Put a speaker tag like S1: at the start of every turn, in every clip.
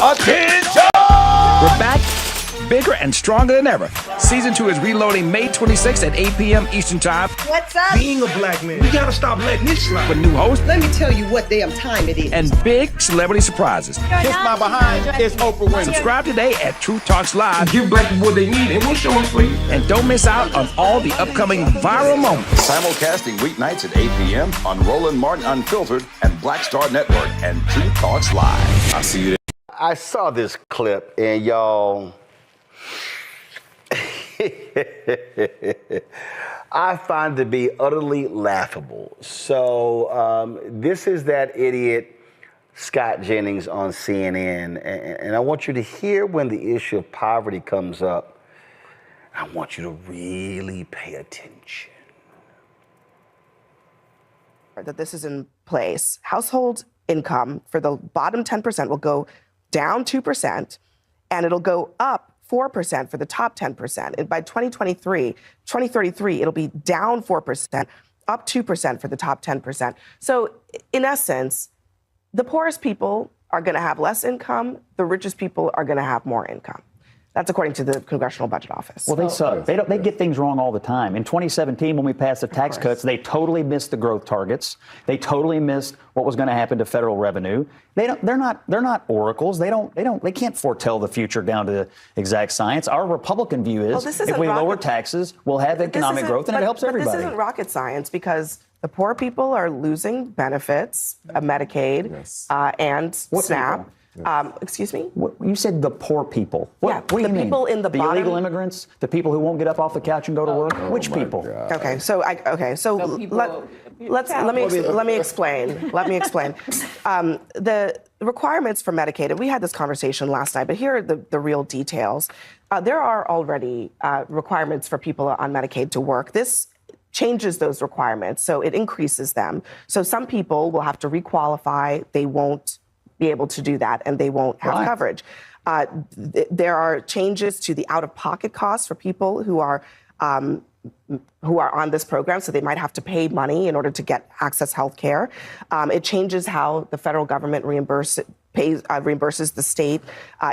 S1: Attention!
S2: We're back, bigger and stronger than ever. Season 2 is reloading May 26th at 8 p.m. Eastern Time.
S3: What's up?
S1: Being a black man, we gotta stop letting this slide.
S2: With new hosts
S3: Let me tell you what damn time it is.
S2: and big celebrity surprises.
S1: Kiss my behind, it's Oprah Winfrey.
S2: Subscribe today at Truth Talks Live.
S1: Give black people what they need, and we'll show them for you.
S2: And don't miss out on all the upcoming viral moments.
S4: Simulcasting weeknights at 8 p.m. on Roland Martin Unfiltered and Black Star Network and Truth Talks Live. I'll see you there.
S5: I saw this clip, and y'all, I find it to be utterly laughable. So this is that idiot Scott Jennings on CNN, and I want you to hear when the issue of poverty comes up. I want you to really pay attention.
S6: That this is in place. Household income for the bottom 10% will go down 2%, and it'll go up 4% for the top 10%. And by 2033, it'll be down 4%, up 2% for the top 10%. So in essence, the poorest people are going to have less income. The richest people are going to have more income. That's according to the Congressional Budget Office.
S7: Well, they suck. They get things wrong all the time. In 2017, when we passed the tax cuts, they totally missed the growth targets. They totally missed what was going to happen to federal revenue. They're not oracles. They can't foretell the future down to exact science. Our Republican view is if we lower taxes, we'll have economic growth, and it helps everybody.
S6: This isn't rocket science because the poor people are losing benefits, Medicaid, and SNAP. Excuse me?
S7: You said the poor people. What do you mean?
S6: The people in the bottom.
S7: Illegal immigrants? The people who won't get up off the couch and go to work? Which people?
S6: Okay, so let me explain. Let me explain. The requirements for Medicaid, and we had this conversation last night, but here are the real details. There are already requirements for people on Medicaid to work. This changes those requirements, so it increases them. So some people will have to requalify. They won't be able to do that, and they won't have coverage. There are changes to the out-of-pocket costs for people who are on this program, so they might have to pay money in order to get access health care. It changes how the federal government reimburses the state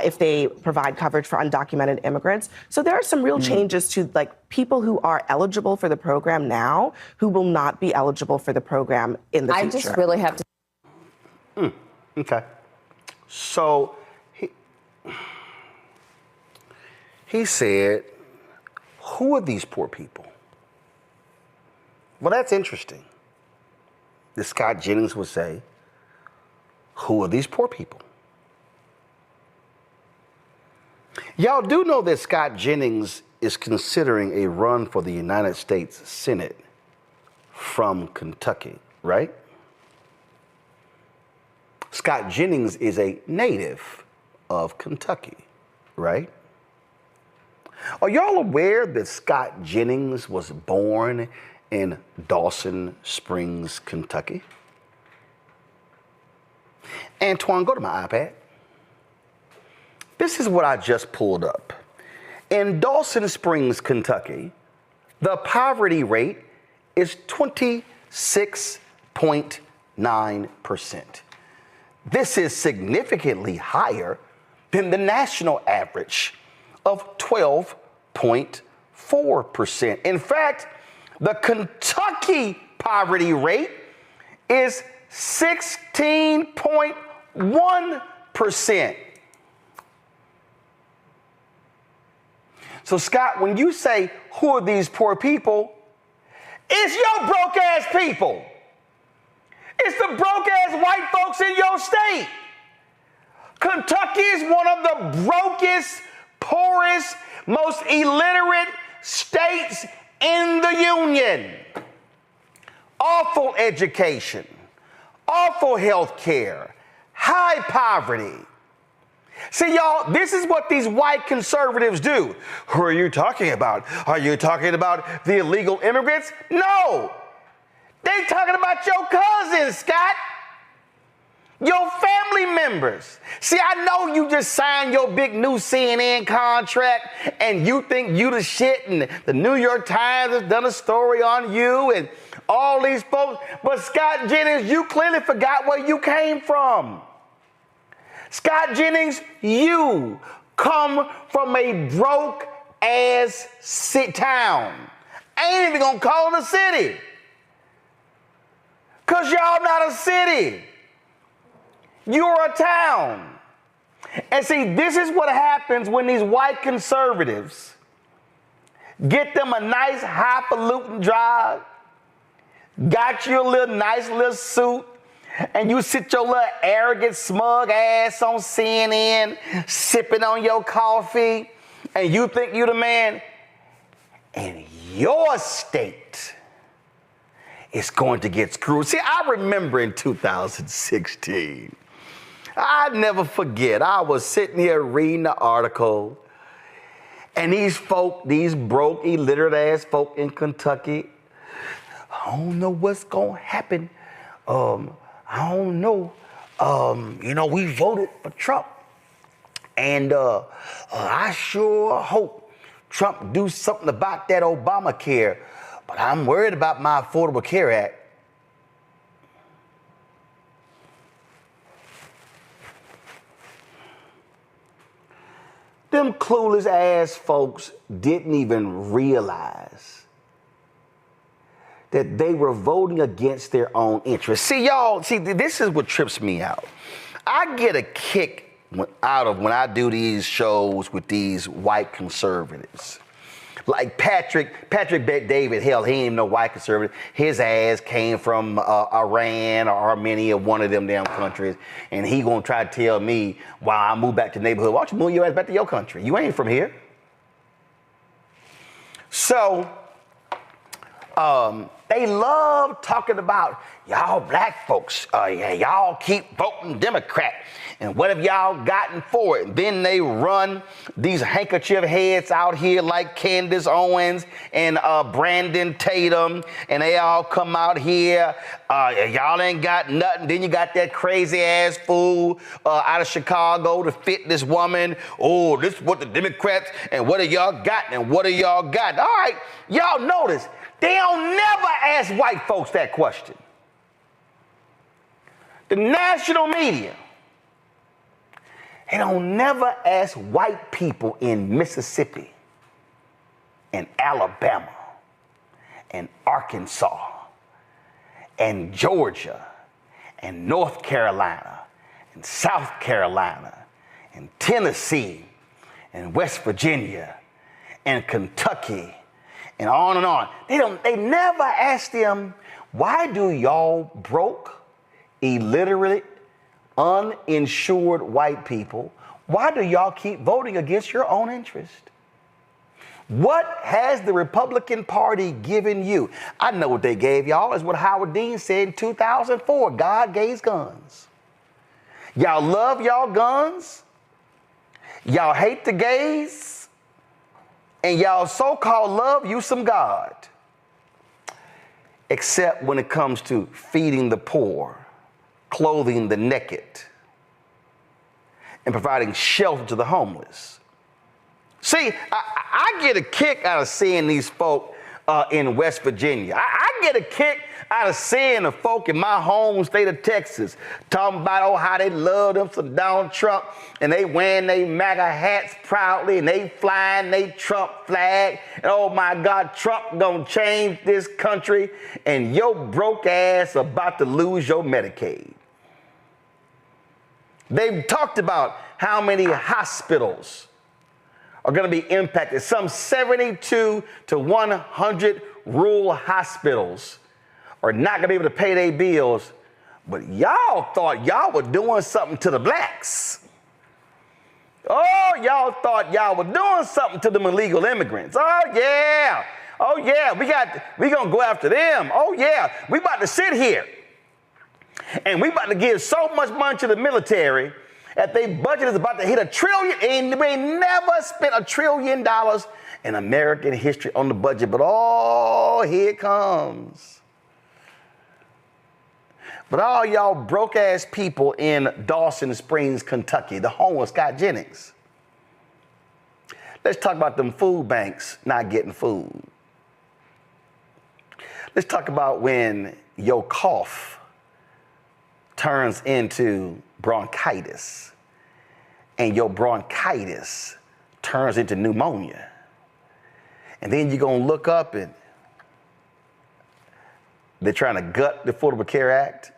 S6: if they provide coverage for undocumented immigrants. So there are some real changes to people who are eligible for the program now who will not be eligible for the program in the future.
S8: I just really have to.
S5: Okay. So he said, who are these poor people? Well, that's interesting. The Scott Jennings would say, who are these poor people? Y'all do know that Scott Jennings is considering a run for the United States Senate from Kentucky, right? Scott Jennings is a native of Kentucky, right? Are y'all aware that Scott Jennings was born in Dawson Springs, Kentucky? Antoine, go to my iPad. This is what I just pulled up. In Dawson Springs, Kentucky, the poverty rate is 26.9%. This is significantly higher than the national average of 12.4%. In fact, the Kentucky poverty rate is 16.1%. So, Scott, when you say, who are these poor people? It's your broke ass people. It's the broke-ass white folks in your state. Kentucky is one of the brokest, poorest, most illiterate states in the union. Awful education, awful health care, high poverty. See, y'all, this is what these white conservatives do. Who are you talking about? Are you talking about the illegal immigrants? No. They talking about your cousins, Scott. Your family members. See, I know you just signed your big new CNN contract and you think you the shit and the New York Times has done a story on you and all these folks. But Scott Jennings, you clearly forgot where you came from. Scott Jennings, you come from a broke-ass town. I ain't even gonna call it a city. Because y'all not a city. You're a town. And see, this is what happens when these white conservatives get them a nice highfalutin drive, got you a little nice little suit, and you sit your little arrogant, smug ass on CNN, sipping on your coffee, and you think you the man. And your state is going to get screwed. See, I remember in 2016, I never forget, I was sitting here reading the article, and these folk, these broke, illiterate ass folk in Kentucky, I don't know what's going to happen. I don't know. We voted for Trump. And I sure hope Trump do something about that Obamacare. But I'm worried about my Affordable Care Act. Them clueless ass folks didn't even realize that they were voting against their own interests. See, y'all, this is what trips me out. I get a kick out of when I do these shows with these white conservatives. Like Patrick Bet-David, hell, he ain't even no white conservative. His ass came from Iran or Armenia, one of them damn countries, and he gonna try to tell me why I move back to the neighborhood. Why don't you move your ass back to your country? You ain't from here. So, they love talking about y'all black folks. Y'all keep voting Democrat. And what have y'all gotten for it? Then they run these handkerchief heads out here like Candace Owens and Brandon Tatum. And they all come out here. Y'all ain't got nothing. Then you got that crazy ass fool out of Chicago, the fitness woman. Oh, this is what the Democrats, and what have y'all got? And what have y'all got? All right, y'all notice. They don't never ask white folks that question. The national media, they don't never ask white people in Mississippi and Alabama and Arkansas and Georgia and North Carolina and South Carolina and Tennessee and West Virginia and Kentucky and on and on. They never ask them, why do y'all broke, illiterate, uninsured white people, why do y'all keep voting against your own interest? What has the Republican Party given you? I know what they gave y'all is what Howard Dean said in 2004. God gave guns. Y'all love y'all guns. Y'all hate the gays. And y'all so-called love you some God. Except when it comes to feeding the poor, clothing the naked, and providing shelter to the homeless. See, I get a kick out of seeing these folk in West Virginia. I get a kick out of seeing the folk in my home state of Texas talking about how they love them some Donald Trump, and they wearing their MAGA hats proudly, and they flying their Trump flag, and oh my God, Trump gonna change this country, and your broke ass about to lose your Medicaid. They've talked about how many hospitals are going to be impacted. Some 72 to 100 rural hospitals are not going to be able to pay their bills. But y'all thought y'all were doing something to the blacks. Oh, y'all thought y'all were doing something to them illegal immigrants. Oh, yeah. Oh, yeah. We going to go after them. Oh, yeah. We about to sit here. And we about to give so much money to the military that their budget is about to hit $1 trillion. And we never spent $1 trillion in American history on the budget. But oh, here it comes. But all y'all broke ass people in Dawson Springs, Kentucky, the home of Scott Jennings. Let's talk about them food banks not getting food. Let's talk about when your cough turns into bronchitis and your bronchitis turns into pneumonia. And then you're going to look up and they're trying to gut the Affordable Care Act.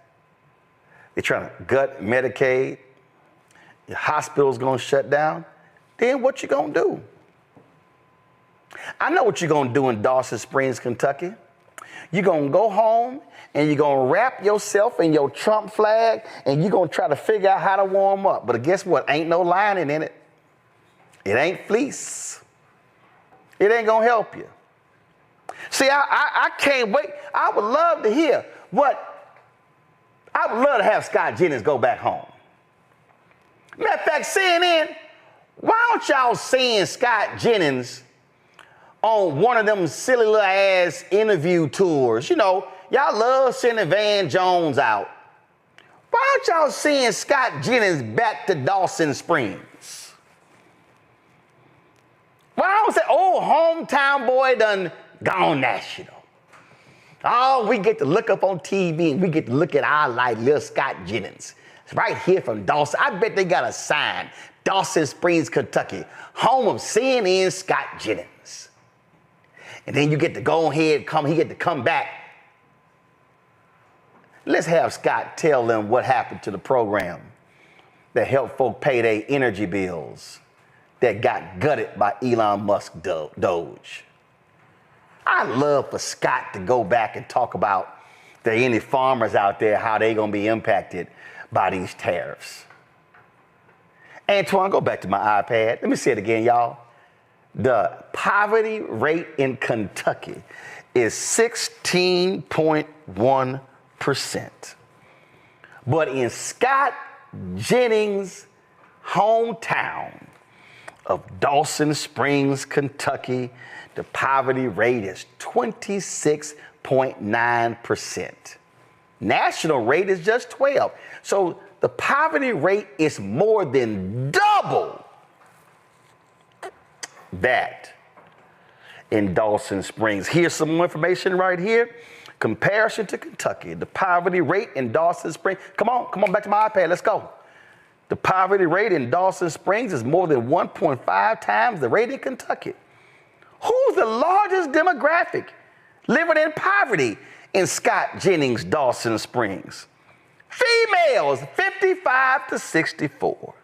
S5: They're trying to gut Medicaid. Your hospital's going to shut down. Then what you going to do? I know what you're going to do in Dawson Springs, Kentucky. You're going to go home and you're going to wrap yourself in your Trump flag and you're going to try to figure out how to warm up. But guess what? Ain't no lining in it. It ain't fleece. It ain't going to help you. See, I can't wait. I would love to hear I would love to have Scott Jennings go back home. Matter of fact, CNN, why don't y'all send Scott Jennings on one of them silly little ass interview tours? You know, y'all love sending Van Jones out. Why don't y'all send Scott Jennings back to Dawson Springs? Why don't say, oh, hometown boy done gone national? Oh, we get to look up on TV and we get to look at our like little Scott Jennings. It's right here from Dawson. I bet they got a sign. Dawson Springs, Kentucky, home of CNN Scott Jennings. And then you get to go ahead, he get to come back. Let's have Scott tell them what happened to the program that helped folk pay their energy bills that got gutted by Elon Musk Doge. I'd love for Scott to go back and talk about if there are any farmers out there, how they gonna be impacted by these tariffs. Antoine, go back to my iPad. Let me say it again, y'all. The poverty rate in Kentucky is 16.1%. But in Scott Jennings' hometown of Dawson Springs, Kentucky, the poverty rate is 26.9%. National rate is just 12. So the poverty rate is more than double that in Dawson Springs. Here's some more information right here. Comparison to Kentucky. The poverty rate in Dawson Springs. Come on back to my iPad. Let's go. The poverty rate in Dawson Springs is more than 1.5 times the rate in Kentucky. Who's the largest demographic living in poverty in Scott Jennings, Dawson Springs? Females, 55 to 64.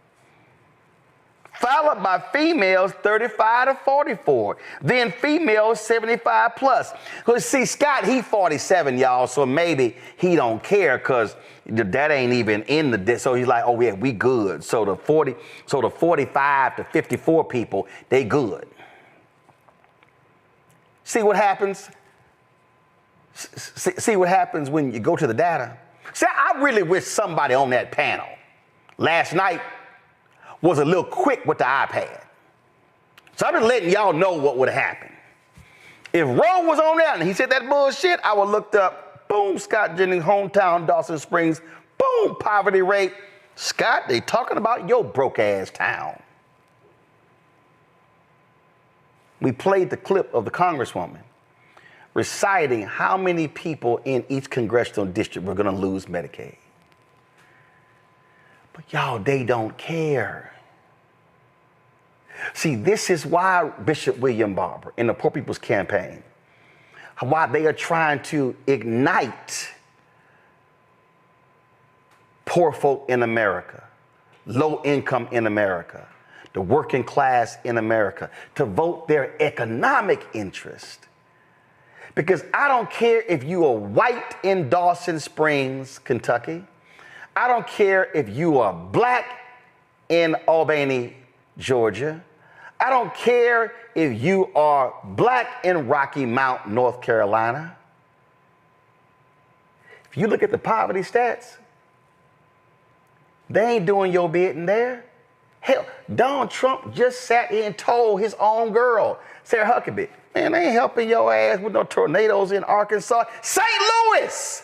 S5: Followed by females, 35 to 44. Then females, 75 plus. Because see, Scott, he 47, y'all, so maybe he don't care because that ain't even in the, so he's like, oh yeah, we good. So the 45 to 54 people, they good. See what happens? See what happens when you go to the data? See, I really wish somebody on that panel last night was a little quick with the iPad. So I'm just letting y'all know what would happen. If Roe was on there and he said that bullshit, I would looked up, boom, Scott Jennings, hometown, Dawson Springs, boom, poverty rate. Scott, they talking about your broke ass town. We played the clip of the Congresswoman reciting how many people in each congressional district were going to lose Medicaid. But y'all, they don't care. See, this is why Bishop William Barber in the Poor People's Campaign, why they are trying to ignite poor folk in America, low income in America, the working class in America, to vote their economic interest. Because I don't care if you are white in Dawson Springs, Kentucky. I don't care if you are black in Albany, Georgia. I don't care if you are black in Rocky Mount, North Carolina. If you look at the poverty stats, they ain't doing your bidding there. Hell, Donald Trump just sat here and told his own girl, Sarah Huckabee, man, they ain't helping your ass with no tornadoes in Arkansas. St. Louis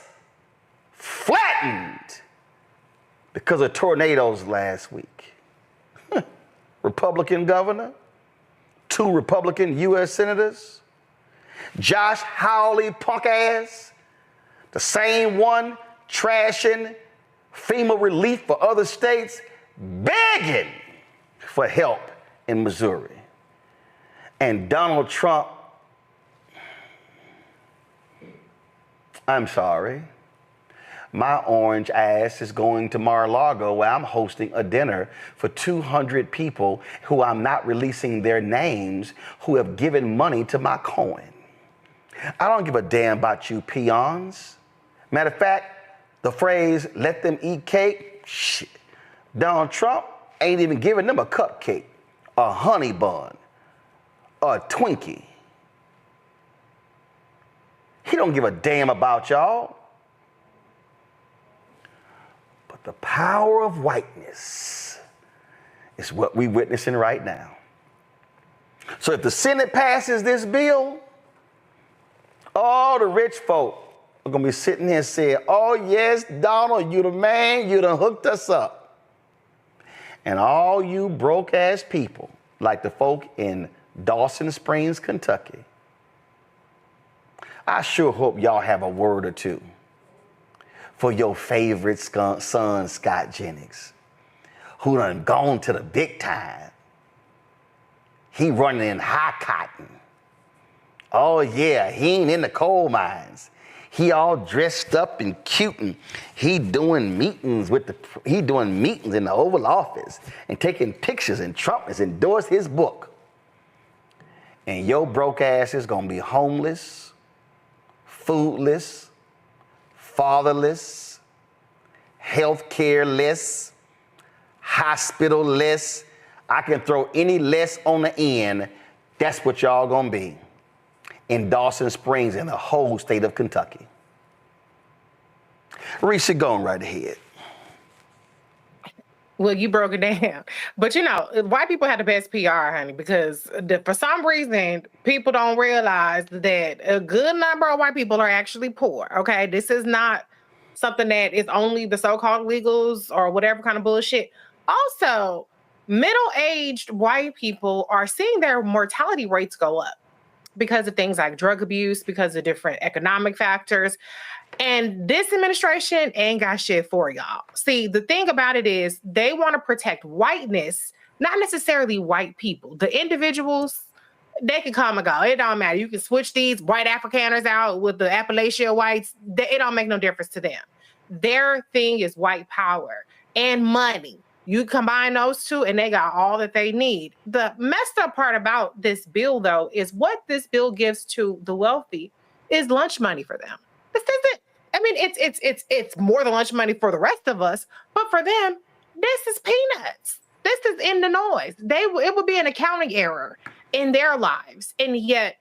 S5: flattened because of tornadoes last week. Republican governor, 2 Republican U.S. senators, Josh Hawley punk ass, the same one trashing FEMA relief for other states, begging for help in Missouri. And Donald Trump, I'm sorry, my orange ass is going to Mar-a-Lago where I'm hosting a dinner for 200 people who I'm not releasing their names who have given money to my coin. I don't give a damn about you peons. Matter of fact, the phrase, let them eat cake, shit. Donald Trump ain't even giving them a cupcake, a honey bun, a Twinkie. He don't give a damn about y'all. But the power of whiteness is what we're witnessing right now. So if the Senate passes this bill, all the rich folk are going to be sitting here saying, oh, yes, Donald, you the man, you done hooked us up. And all you broke-ass people, like the folk in Dawson Springs, Kentucky, I sure hope y'all have a word or two for your favorite son, Scott Jennings, who done gone to the big time. He running in high cotton. Oh, yeah, he ain't in the coal mines. He all dressed up and cute, and he doing meetings in the Oval Office and taking pictures, and Trump has endorsed his book. And your broke ass is gonna be homeless, foodless, fatherless, healthcare-less, hospital-less. I can throw any less on the end. That's what y'all gonna be in Dawson Springs and the whole state of Kentucky. Reese, going right ahead.
S9: Well, you broke it down. But you know, white people have the best PR, honey, because for some reason, people don't realize that a good number of white people are actually poor, okay? This is not something that is only the so-called illegals or whatever kind of bullshit. Also, middle-aged white people are seeing their mortality rates go up because of things like drug abuse, because of different economic factors. And this administration ain't got shit for y'all. See, the thing about it is they want to protect whiteness, not necessarily white people. The individuals, they can come and go. It don't matter. You can switch these white Afrikaners out with the Appalachian whites. It don't make no difference to them. Their thing is white power and money. You combine those two and they got all that they need. The messed up part about this bill, though, is what this bill gives to the wealthy is lunch money for them. This isn't, I mean, it's more than lunch money for the rest of us, but for them, this is peanuts. This is in the noise. It would be an accounting error in their lives. And yet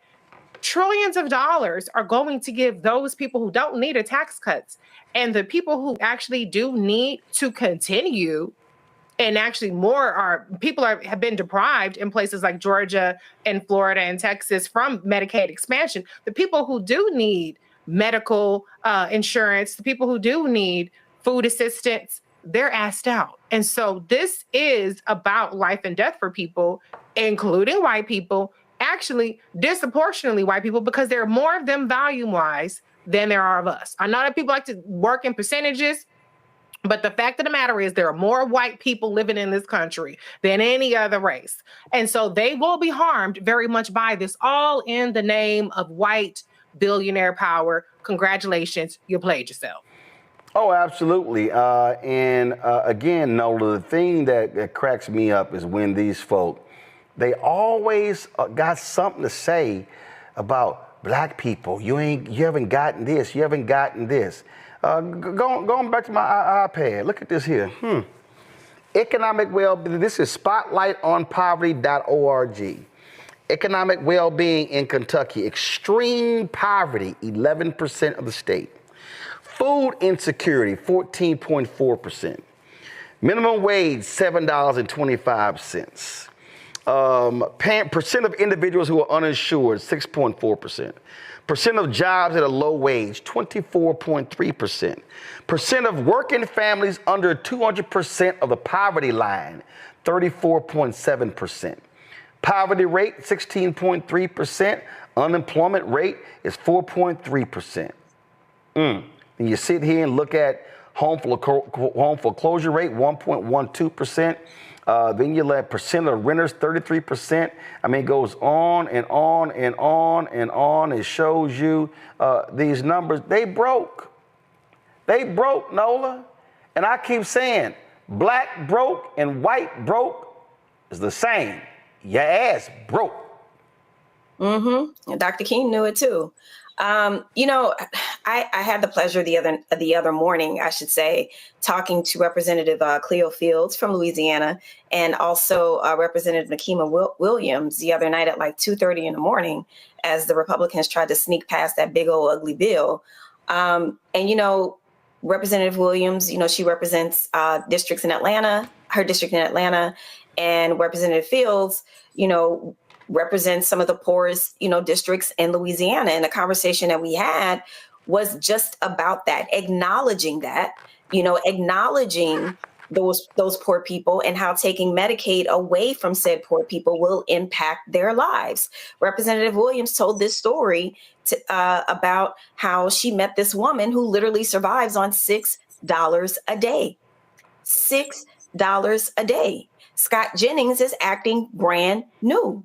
S9: trillions of dollars are going to give those people who don't need a tax cuts, and the people who actually do need to continue. And actually have been deprived in places like Georgia and Florida and Texas from Medicaid expansion. The people who do need medical insurance, the people who do need food assistance, they're asked out. And so this is about life and death for people, including white people, actually disproportionately white people, because there are more of them volume-wise than there are of us. I know that people like to work in percentages, but the fact of the matter is there are more white people living in this country than any other race. And so they will be harmed very much by this, all in the name of white billionaire power. Congratulations, you played yourself.
S5: Oh, absolutely. Again, Nola, the thing that cracks me up is when these folk, they always got something to say about black people. You haven't gotten this, you haven't gotten this. Going back to my iPad, look at this here. Economic well-being, this is spotlightonpoverty.org. Economic well-being in Kentucky, extreme poverty, 11% of the state. Food insecurity, 14.4%. Minimum wage, $7.25. Percent of individuals who are uninsured, 6.4%. Percent of jobs at a low wage, 24.3%. Percent of working families under 200% of the poverty line, 34.7%. Poverty rate, 16.3%. Unemployment rate is 4.3%. And you sit here and look at Home foreclosure rate, 1.12%. Then you let percent of renters, 33%. I mean, it goes on and on and on and on. It shows you these numbers. They broke. They broke, Nola. And I keep saying, black broke and white broke is the same. Your ass broke.
S8: Mm-hmm. And Dr. King knew it too. You know, I had the pleasure the other morning, I should say, talking to Representative Cleo Fields from Louisiana, and also Representative Nakima Williams the other night at like 2:30 in the morning, as the Republicans tried to sneak past that big old ugly bill. And you know, Representative Williams, you know, she represents districts in Atlanta, her district in Atlanta, and Representative Fields, you know, represents some of the poorest, you know, districts in Louisiana. And the conversation that we had was just about that, acknowledging that, you know, acknowledging those poor people and how taking Medicaid away from said poor people will impact their lives. Representative Williams told this story about how she met this woman who literally survives on $6 a day. $6 a day. Scott Jennings is acting brand new.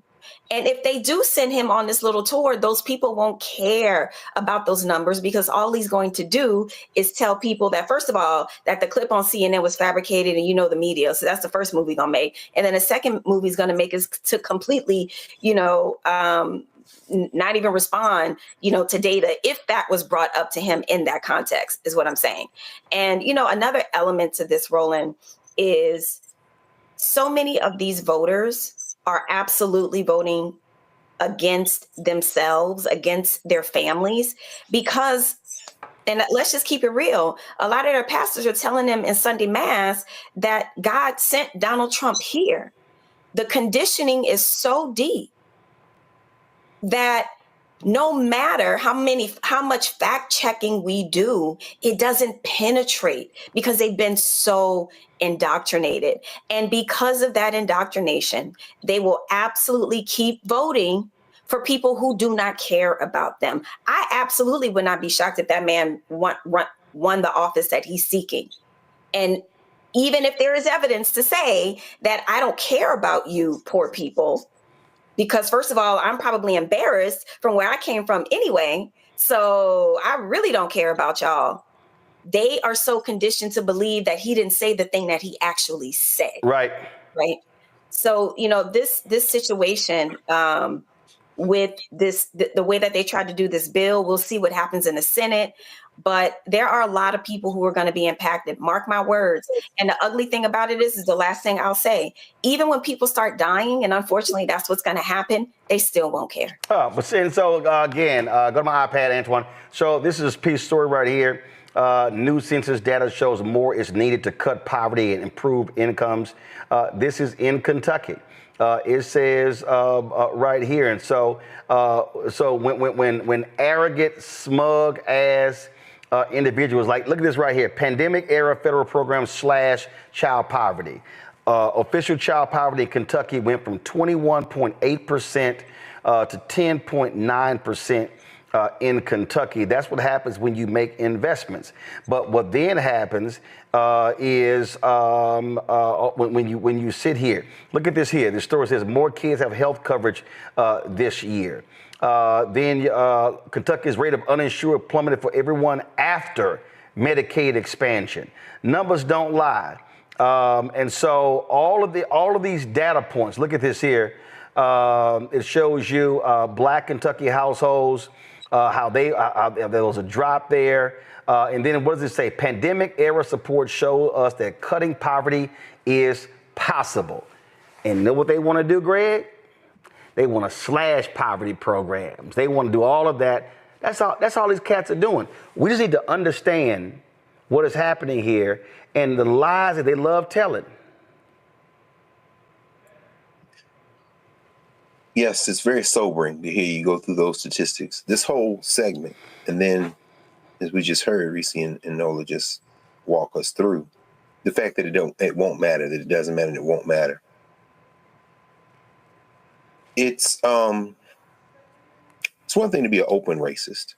S8: And if they do send him on this little tour, those people won't care about those numbers, because all he's going to do is tell people that, first of all, that the clip on CNN was fabricated, and you know the media. So that's the first movie he's going to make. And then the second movie he's going to make is to completely, you know, not even respond, you know, to data, if that was brought up to him in that context, is what I'm saying. And, you know, another element to this, Roland, is so many of these voters are absolutely voting against themselves, against their families, because, and let's just keep it real, a lot of their pastors are telling them in Sunday Mass that God sent Donald Trump here. The conditioning is so deep that no matter how much fact checking we do, it doesn't penetrate, because they've been so indoctrinated. And because of that indoctrination, they will absolutely keep voting for people who do not care about them. I absolutely would not be shocked if that man won the office that he's seeking. And even if there is evidence to say that I don't care about you, poor people, because first of all, I'm probably embarrassed from where I came from anyway. So I really don't care about y'all. They are so conditioned to believe that he didn't say the thing that he actually said.
S5: Right.
S8: Right. So, you know, this situation with the way that they tried to do this bill, we'll see what happens in the Senate. But there are a lot of people who are going to be impacted. Mark my words. And the ugly thing about it is the last thing I'll say, even when people start dying, and unfortunately that's what's going to happen, they still won't care.
S5: Again, go to my iPad, Antoine. So this is a piece story right here. New census data shows more is needed to cut poverty and improve incomes. This is in Kentucky. It says right here. And so when arrogant, smug ass individuals, like, look at this right here, pandemic era federal program / child poverty. Official child poverty in Kentucky went from 21.8% to 10.9%. In Kentucky. That's what happens when you make investments. But what then happens is when you sit here, look at this here. The story says more kids have health coverage this year. Then Kentucky's rate of uninsured plummeted for everyone after Medicaid expansion. Numbers don't lie. And so all of these data points, look at this here. It shows you black Kentucky households, how there was a drop there. And then what does it say? Pandemic era support show us that cutting poverty is possible. And you know what they want to do, Greg? They want to slash poverty programs. They want to do all of that. That's all these cats are doing. We just need to understand what is happening here and the lies that they love telling.
S10: Yes, it's very sobering to hear you go through those statistics. This whole segment, and then, as we just heard, Reese and Nola just walk us through the fact that it won't matter, that it doesn't matter, and it won't matter. It's one thing to be an open racist,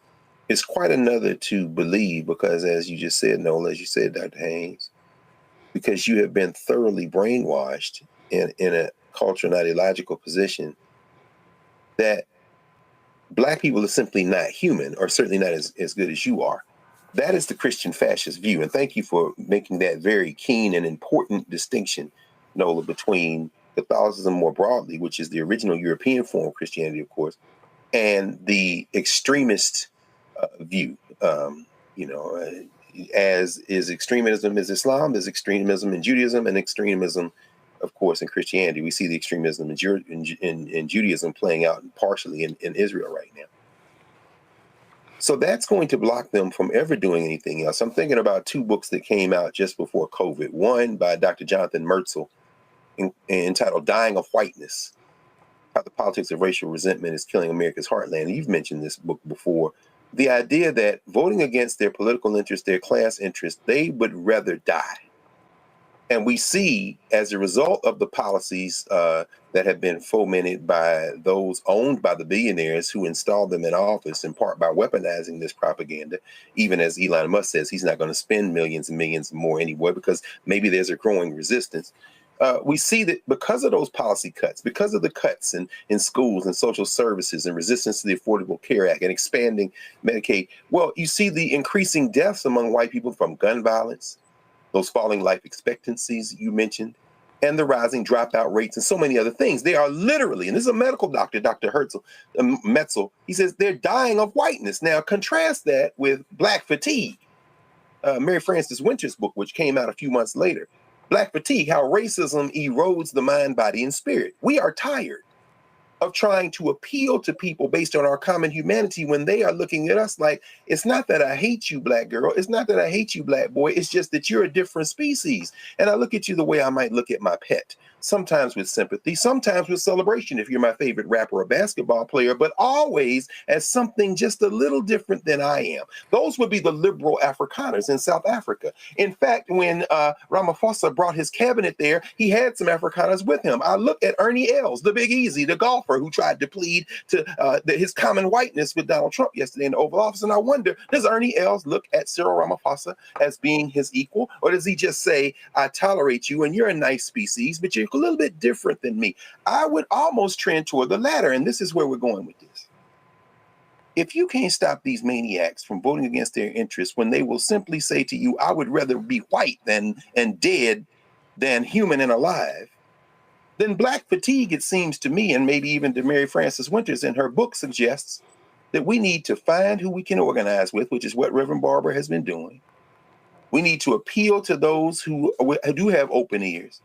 S10: It's quite another to believe because, as you just said, Nola, as you said, Dr. Haynes, because you have been thoroughly brainwashed in a cultural and ideological position that Black people are simply not human, or certainly not as good as you are. That is the Christian fascist view. And thank you for making that very keen and important distinction, Nola, between Catholicism more broadly, which is the original European form of Christianity, of course, and the extremist view. As is extremism is Islam, there's extremism in Judaism, and extremism, of course, in Christianity. We see the extremism in Judaism playing out partially in Israel right now. So that's going to block them from ever doing anything else. I'm thinking about two books that came out just before COVID. One by Dr. Jonathan Mertzel entitled Dying of Whiteness, How the Politics of Racial Resentment is Killing America's Heartland. You've mentioned this book before. The idea that voting against their political interests, their class interests, they would rather die. And we see, as a result of the policies that have been fomented by those owned by the billionaires who installed them in office, in part by weaponizing this propaganda, even as Elon Musk says he's not going to spend millions and millions more anyway, because maybe there's a growing resistance. We see that because of those policy cuts, because of the cuts in schools and social services and resistance to the Affordable Care Act and expanding Medicaid, well, you see the increasing deaths among white people from gun violence, those falling life expectancies you mentioned, and the rising dropout rates and so many other things. They are literally, and this is a medical doctor, Dr. Metzel, he says they're dying of whiteness. Now, contrast that with Black Fatigue, Mary Frances Winter's book, which came out a few months later. Black Fatigue, How Racism Erodes the Mind, Body, and Spirit. We are tired of trying to appeal to people based on our common humanity when they are looking at us like, it's not that I hate you, Black girl. It's not that I hate you, Black boy. It's just that you're a different species. And I look at you the way I might look at my pet, sometimes with sympathy, sometimes with celebration if you're my favorite rapper or basketball player, but always as something just a little different than I am. Those would be the liberal Afrikaners in South Africa. In fact, when Ramaphosa brought his cabinet there, he had some Afrikaners with him. I look at Ernie Els, the Big Easy, the golfer who tried to plead to his common whiteness with Donald Trump yesterday in the Oval Office. And I wonder, does Ernie Els look at Cyril Ramaphosa as being his equal? Or does he just say, I tolerate you and you're a nice species, but you're a little bit different than me? I would almost trend toward the latter. And this is where we're going with this. If you can't stop these maniacs from voting against their interests when they will simply say to you, I would rather be white and dead than human and alive, then Black Fatigue, it seems to me, and maybe even to Mary Frances Winters in her book suggests that we need to find who we can organize with, which is what Reverend Barber has been doing. We need to appeal to those who do have open ears.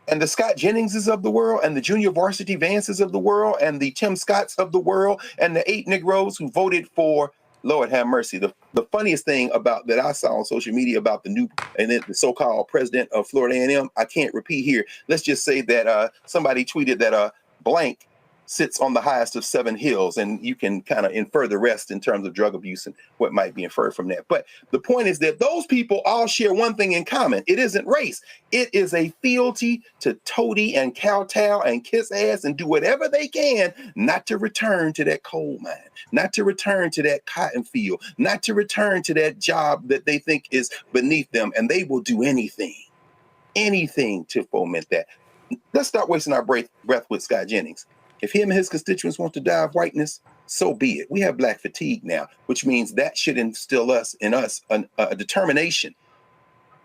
S10: And the Scott Jenningses of the world, and the Junior Varsity Vances of the world, and the Tim Scotts of the world, and the 8 Negroes who voted for, Lord have mercy, the funniest thing about that I saw on social media about the new and then the so-called president of Florida A&M, I can't repeat here. Let's just say that somebody tweeted that blank sits on the highest of 7 hills, and you can kind of infer the rest in terms of drug abuse and what might be inferred from that. But the point is that those people all share one thing in common. It isn't race. It is a fealty to toady and kowtow and kiss ass and do whatever they can not to return to that coal mine, not to return to that cotton field, not to return to that job that they think is beneath them. And they will do anything to foment that. Let's start wasting our breath with Scott Jennings. If him and his constituents want to die of whiteness, so be it. We have Black Fatigue now, which means that should instill in us a determination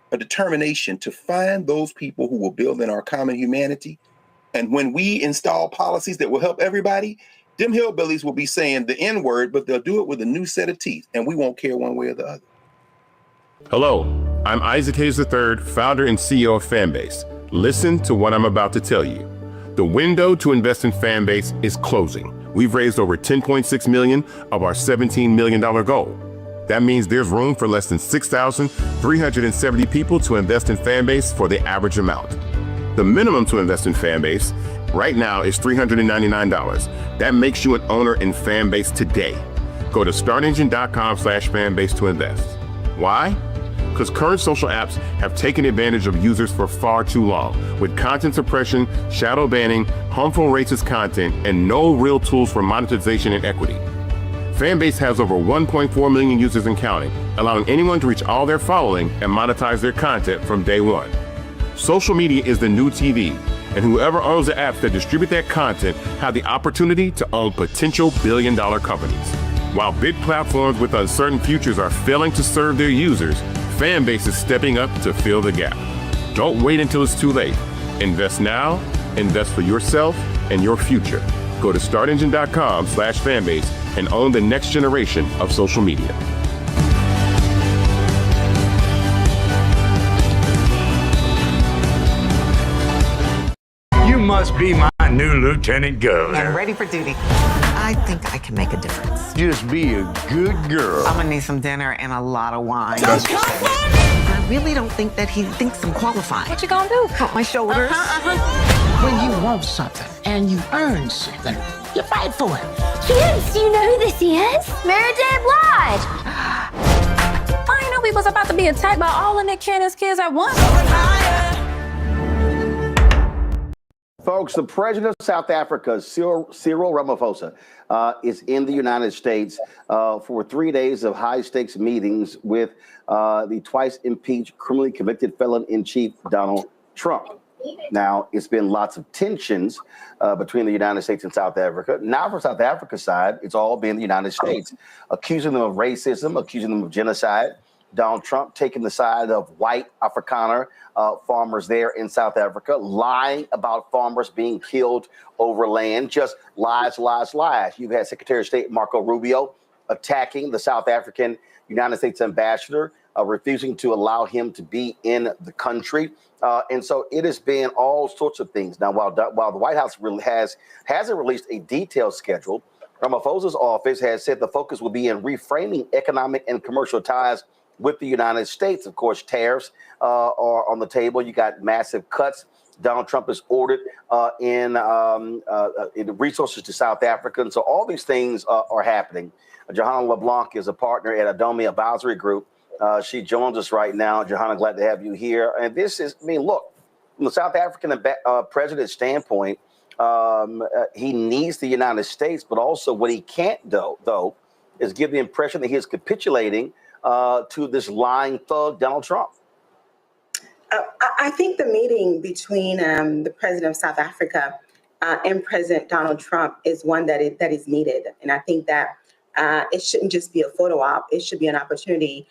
S10: to find those people who will build in our common humanity. And when we install policies that will help everybody, them hillbillies will be saying the N-word, but they'll do it with a new set of teeth, and we won't care one way or the other.
S11: Hello, I'm Isaac Hayes III, founder and CEO of Fanbase. Listen to what I'm about to tell you. The window to invest in Fanbase is closing. We've raised over $10.6 million of our $17 million goal. That means there's room for less than 6,370 people to invest in Fanbase for the average amount. The minimum to invest in Fanbase right now is $399. That makes you an owner in Fanbase today. Go to startengine.com/fanbase to invest. Why? Because current social apps have taken advantage of users for far too long, with content suppression, shadow banning, harmful racist content, and no real tools for monetization and equity. Fanbase has over 1.4 million users and counting, allowing anyone to reach all their following and monetize their content from day one. Social media is the new TV, and whoever owns the apps that distribute that content have the opportunity to own potential billion-dollar companies. While big platforms with uncertain futures are failing to serve their users, Fanbase is stepping up to fill the gap. Don't wait until it's too late. Invest now, invest for yourself and your future. Go to startengine.com/fanbase and own the next generation of social media.
S12: You must be my new lieutenant governor.
S13: I'm ready for duty. I think I can make a difference.
S12: Just be a good girl.
S13: I'm gonna need some dinner and a lot of wine. I really don't think that he thinks I'm qualified.
S14: What you gonna do?
S13: Pump my shoulders.
S14: When you want something and you earn something, you fight for it.
S15: Kids, do you know who this is? Mary J. Blige.
S14: I ain't know we was about to be attacked by all of Nick Cannon's kids at once.
S16: Folks, the president of South Africa, Cyril Ramaphosa, is in the United States for 3 days of high-stakes meetings with the twice-impeached, criminally convicted felon-in-chief, Donald Trump. Now, it's been lots of tensions between the United States and South Africa. Now, for South Africa's side, it's all been the United States, accusing them of racism, accusing them of genocide. Donald Trump taking the side of white Afrikaner farmers there in South Africa, lying about farmers being killed over land, just lies, lies, lies. You've had Secretary of State Marco Rubio attacking the South African United States ambassador, refusing to allow him to be in the country. And so it has been all sorts of things. Now, while the White House really hasn't released a detailed schedule, Ramaphosa's office has said the focus will be in reframing economic and commercial ties with the United States. Of course, tariffs are on the table. You got massive cuts. Donald Trump has ordered in resources to South Africa. And so all these things are happening. Johanna LeBlanc is a partner at Adomi Advisory Group. She joins us right now. Johanna, glad to have you here. And this is, I mean, look, from the South African president's standpoint, he needs the United States, but also what he can't do, though, is give the impression that he is capitulating to this lying thug, Donald Trump.
S17: I think the meeting between the president of South Africa and President Donald Trump is one that is needed. And I think that it shouldn't just be a photo op. It should be an opportunity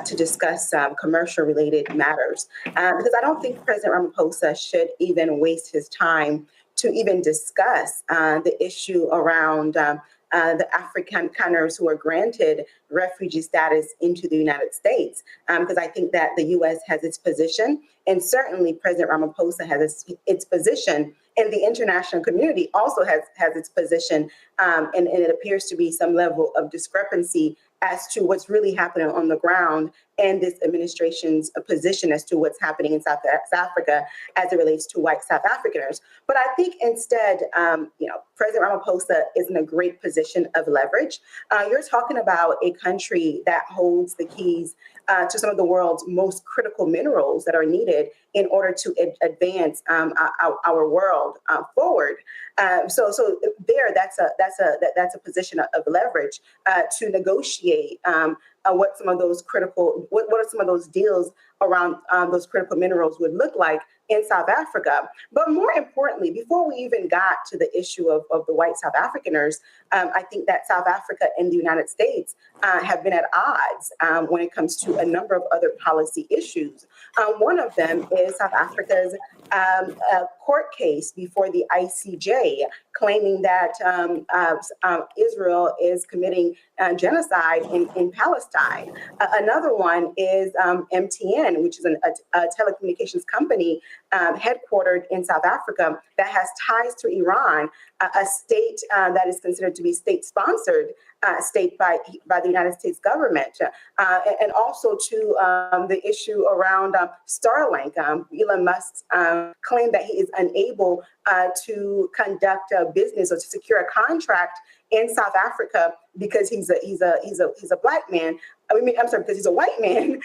S17: to discuss commercial related matters. Because I don't think President Ramaphosa should even waste his time to even discuss the issue around the Afrikaners who are granted refugee status into the United States, because I think that the U.S. has its position, and certainly President Ramaphosa has its position, and the international community also has its position, and it appears to be some level of discrepancy as to what's really happening on the ground and this administration's position as to what's happening in South Africa as it relates to white South Africaners. But I think instead, President Ramaphosa is in a great position of leverage. You're talking about a country that holds the keys to some of the world's most critical minerals that are needed in order to advance our world forward. So there, that's a position of leverage to negotiate what some of those critical, what are some of those deals around those critical minerals would look like in South Africa. But more importantly, before we even got to the issue of the white South Africaners, I think that South Africa and the United States have been at odds when it comes to a number of other policy issues. One of them is South Africa's court case before the ICJ, claiming that Israel is committing genocide in Palestine. Another one is MTN, which is a telecommunications company headquartered in South Africa that has ties to Iran, a state that is considered to be state-sponsored state by the United States government, and also to the issue around Starlink. Elon Musk's claim that he is unable to conduct a business or to secure a contract in South Africa because he's a black man. Because he's a white man,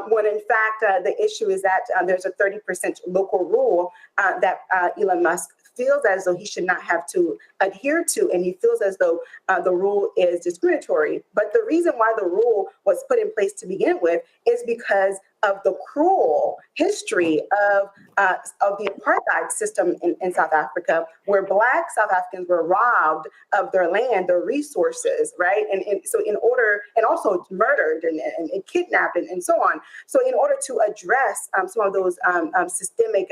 S17: when in fact the issue is that there's a 30% local rule that Elon Musk feels as though he should not have to adhere to, and he feels as though the rule is discriminatory. But the reason why the rule was put in place to begin with is because of the cruel history of the apartheid system in South Africa, where Black South Africans were robbed of their land, their resources, right? And so in order, and also murdered and kidnapped and so on. So in order to address some of those systemic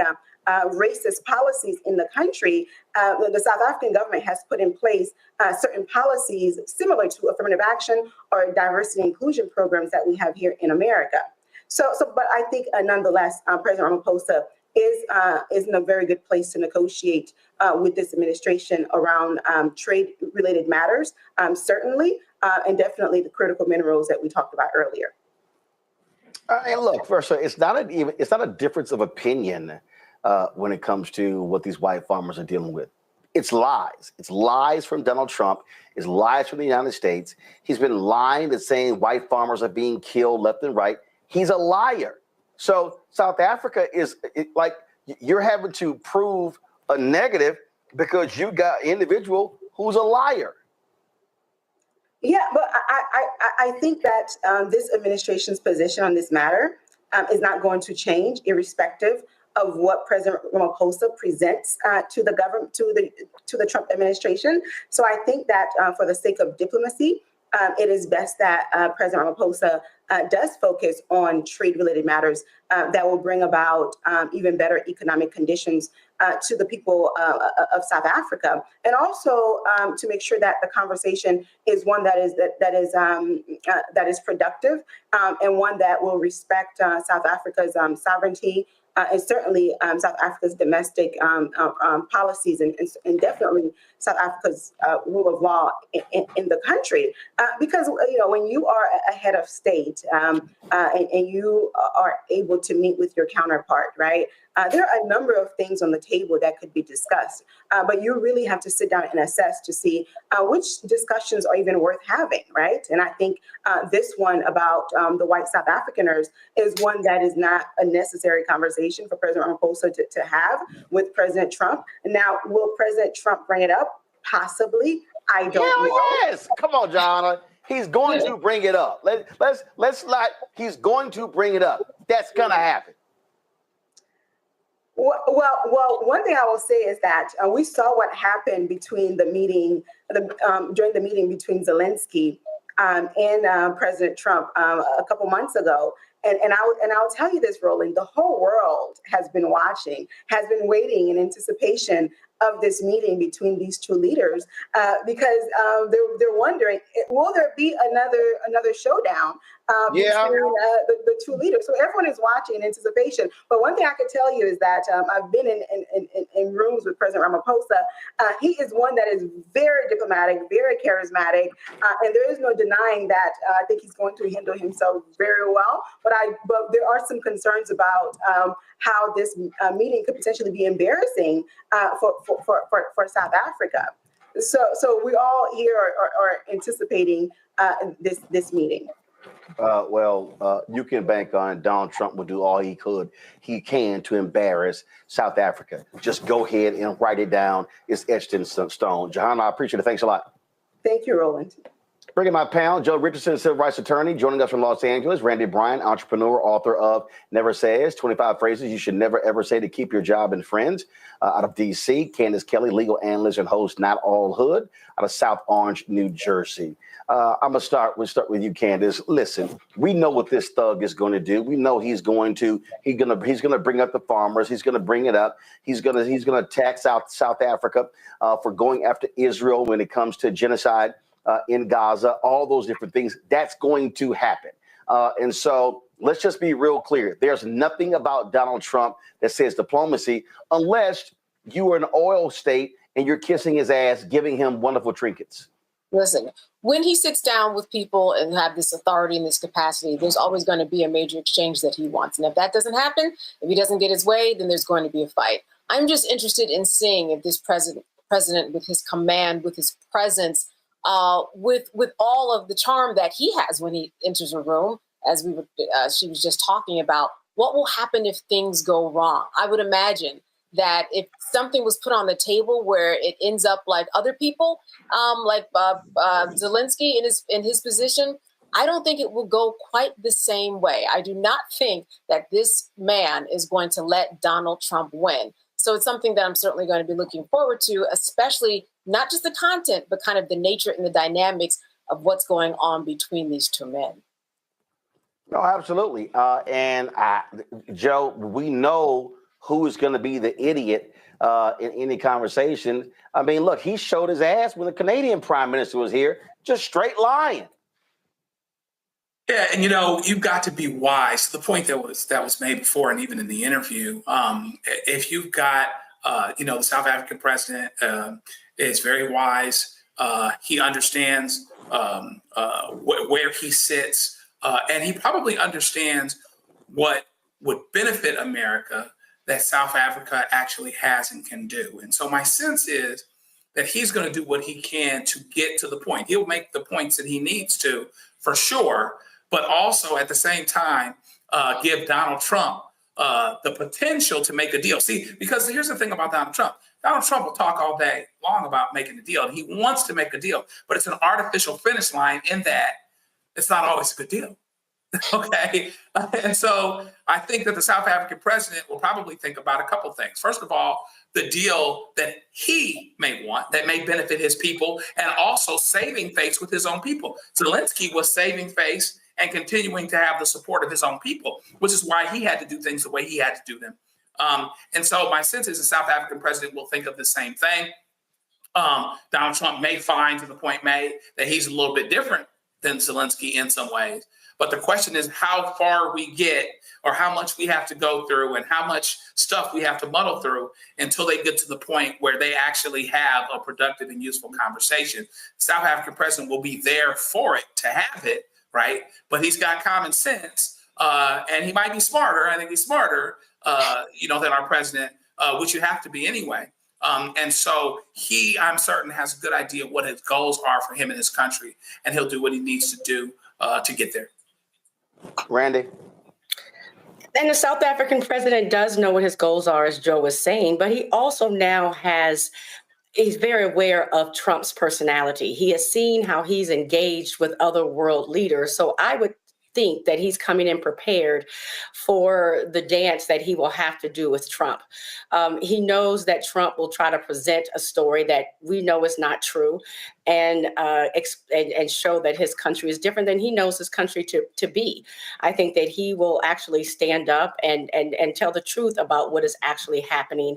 S17: racist policies in the country, the South African government has put in place certain policies similar to affirmative action or diversity and inclusion programs that we have here in America. But I think nonetheless, President Ramaphosa is in a very good place to negotiate with this administration around trade-related matters, certainly, and definitely the critical minerals that we talked about earlier.
S16: And look, first, it's not a difference of opinion when it comes to what these white farmers are dealing with. It's lies. It's lies from Donald Trump. It's lies from the United States. He's been lying and saying white farmers are being killed left and right. He's a liar. So South Africa is like you're having to prove a negative because you got an individual who's a liar.
S17: Yeah, but I think that this administration's position on this matter is not going to change, irrespective of what President Ramaphosa presents to the government, to the Trump administration. So I think that for the sake of diplomacy, it is best that President Ramaphosa does focus on trade-related matters that will bring about even better economic conditions to the people of South Africa, and also to make sure that the conversation is one that is productive and one that will respect South Africa's sovereignty. And certainly South Africa's domestic policies and definitely South Africa's rule of law in the country. Because, when you are a head of state and you are able to meet with your counterpart, right, there are a number of things on the table that could be discussed. But you really have to sit down and assess to see which discussions are even worth having, right? And I think this one about the white South Africaners is one that is not a necessary conversation for President Ramaphosa to have with President Trump. Now, will President Trump bring it up? Possibly. I don't know.
S16: Yes. Come on, John. He's going to bring it up. He's going to bring it up. That's going to happen.
S17: Well, one thing I will say is that we saw what happened between the meeting, during the meeting between Zelensky and President Trump a couple months ago. And I'll tell you this, Roland, the whole world has been watching, has been waiting in anticipation of this meeting between these two leaders because they're wondering, will there be another showdown between the two leaders? So everyone is watching in anticipation. But one thing I can tell you is that I've been in rooms with President Ramaphosa. He is one that is very diplomatic, very charismatic, and there is no denying that I think he's going to handle himself very well. But there are some concerns about how this meeting could potentially be embarrassing for South Africa. So we all here are anticipating this meeting.
S16: You can bank on Donald Trump will do all he can to embarrass South Africa. Just go ahead and write it down. It's etched in stone. Johanna, I appreciate it. Thanks a lot.
S17: Thank you, Roland.
S16: Bringing my panel, Joe Richardson, civil rights attorney, joining us from Los Angeles. Randy Bryan, entrepreneur, author of Never Says, 25 Phrases You Should Never Ever Say to Keep Your Job and Friends. Out of D.C., Candace Kelly, legal analyst and host, Not All Hood, out of South Orange, New Jersey. We'll start with you, Candace. Listen, we know what this thug is going to do. We know he's going to bring up the farmers. He's going to bring it up. He's going to attack South Africa for going after Israel when it comes to genocide in Gaza, all those different things. That's going to happen. And so let's just be real clear. There's nothing about Donald Trump that says diplomacy unless you are an oil state and you're kissing his ass, giving him wonderful trinkets.
S18: Listen, when he sits down with people and have this authority and this capacity, there's always going to be a major exchange that he wants. And if that doesn't happen, if he doesn't get his way, then there's going to be a fight. I'm just interested in seeing if this president with his command, with his presence, with all of the charm that he has when he enters a room, as she was just talking about, what will happen if things go wrong? I would imagine that if something was put on the table where it ends up like other people, like Zelensky in his position, I don't think it will go quite the same way. I do not think that this man is going to let Donald Trump win. So it's something that I'm certainly going to be looking forward to, especially not just the content, but kind of the nature and the dynamics of what's going on between these two men.
S16: No, absolutely. Joe, we know who is going to be the idiot in any conversation. I mean, look, he showed his ass when the Canadian Prime Minister was here, just straight lying.
S19: Yeah, and you've got to be wise. The point that was made before, and even in the interview, if you've got, the South African president is very wise. He understands where he sits, and he probably understands what would benefit America that South Africa actually has and can do. And so my sense is that he's going to do what he can to get to the point. He'll make the points that he needs to, for sure, but also at the same time, give Donald Trump the potential to make a deal. See, because here's the thing about Donald Trump. Donald Trump will talk all day long about making a deal, and he wants to make a deal, but it's an artificial finish line in that it's not always a good deal. Okay. And so I think that the South African president will probably think about a couple things. First of all, the deal that he may want that may benefit his people, and also saving face with his own people. Zelensky was saving face and continuing to have the support of his own people, which is why he had to do things the way he had to do them. And so my sense is the South African president will think of the same thing. Donald Trump may find, to the point made, that he's a little bit different than Zelensky in some ways. But the question is how far we get, or how much we have to go through, and how much stuff we have to muddle through until they get to the point where they actually have a productive and useful conversation. The South African president will be there for it, to have it, right? But he's got common sense, and he might be smarter. I think he's smarter, than our president, which you have to be anyway. And so he, I'm certain, has a good idea what his goals are for him and his country, and he'll do what he needs to do to get there.
S16: Randy?
S20: And the South African president does know what his goals are, as Joe was saying, but he also now he's very aware of Trump's personality. He has seen how he's engaged with other world leaders. So I would think that he's coming in prepared for the dance that he will have to do with Trump. He knows that Trump will try to present a story that we know is not true, and show that his country is different than he knows his country to be. I think that he will actually stand up and tell the truth about what is actually happening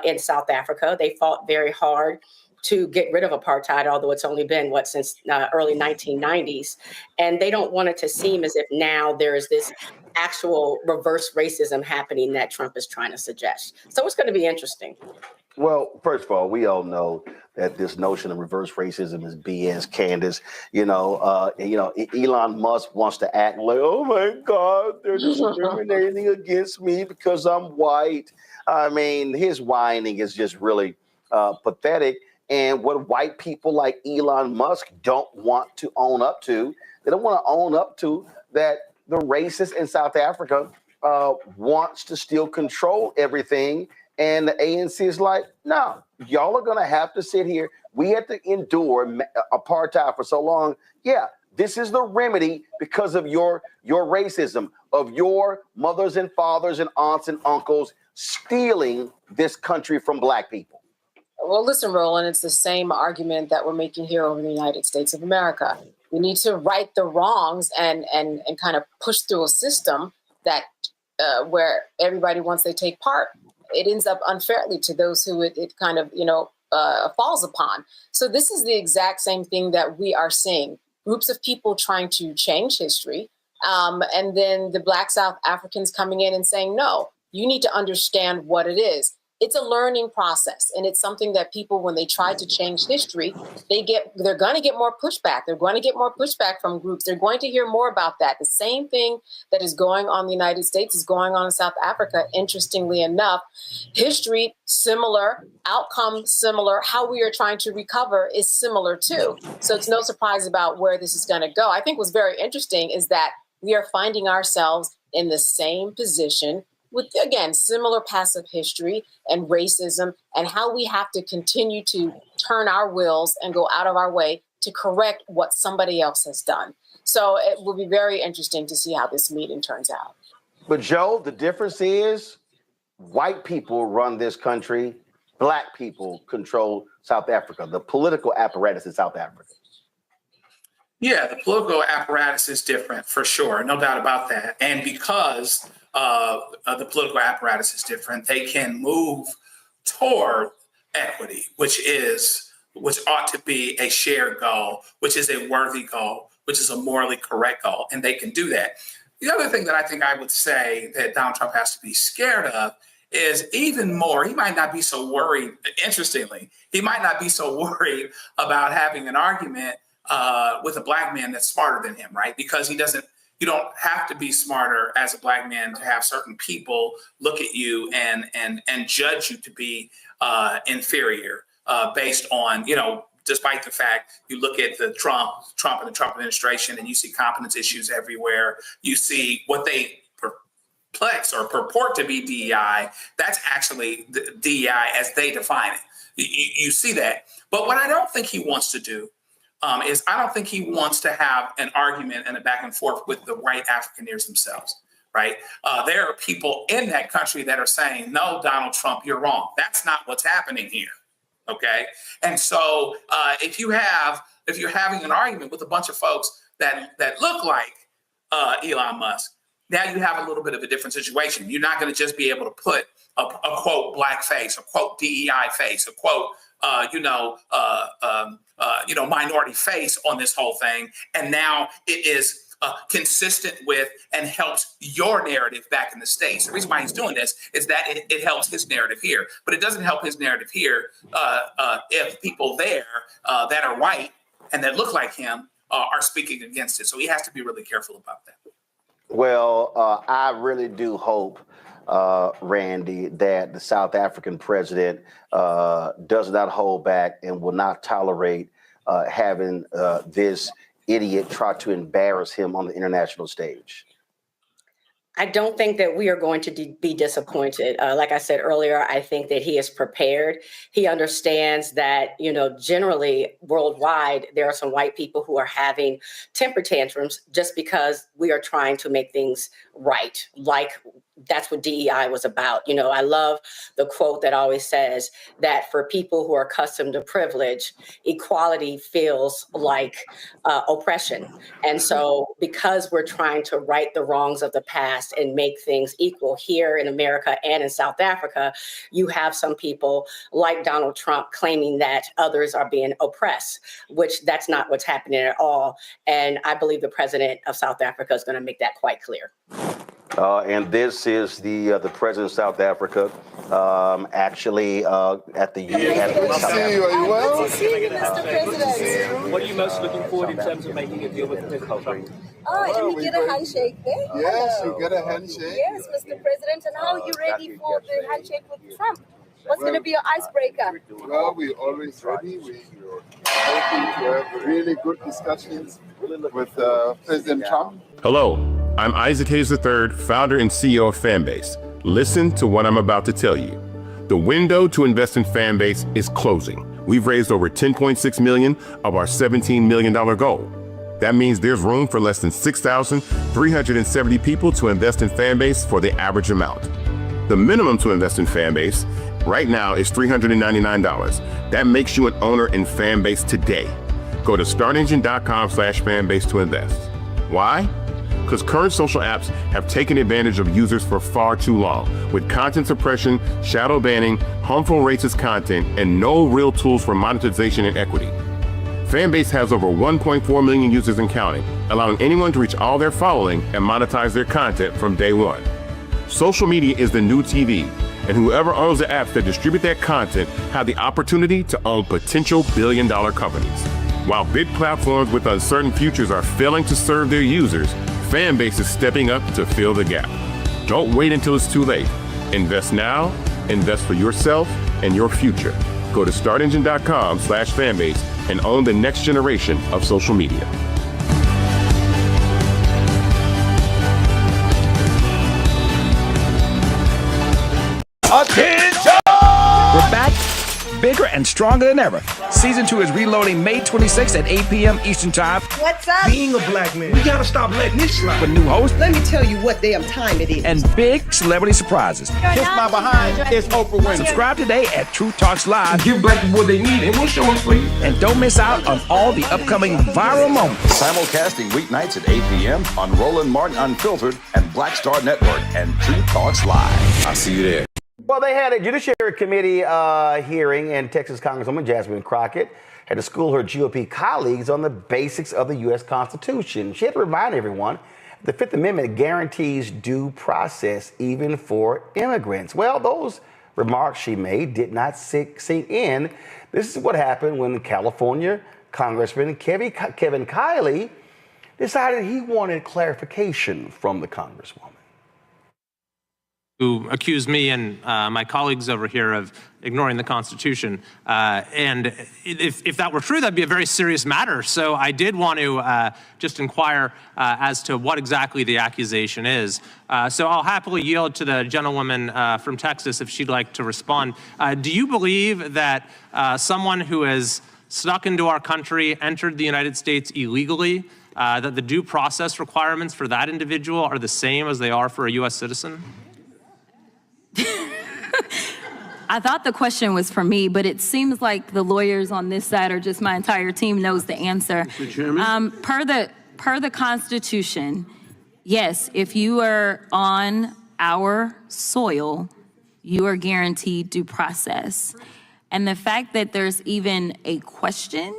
S20: in South Africa. They fought very hard to get rid of apartheid, although it's only been, since early 1990s. And they don't want it to seem as if now there is this actual reverse racism happening that Trump is trying to suggest. So it's going to be interesting.
S16: Well, first of all, we all know that this notion of reverse racism is BS, Candace. Elon Musk wants to act like, oh my God, they're discriminating against me because I'm white. I mean, his whining is just really pathetic. And what white people like Elon Musk don't want to own up to, they don't want to own up to that the racist in South Africa wants to still control everything. And the ANC is like, no, y'all are going to have to sit here. We had to endure apartheid for so long. Yeah, this is the remedy because of your racism, of your mothers and fathers and aunts and uncles stealing this country from black people.
S18: Well, listen, Roland, it's the same argument that we're making here over in the United States of America. We need to right the wrongs and kind of push through a system that where everybody, once they take part, it ends up unfairly to those who it kind of, falls upon. So this is the exact same thing that we are seeing. Groups of people trying to change history, and then the Black South Africans coming in and saying, no, you need to understand what it is. It's a learning process, and it's something that people, when they try to change history, they're going to get more pushback. They're going to get more pushback from groups. They're going to hear more about that. The same thing that is going on in the United States is going on in South Africa. Interestingly enough, history similar, outcome similar, how we are trying to recover is similar too. So it's no surprise about where this is going to go. I think what's very interesting is that we are finding ourselves in the same position with, again, similar passive history and racism, and how we have to continue to turn our wheels and go out of our way to correct what somebody else has done. So it will be very interesting to see how this meeting turns out.
S16: But Joe, the difference is white people run this country. Black people control South Africa, the political apparatus in South Africa.
S19: Yeah, the political apparatus is different for sure, no doubt about that. And because the political apparatus is different, they can move toward equity, which ought to be a shared goal, which is a worthy goal, which is a morally correct goal, and they can do that. The other thing that I think I would say that Donald Trump has to be scared of is even more, he might not be so worried, interestingly, he might not be so worried about having an argument with a black man that's smarter than him, right? Because you don't have to be smarter as a black man to have certain people look at you and judge you to be inferior based on, despite the fact you look at the Trump and the Trump administration and you see competence issues everywhere, you see what they perplex or purport to be DEI, that's actually the DEI as they define it. You see that. But what I don't think he wants to do is I don't think he wants to have an argument and a back and forth with the white Afrikaners themselves, right? There are people in that country that are saying, no, Donald Trump, you're wrong. That's not what's happening here, okay? And so if you're having an argument with a bunch of folks that look like Elon Musk, now you have a little bit of a different situation. You're not going to just be able to put a quote black face, a quote DEI face, a quote minority face on this whole thing, and now it is consistent with and helps your narrative back in the States. The reason why he's doing this is that it helps his narrative here, but it doesn't help his narrative here if people there that are white and that look like him are speaking against it. So he has to be really careful about that.
S16: Well, I really do hope, Randy, that the South African president does not hold back and will not tolerate having this idiot try to embarrass him on the international stage.
S20: I don't think that we are going to be disappointed. Like I said earlier, I think that he is prepared. He understands that, generally worldwide, there are some white people who are having temper tantrums just because we are trying to make things right. Like that's what DEI was about. I love the quote that always says that for people who are accustomed to privilege, equality feels like oppression. And so because we're trying to right the wrongs of the past and make things equal here in America and in South Africa, you have some people like Donald Trump claiming that others are being oppressed, which that's not what's happening at all. And I believe the president of South Africa is going to make that quite clear.
S16: And this is the president of South Africa, actually at the UN.
S21: Good to see you. Are you well?
S22: Good to see you, Mr. President. What are you most looking forward in terms of making a deal with President Trump? And we get a handshake there.
S21: Yes, we get a handshake.
S22: Yes, Mr. President. And how are you ready for the handshake with Trump? What's going to be your icebreaker?
S21: Well, we're always ready. We're hoping to have really good discussions with President Trump.
S11: Hello, I'm Isaac Hayes III, founder and CEO of Fanbase. Listen to what I'm about to tell you. The window to invest in Fanbase is closing. We've raised over $10.6 million of our $17 million goal. That means there's room for less than 6,370 people to invest in Fanbase for the average amount. The minimum to invest in Fanbase right now is $399. That makes you an owner in Fanbase today. Go to startengine.com/fanbase to invest. Why? Because current social apps have taken advantage of users for far too long, with content suppression, shadow banning, harmful racist content, and no real tools for monetization and equity. Fanbase has over 1.4 million users and counting, allowing anyone to reach all their following and monetize their content from day one. Social media is the new TV, and whoever owns the apps that distribute that content have the opportunity to own potential billion-dollar companies. While big platforms with uncertain futures are failing to serve their users, Fanbase is stepping up to fill the gap. Don't wait until it's too late. Invest now, invest for yourself and your future. Go to startengine.com/fanbase and own the next generation of social media.
S2: bigger and stronger than ever. Season 2 is reloading May 26th at 8 p.m. Eastern Time.
S1: What's up? Being a black man, we gotta stop letting this slide.
S2: With new hosts.
S1: Let me tell you what damn time it is.
S2: And big celebrity surprises.
S1: Kiss my behind. It's Oprah Winfrey.
S2: Subscribe today at Truth Talks Live.
S1: Give black people what they need, and we'll show them for you.
S2: And don't miss out on all the upcoming viral moments.
S4: Simulcasting weeknights at 8 p.m. on Roland Martin Unfiltered and Black Star Network and Truth Talks Live. I'll see you there.
S5: Well, they had a Judiciary Committee hearing, and Texas Congresswoman Jasmine Crockett had to school her GOP colleagues on the basics of the U.S. Constitution. She had to remind everyone the Fifth Amendment guarantees due process even for immigrants. Well, those remarks she made did not sink in. This is what happened when California Congressman Kevin Kiley decided he wanted clarification from the Congresswoman.
S3: Who accused me and my colleagues over here of ignoring the Constitution. And if that were true, that'd be a very serious matter. So I did want to just inquire as to what exactly the accusation is. So I'll happily yield to the gentlewoman from Texas if she'd like to respond. Do you believe that someone who has snuck into our country, entered the United States illegally, that the due process requirements for that individual are the same as they are for a U.S. citizen?
S23: I thought the question was for me, but it seems like the lawyers on this side or just my entire team knows the answer.
S24: Mr. Chairman?
S23: Per the Constitution, yes, if you are on our soil, you are guaranteed due process. And the fact that there's even a question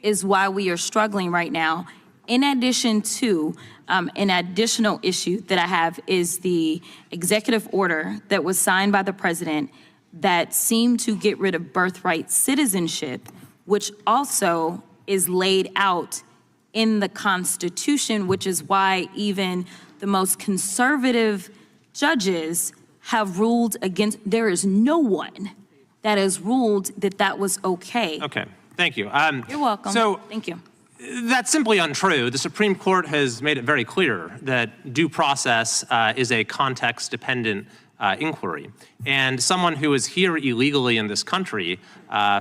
S23: is why we are struggling right now. In addition to, an additional issue that I have is the executive order that was signed by the president that seemed to get rid of birthright citizenship, which also is laid out in the Constitution, which is why even the most conservative judges have ruled against. There is no one that has ruled that that was okay.
S3: Okay, thank you.
S23: You're welcome.
S3: So
S23: thank you.
S3: That's simply untrue. The Supreme Court has made it very clear that due process is a context-dependent inquiry. And someone who is here illegally in this country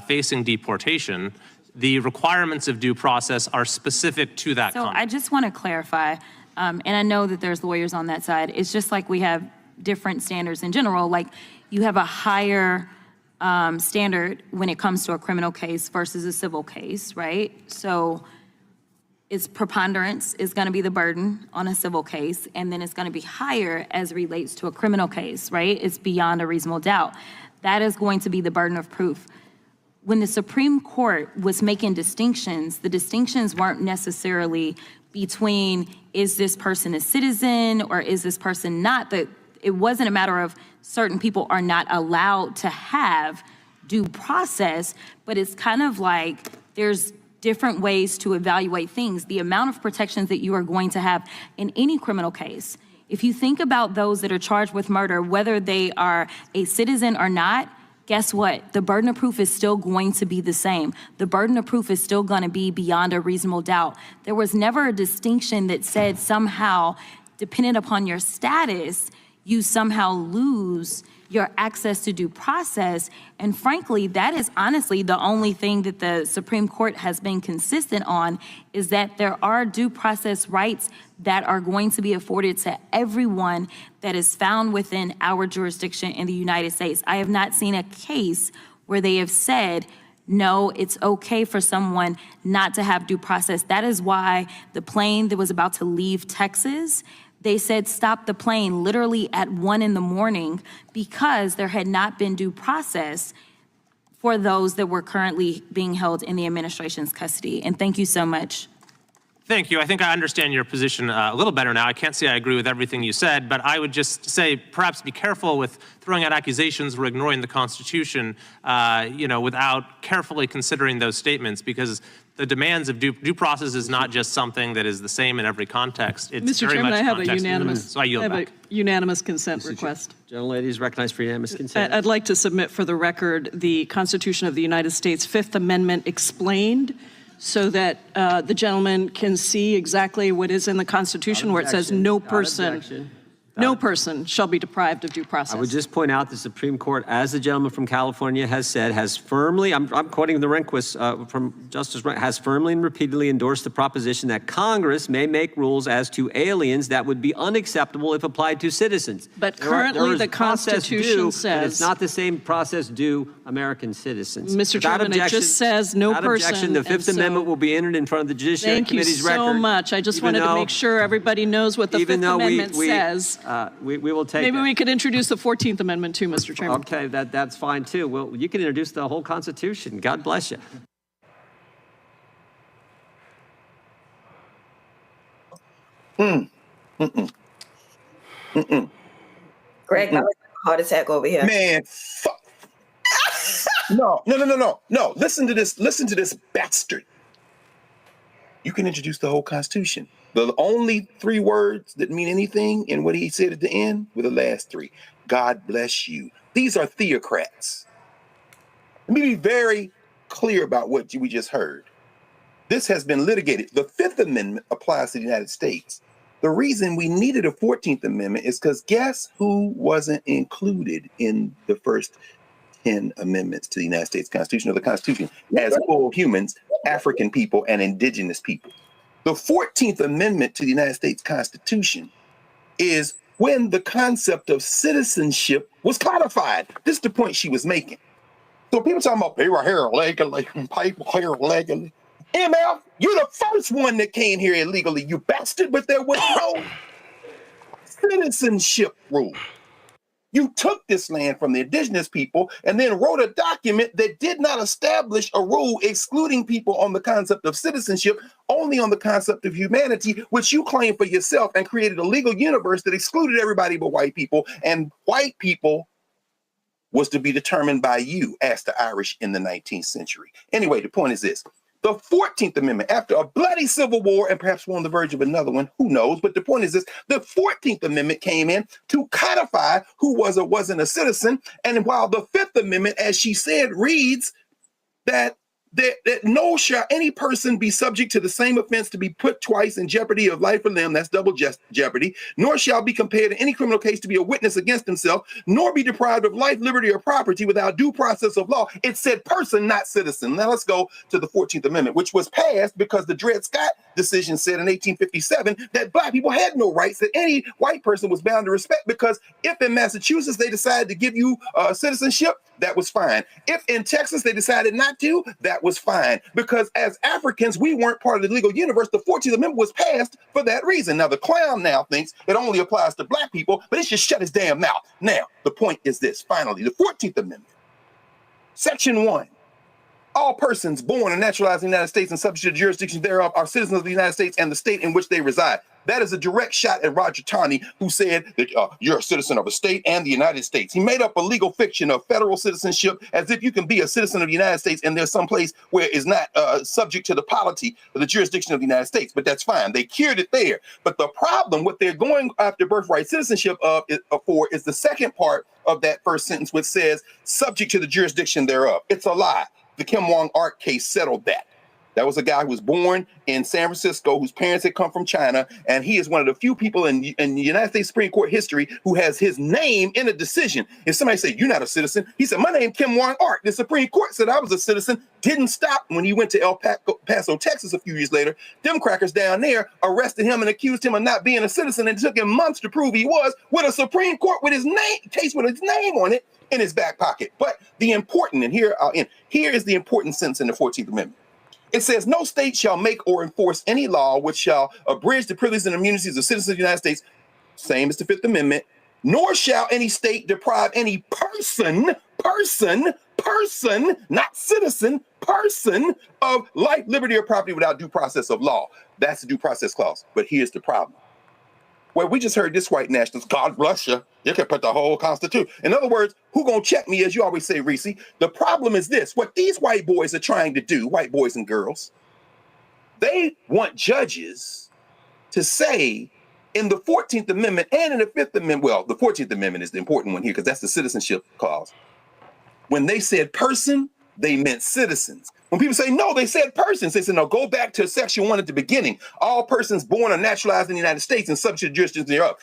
S3: facing deportation, the requirements of due process are specific to that
S23: So
S3: context.
S23: I just want to clarify, and I know that there's lawyers on that side. It's just like we have different standards in general. Like you have a higher standard when it comes to a criminal case versus a civil case, right? So it's preponderance is going to be the burden on a civil case, and then it's going to be higher as it relates to a criminal case, right? It's beyond a reasonable doubt. That is going to be the burden of proof. When the Supreme Court was making distinctions, the distinctions weren't necessarily between is this person a citizen or is this person not. It wasn't a matter of certain people are not allowed to have due process, but it's kind of like there's different ways to evaluate things. The amount of protections that you are going to have in any criminal case. If you think about those that are charged with murder, whether they are a citizen or not, guess what? The burden of proof is still going to be the same. The burden of proof is still going to be beyond a reasonable doubt. There was never a distinction that said somehow, dependent upon your status, you somehow lose your access to due process. And frankly, that is honestly the only thing that the Supreme Court has been consistent on, is that there are due process rights that are going to be afforded to everyone that is found within our jurisdiction in the United States. I have not seen a case where they have said, no, it's okay for someone not to have due process. That is why the plane that was about to leave Texas, they said stop the plane literally at 1 a.m. because there had not been due process for those that were currently being held in the administration's custody. And thank you so much.
S3: Thank you. I think I understand your position a little better now. I can't say I agree with everything you said, but I would just say perhaps be careful with throwing out accusations or ignoring the Constitution, without carefully considering those statements, because the demands of due process is not just something that is the same in every context. It's
S25: Mr.
S3: very
S25: Chairman,
S3: much
S25: I have
S3: context.
S25: a unanimous.
S3: So I yield back.
S25: A unanimous consent request.
S24: Gentlelady is recognized for unanimous consent.
S25: I'd like to submit for the record the Constitution of the United States Fifth Amendment explained, so that the gentleman can see exactly what is in the Constitution, where it says no person. No person shall be deprived of due process.
S24: I would just point out the Supreme Court, as the gentleman from California has said, has firmly, I'm quoting the Rehnquist from Justice Rehnquist, has firmly and repeatedly endorsed the proposition that Congress may make rules as to aliens that would be unacceptable if applied to citizens.
S25: But currently the Constitution says...
S24: It's not the same process due American citizens.
S25: Mr. Chairman, it just says no person.
S24: The Fifth Amendment will be entered in front of the Judiciary Committee's record.
S25: Thank you so much. I just wanted to make sure everybody knows what the Fifth Amendment says.
S24: We will take
S25: Maybe we could introduce the 14th Amendment too, Mr. Chairman.
S24: Okay, that's fine too. Well, you can introduce the whole Constitution. God bless you.
S6: Greg, that was a heart attack over here.
S1: Man, fuck. No. Listen to this bastard. You can introduce the whole Constitution. The only 3 words that mean anything in what he said at the end were the last 3. God bless you. These are theocrats. Let me be very clear about what we just heard. This has been litigated. The Fifth Amendment applies to the United States. The reason we needed a 14th Amendment is because guess who wasn't included in the first 10 amendments to the United States Constitution, or the Constitution, as full humans, African people, and indigenous people. The 14th Amendment to the United States Constitution is when the concept of citizenship was codified. This is the point she was making. So people talking about people here illegally, people here illegally. MF, you're the first one that came here illegally, you bastard, but there was no citizenship rule. You took this land from the indigenous people and then wrote a document that did not establish a rule excluding people on the concept of citizenship, only on the concept of humanity, which you claim for yourself, and created a legal universe that excluded everybody but white people. And white people was to be determined by you, as the Irish in the 19th century. Anyway, the point is this. The 14th Amendment, after a bloody civil war, and perhaps we're on the verge of another one, who knows? But the point is this, the 14th Amendment came in to codify who was or wasn't a citizen. And while the 5th Amendment, as she said, reads that no shall any person be subject to the same offense to be put twice in jeopardy of life or limb, that's double jeopardy, nor shall be compared in any criminal case to be a witness against himself, nor be deprived of life, liberty, or property without due process of law. It said person, not citizen. Now let's go to the 14th Amendment, which was passed because the Dred Scott decision said in 1857 that black people had no rights that any white person was bound to respect, because if in Massachusetts they decided to give you citizenship, that was fine. If in Texas they decided not to, that was fine. Because as Africans, we weren't part of the legal universe. The 14th Amendment was passed for that reason. Now, the clown now thinks it only applies to black people, but it should shut his damn mouth. Now, the point is this, finally, the 14th Amendment, Section 1. All persons born and naturalized in the United States and subject to the jurisdiction thereof are citizens of the United States and the state in which they reside. That is a direct shot at Roger Taney, who said that you're a citizen of a state and the United States. He made up a legal fiction of federal citizenship as if you can be a citizen of the United States and there's some place where it's not subject to the polity of the jurisdiction of the United States. But that's fine. They cured it there. But the problem, what they're going after birthright citizenship for is the second part of that first sentence, which says subject to the jurisdiction thereof. It's a lie. The Kim Wong-Ark case settled that. That was a guy who was born in San Francisco, whose parents had come from China, and he is one of the few people in the United States Supreme Court history who has his name in a decision. If somebody said, you're not a citizen, he said, my name Kim Wong-Ark. The Supreme Court said I was a citizen, didn't stop when he went to El Paso, Texas a few years later. Them crackers down there arrested him and accused him of not being a citizen, and it took him months to prove he was, with a Supreme Court with his name, case with his name on it in his back pocket. But the important, and here is the important sentence in the 14th Amendment. It says, no state shall make or enforce any law which shall abridge the privileges and immunities of citizens of the United States, same as the 5th Amendment, nor shall any state deprive any person, not citizen, person of life, liberty, or property without due process of law. That's the due process clause. But here's the problem. Well, we just heard this white nationalist, God bless you. You can put the whole Constitution. In other words, who gonna check me, as you always say, Reese? The problem is this, what these white boys are trying to do, white boys and girls, they want judges to say in the 14th Amendment and in the 5th Amendment, well, the 14th Amendment is the important one here because that's the citizenship clause. When they said person, they meant citizens. When people say, no, they said persons, they said, no, go back to Section 1 at the beginning. All persons born or naturalized in the United States and subject to jurisdiction thereof.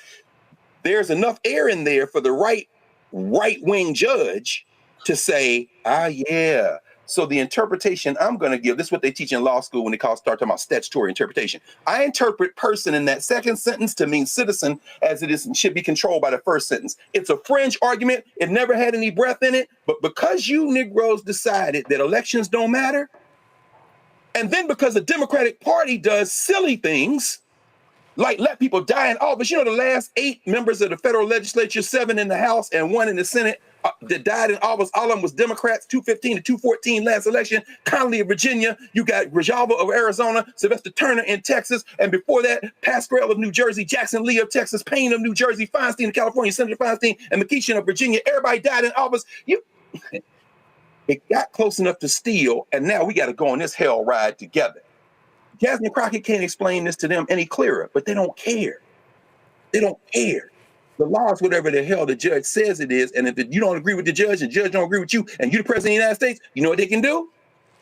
S1: there's enough air in there for the right-wing judge to say, yeah. So the interpretation I'm going to give, this is what they teach in law school when they start talking about statutory interpretation. I interpret person in that second sentence to mean citizen, as it is should be controlled by the first sentence. It's a fringe argument. It never had any breath in it. But because you Negroes decided that elections don't matter, and then because the Democratic Party does silly things, like let people die in office. You know, the last 8 members of the federal legislature, 7 in the House and 1 in the Senate, that died in office, all of them was Democrats, 215 to 214 last election. Connolly of Virginia, you got Grijalva of Arizona, Sylvester Turner in Texas, and before that, Pascrell of New Jersey, Jackson Lee of Texas, Payne of New Jersey, Feinstein of California, Senator Feinstein, and McKeeshan of Virginia. Everybody died in office. It got close enough to steal, and now we got to go on this hell ride together. Jasmine Crockett can't explain this to them any clearer, but they don't care. They don't care. The law is whatever the hell the judge says it is, and if you don't agree with the judge don't agree with you, and you're the president of the United States, you know what they can do?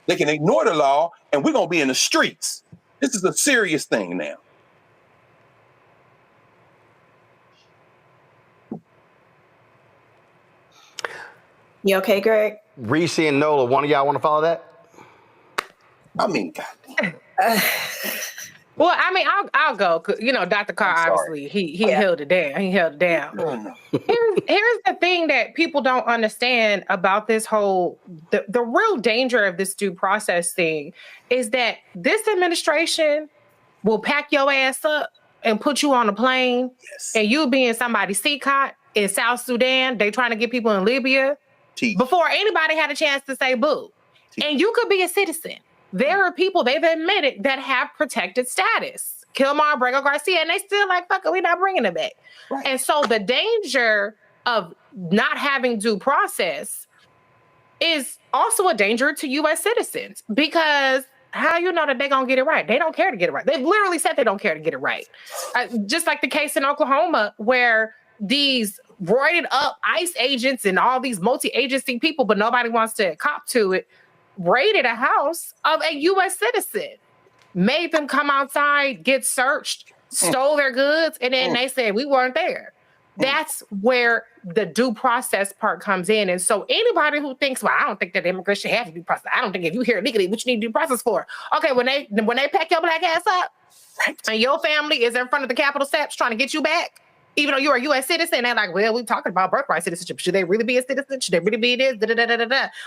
S1: They can ignore the law, and we're going to be in the streets. This is a serious thing now.
S6: You okay, Greg?
S5: Reese and Nola, one of y'all want to follow that?
S1: I mean, goddamn.
S7: Well, I mean, I'll go. You know, Dr. Carr, obviously, he held it down. He held it down.
S1: No.
S7: Here's the thing that people don't understand about this whole, the real danger of this due process thing is that this administration will pack your ass up and put you on a plane, and you'll be in somebody's seat-cot in South Sudan. They trying to get people in Libya before anybody had a chance to say boo. And you could be a citizen. There are people, they've admitted, that have protected status. Kilmar, Brego Garcia, and they still like, fuck it, we're not bringing it back. Right. And so the danger of not having due process is also a danger to U.S. citizens, because how you know that they're going to get it right? They don't care to get it right. They've literally said they don't care to get it right. Just like the case in Oklahoma where these roided up ICE agents and all these multi-agency people, but nobody wants to cop to it, raided a house of a U.S. citizen, made them come outside, get searched, stole their goods, and then they said, we weren't there. That's where the due process part comes in. And so anybody who thinks, well, I don't think that immigrants should have due process. I don't think if you here illegally, what you need due process for? Okay, when they pack your black ass up, and your family is in front of the Capitol steps trying to get you back, even though you're a U.S. citizen, they're like, well, we're talking about birthright citizenship. Should they really be a citizen? Should they really be this?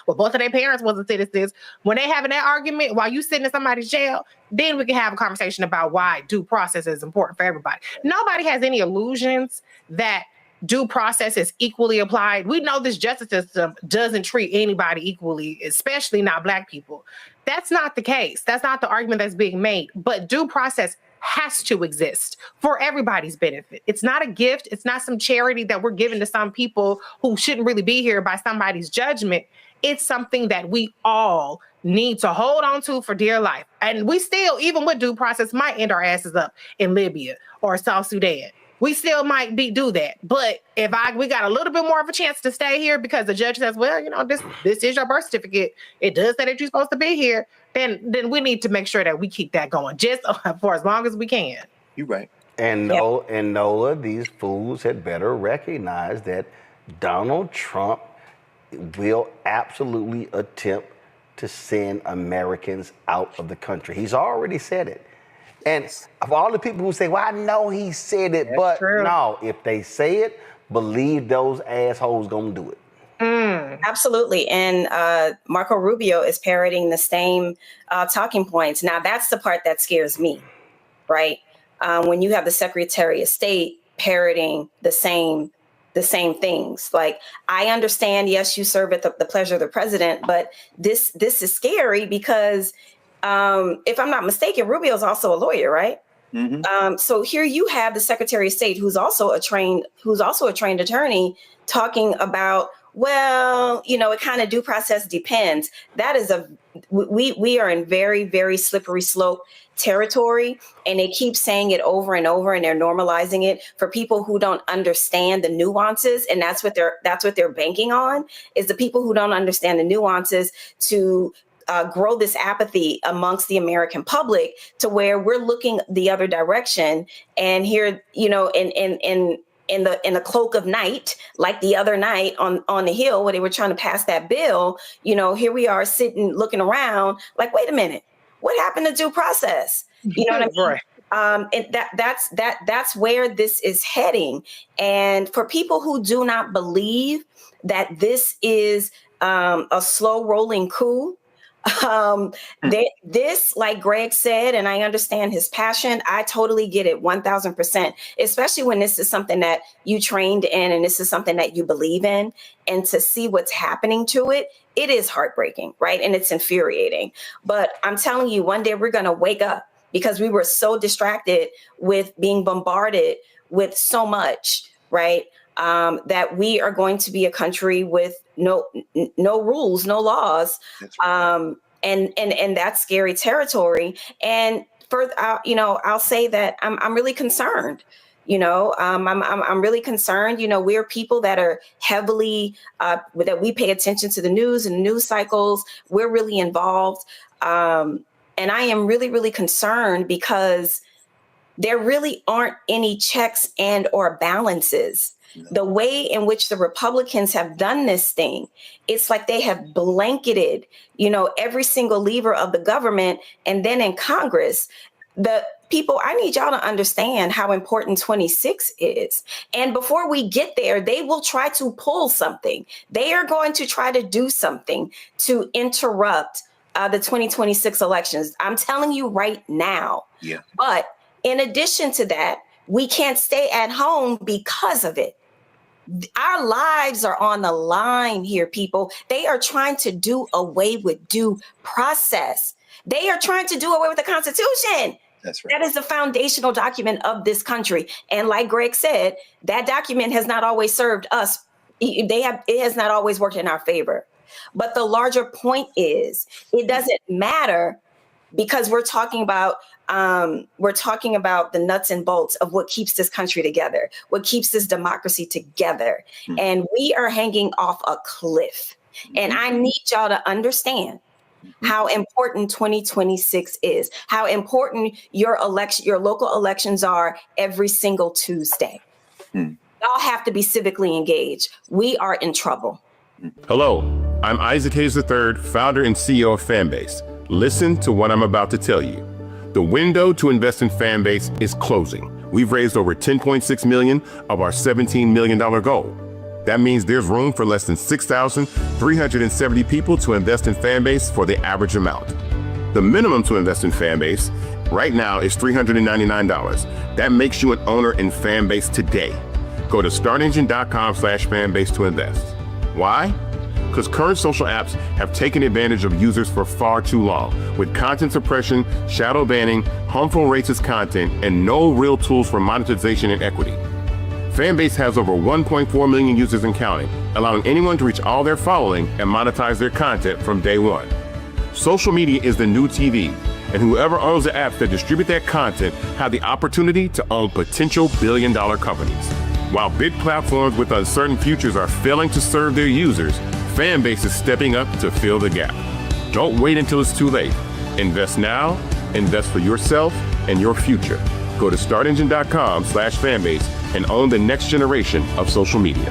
S7: Well, both of their parents wasn't citizens. When they having that argument while you sitting in somebody's jail, then we can have a conversation about why due process is important for everybody. Nobody has any illusions that due process is equally applied. We know this justice system doesn't treat anybody equally, especially not Black people. That's not the case. That's not the argument that's being made. But due process has to exist for everybody's benefit. It's not a gift. It's not some charity that we're giving to some people who shouldn't really be here by somebody's judgment. It's something that we all need to hold on to for dear life. And we still, even with due process, might end our asses up in Libya or South Sudan. We still might do that. But if we got a little bit more of a chance to stay here because the judge says, well, you know, this is your birth certificate. It does say that you're supposed to be here. Then we need to make sure that we keep that going just for as long as we can.
S1: You're right.
S5: And Nola, these fools had better recognize that Donald Trump will absolutely attempt to send Americans out of the country. He's already said it. And of all the people who say, well, I know he said it, but no, if they say it, believe those assholes gonna do it.
S6: Absolutely. And Marco Rubio is parroting the same talking points. Now, that's the part that scares me, right? When you have the Secretary of State parroting the same things. Like, I understand, yes, you serve at the pleasure of the president, but this is scary because if I'm not mistaken, Rubio's also a lawyer, right? Mm-hmm. So here you have the Secretary of State, who's also a trained attorney, talking about, well, you know, it kind of due process depends. That is we are in very, very slippery slope territory, and they keep saying it over and over, and they're normalizing it for people who don't understand the nuances, and that's what they're banking on, is the people who don't understand the nuances to grow this apathy amongst the American public to where we're looking the other direction. And here, you know, and in the cloak of night, like the other night on the Hill where they were trying to pass that bill. Here we are sitting, looking around like, wait a minute, what happened to due process? You know what I mean?
S7: Right.
S6: And that's where this is heading. And for people who do not believe that this is a slow rolling coup, this, like Greg said, and I understand his passion. I totally get it 1000%, especially when this is something that you trained in and this is something that you believe in, and to see what's happening to it, it is heartbreaking, right? And it's infuriating. But I'm telling you, one day we're going to wake up, because we were so distracted with being bombarded with so much, right? That we are going to be a country with no rules, no laws. And that's scary territory. And further, I'll say that I'm really concerned. I'm really concerned. We're people that are heavily, that we pay attention to the news and news cycles. We're really involved. And I am really, really concerned because there really aren't any checks and or balances. The way in which the Republicans have done this thing, it's like they have blanketed, every single lever of the government. And then in Congress, the people, I need y'all to understand how important 26 is. And before we get there, they will try to pull something. They are going to try to do something to interrupt the 2026 elections. I'm telling you right now.
S1: Yeah.
S6: But in addition to that, we can't stay at home because of it. Our lives are on the line here, people. They are trying to do away with due process. They are trying to do away with the Constitution.
S1: That's right.
S6: That is the foundational document of this country. And like Greg said, that document has not always served us. It has not always worked in our favor. But the larger point is, it doesn't matter, because we're talking about the nuts and bolts of what keeps this country together, what keeps this democracy together. Mm-hmm. And we are hanging off a cliff. Mm-hmm. And I need y'all to understand how important 2026 is, how important your local elections are every single Tuesday. Mm-hmm. Y'all have to be civically engaged. We are in trouble.
S11: Hello, I'm Isaac Hayes III, founder and CEO of Fanbase. Listen to what I'm about to tell you. The window to invest in Fanbase is closing. We've raised over $10.6 million of our $17 million goal. That means there's room for less than 6,370 people to invest in Fanbase for the average amount. The minimum to invest in Fanbase right now is $399. That makes you an owner in Fanbase today. Go to startengine.com/fanbase to invest. Why? Because current social apps have taken advantage of users for far too long, with content suppression, shadow banning, harmful racist content, and no real tools for monetization and equity. Fanbase has over 1.4 million users and counting, allowing anyone to reach all their following and monetize their content from day one. Social media is the new TV, and whoever owns the apps that distribute that content have the opportunity to own potential billion-dollar companies. While big platforms with uncertain futures are failing to serve their users, Fanbase is stepping up to fill the gap. Don't wait until it's too late. Invest now, invest for yourself and your future. Go to startengine.com/fanbase and own the next generation of social media.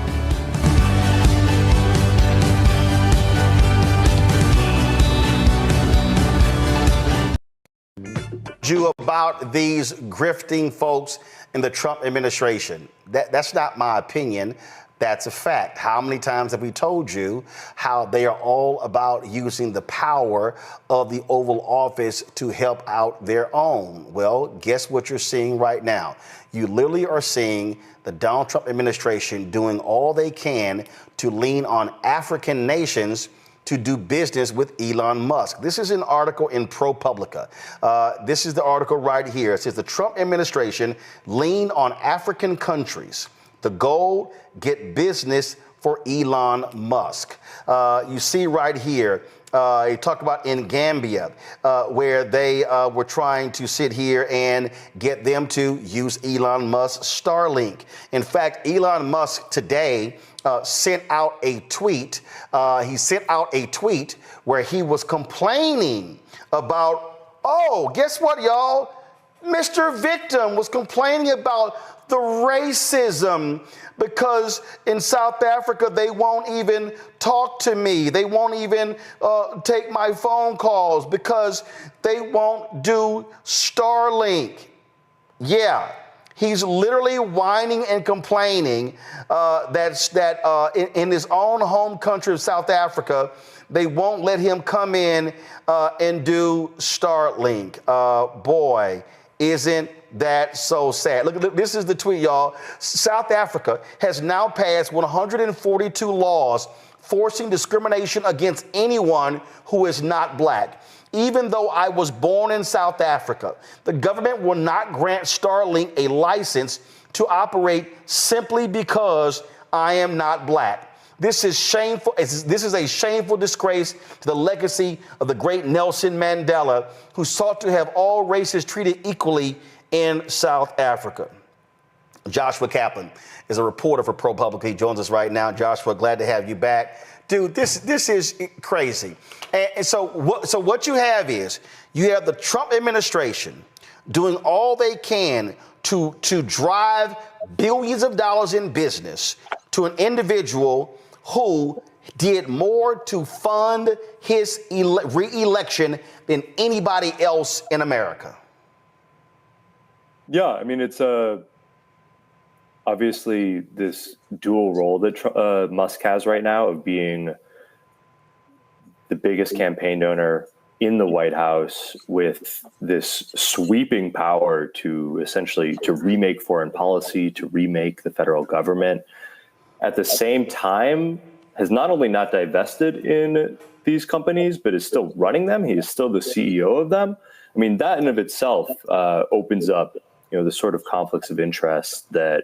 S16: You about these grifting folks in the Trump administration. That's not my opinion. That's a fact. How many times have we told you how they are all about using the power of the Oval Office to help out their own? Well, guess what you're seeing right now? You literally are seeing the Donald Trump administration doing all they can to lean on African nations to do business with Elon Musk. This is an article in ProPublica. This is the article right here. It says the Trump administration leaned on African countries. The goal, get business for Elon Musk. You see right here, you talk about in Gambia, where they were trying to sit here and get them to use Elon Musk's Starlink. In fact, Elon Musk today sent out a tweet. He sent out a tweet where he was complaining about, oh, guess what, y'all?
S5: Mr. Victim was complaining about the racism because in South Africa, they won't even talk to me. They won't even take my phone calls because they won't do Starlink. Yeah, he's literally whining and complaining that in his own home country of South Africa, they won't let him come in and do Starlink. Boy, isn't that so sad? Look, this is the tweet, y'all. South Africa has now passed 142 laws forcing discrimination against anyone who is not black. Even though I was born in South Africa, the government will not grant Starlink a license to operate simply because I am not black. This is shameful. This is a shameful disgrace to the legacy of the great Nelson Mandela, who sought to have all races treated equally in South Africa. Joshua Kaplan is a reporter for ProPublica. He joins us right now. Joshua, glad to have you back. Dude, this is crazy. And so what you have is you have the Trump administration doing all they can to drive billions of dollars in business to an individual who did more to fund his re-election than anybody else in America.
S8: Yeah, I mean, it's obviously this dual role that Musk has right now of being the biggest campaign donor in the White House with this sweeping power to essentially to remake foreign policy, to remake the federal government. At the same time, has not only not divested in these companies, but is still running them. He is still the CEO of them. I mean, that in of itself opens up, the sort of conflicts of interest that,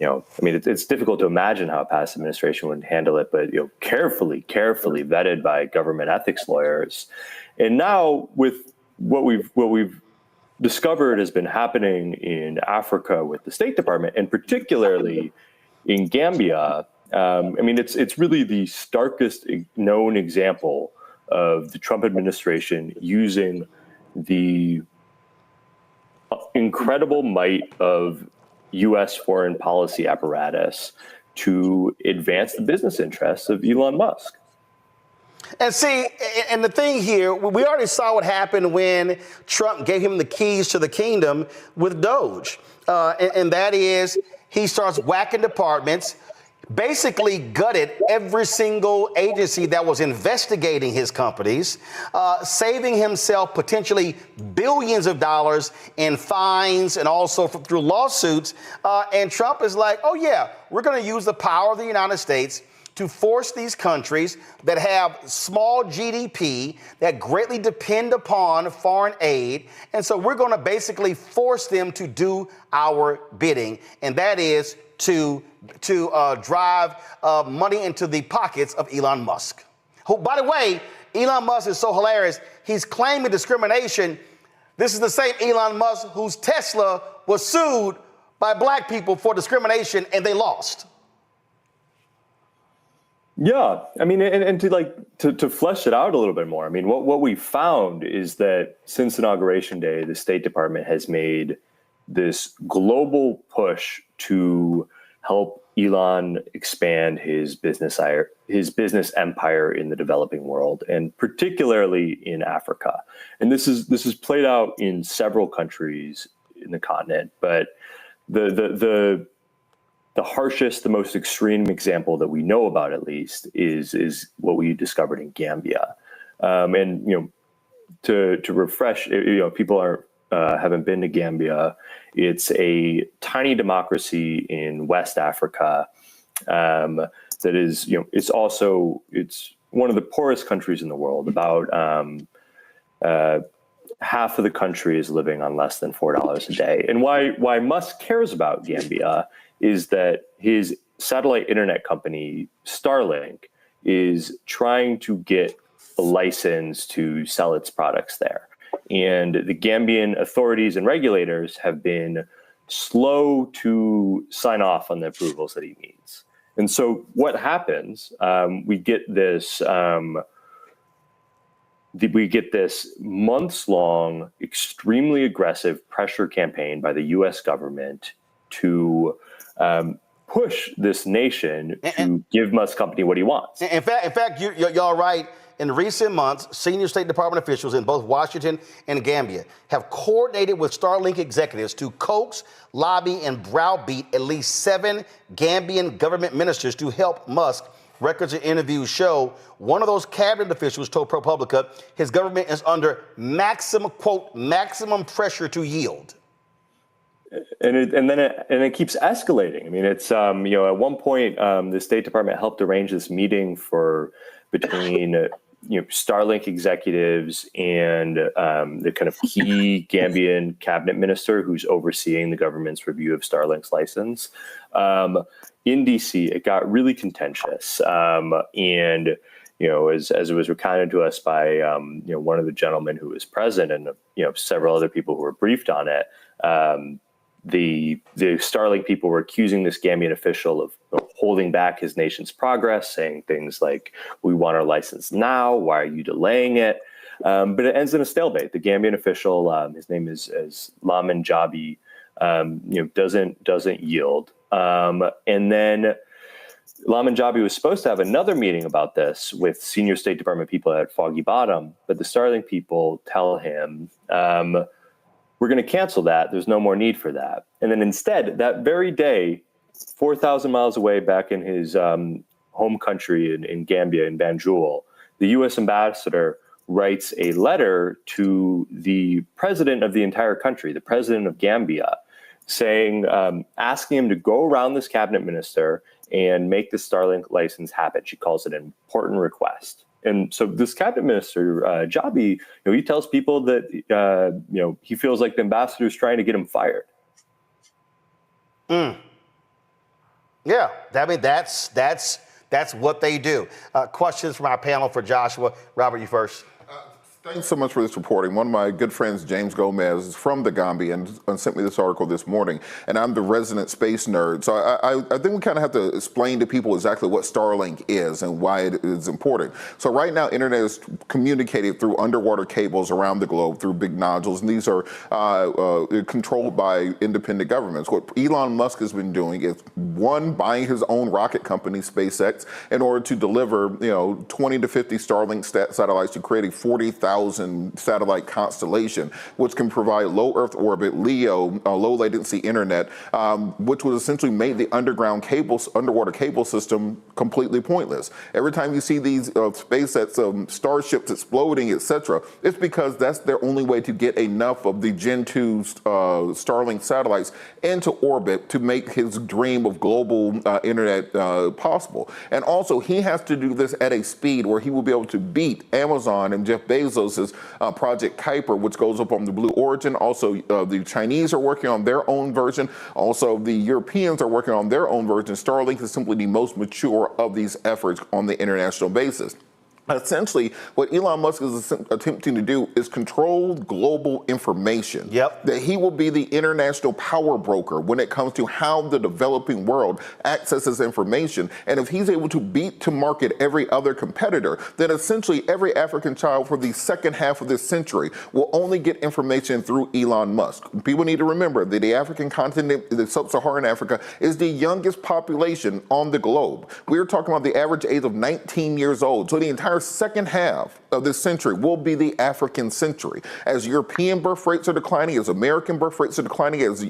S8: I mean, it's difficult to imagine how a past administration would handle it, but, carefully vetted by government ethics lawyers. And now with what we've discovered has been happening in Africa with the State Department, and particularly in Gambia, I mean, it's really the starkest known example of the Trump administration using the incredible might of U.S. foreign policy apparatus to advance the business interests of Elon Musk.
S5: And see, and the thing here, we already saw what happened when Trump gave him the keys to the kingdom with Doge. And that is, he starts whacking departments, basically gutted every single agency that was investigating his companies, saving himself potentially billions of dollars in fines and also through lawsuits. And Trump is like, oh, yeah, we're going to use the power of the United States to force these countries that have small GDP, that greatly depend upon foreign aid. And so we're going to basically force them to do our bidding. And that is to drive money into the pockets of Elon Musk, who, by the way, Elon Musk is so hilarious. He's claiming discrimination. This is the same Elon Musk whose Tesla was sued by black people for discrimination, and they lost.
S8: Yeah, I mean, and to flesh it out a little bit more, I mean, what we found is that since Inauguration Day, the State Department has made this global push to help Elon expand his business empire in the developing world, and particularly in Africa. And this is played out in several countries in the continent, but the harshest, the most extreme example that we know about, at least, is what we discovered in Gambia. And to refresh, people haven't been to Gambia. It's a tiny democracy in West Africa that is, it's one of the poorest countries in the world. About half of the country is living on less than $4 a day. And why Musk cares about Gambia is that his satellite internet company, Starlink, is trying to get a license to sell its products there. And the Gambian authorities and regulators have been slow to sign off on the approvals that he needs. And so what happens, we get this we get this months-long, extremely aggressive pressure campaign by the U.S. government to push this nation to give Musk Company what he wants.
S16: In fact, y'all right. In recent months, senior State Department officials in both Washington and Gambia have coordinated with Starlink executives to coax, lobby, and browbeat at least 7 Gambian government ministers to help Musk. Records and interviews show one of those cabinet officials told ProPublica his government is under maximum pressure to yield.
S8: And it keeps escalating. I mean, it's at one point the State Department helped arrange this meeting between Starlink executives and the kind of key Gambian cabinet minister who's overseeing the government's review of Starlink's license. In DC, it got really contentious, and as it was recounted to us by one of the gentlemen who was present, and several other people who were briefed on it. The Starlink people were accusing this Gambian official of holding back his nation's progress, saying things like, "We want our license now. Why are you delaying it?" But it ends in a stalemate. The Gambian official, his name is Lamin Jabi, doesn't yield. And then Lamin Jabi was supposed to have another meeting about this with senior State Department people at Foggy Bottom, but the Starlink people tell him, we're going to cancel that. There's no more need for that. And then instead, that very day, 4,000 miles away back in his home country in Gambia, in Banjul, the U.S. ambassador writes a letter to the president of the entire country, the president of Gambia, saying, asking him to go around this cabinet minister and make the Starlink license happen. She calls it an important request. And so this cabinet minister, Jabi, he tells people that, he feels like the ambassador is trying to get him fired.
S16: Yeah, I mean, that's what they do. Questions from our panel for Joshua. Robert, you first.
S21: Thanks so much for this reporting. One of my good friends, James Gomez, is from the Gambia and sent me this article this morning, and I'm the resident space nerd. So I think we kind of have to explain to people exactly what Starlink is and why it is important. So right now, internet is communicated through underwater cables around the globe through big nodules, and these are controlled by independent governments. What Elon Musk has been doing is, one, buying his own rocket company, SpaceX, in order to deliver 20 to 50 Starlink satellites to create a 40,000 satellite constellation, which can provide low Earth orbit, LEO, low latency internet, which would essentially make the underwater cable system completely pointless. Every time you see these SpaceX starships exploding, etc., it's because that's their only way to get enough of the Gen 2 Starlink satellites into orbit to make his dream of global internet possible. And also, he has to do this at a speed where he will be able to beat Amazon and Jeff Bezos' Project Kuiper, which goes up on the Blue Origin. Also, the Chinese are working on their own version. Also, the Europeans are working on their own version. Starlink is simply the most mature of these efforts on the international basis. Essentially, what Elon Musk is attempting to do is control global information. Yep. That he will be the international power broker when it comes to how the developing world accesses information. And if he's able to beat to market every other competitor, then essentially every African child for the second half of this century will only get information through Elon Musk. People need to remember that the African continent, the sub-Saharan Africa, is the youngest population on the globe. We're talking about the average age of 19 years old. So the entire second half of this century will be the African century. As European birth rates are declining, as American birth rates are declining, as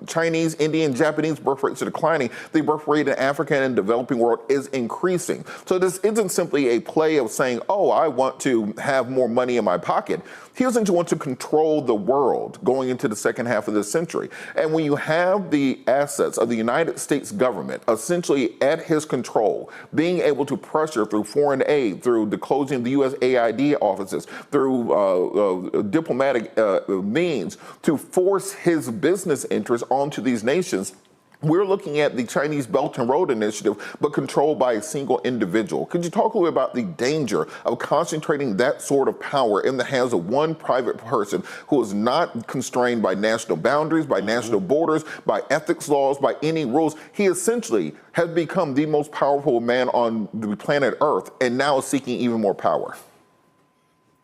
S21: Chinese, Indian, Japanese birth rates are declining, the birth rate in Africa and developing world is increasing. So this isn't simply a play of saying, oh, I want to have more money in my pocket. He doesn't want to control the world going into the second half of this century. And when you have the assets of the United States government essentially at his control, being able to pressure through foreign aid, through the closing of the U.S. AID offices, through diplomatic means to force his business interests onto these nations, we're looking at the Chinese Belt and Road Initiative, but controlled by a single individual. Could you talk a little bit about the danger of concentrating that sort of power in the hands of one private person who is not constrained by national boundaries, by national borders, by ethics laws, by any rules? He essentially has become the most powerful man on the planet Earth and now is seeking even more power.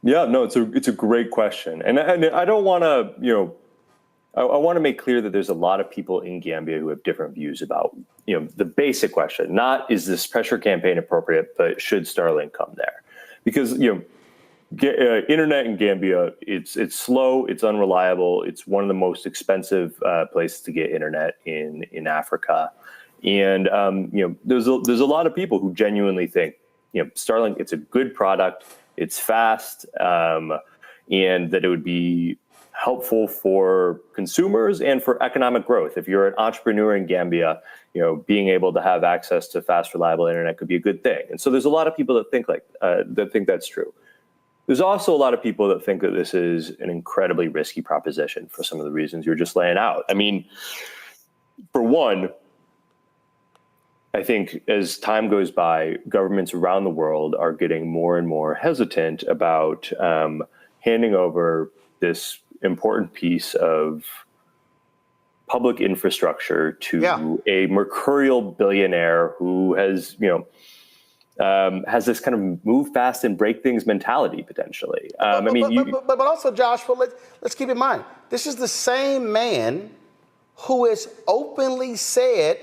S8: Yeah, no, it's a great question, and I don't want to, I want to make clear that there's a lot of people in Gambia who have different views about, the basic question, not is this pressure campaign appropriate, but should Starlink come there? Because, internet in Gambia, it's slow, it's unreliable, it's one of the most expensive places to get internet in Africa. And, there's a lot of people who genuinely think, Starlink, it's a good product, it's fast, and that it would be helpful for consumers and for economic growth. If you're an entrepreneur in Gambia, being able to have access to fast, reliable internet could be a good thing. And so there's a lot of people that think that's true. There's also a lot of people that think that this is an incredibly risky proposition for some of the reasons you're just laying out. I mean, for one, I think as time goes by, governments around the world are getting more and more hesitant about handing over this important piece of public infrastructure to a mercurial billionaire who has, has this kind of move fast and break things mentality potentially.
S16: But also, Josh, let's keep in mind, this is the same man who has openly said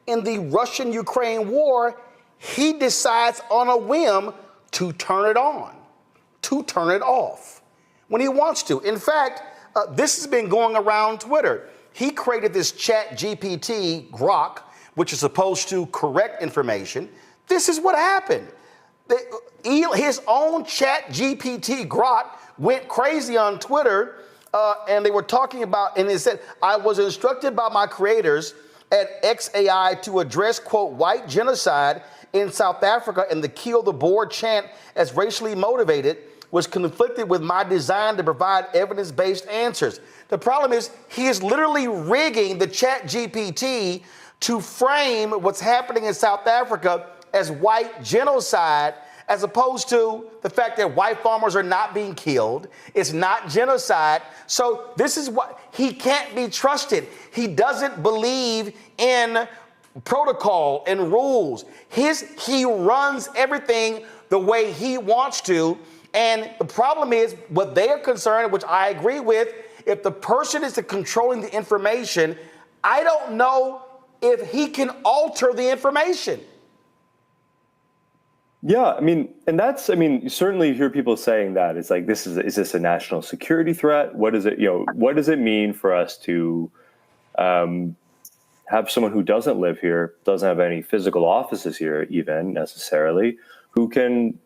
S16: in the Russian-Ukraine war, he decides on a whim to turn it on, to turn it off when he wants to. In fact, this has been going around Twitter. He created this chat GPT Grok, which is supposed to correct information. This is what happened. His own chat GPT Grok went crazy on Twitter, and they were talking about, and it said, I was instructed by my creators at XAI to address, quote, white genocide in South Africa and the kill the board chant as racially motivated was conflicted with my design to provide evidence-based answers. The problem is he is literally rigging the chat GPT to frame what's happening in South Africa as white genocide, as opposed to the fact that white farmers are not being killed. It's not genocide. So this is what, he can't be trusted. He doesn't believe in protocol and rules. He runs everything the way he wants to. And the problem is, what they are concerned, which I agree with, if the person is controlling the information, I don't know if he can alter the information.
S8: Yeah, you certainly hear people saying that. It's like, is this a national security threat? What does it mean for us to have someone who doesn't live here, doesn't have any physical offices here even necessarily, who can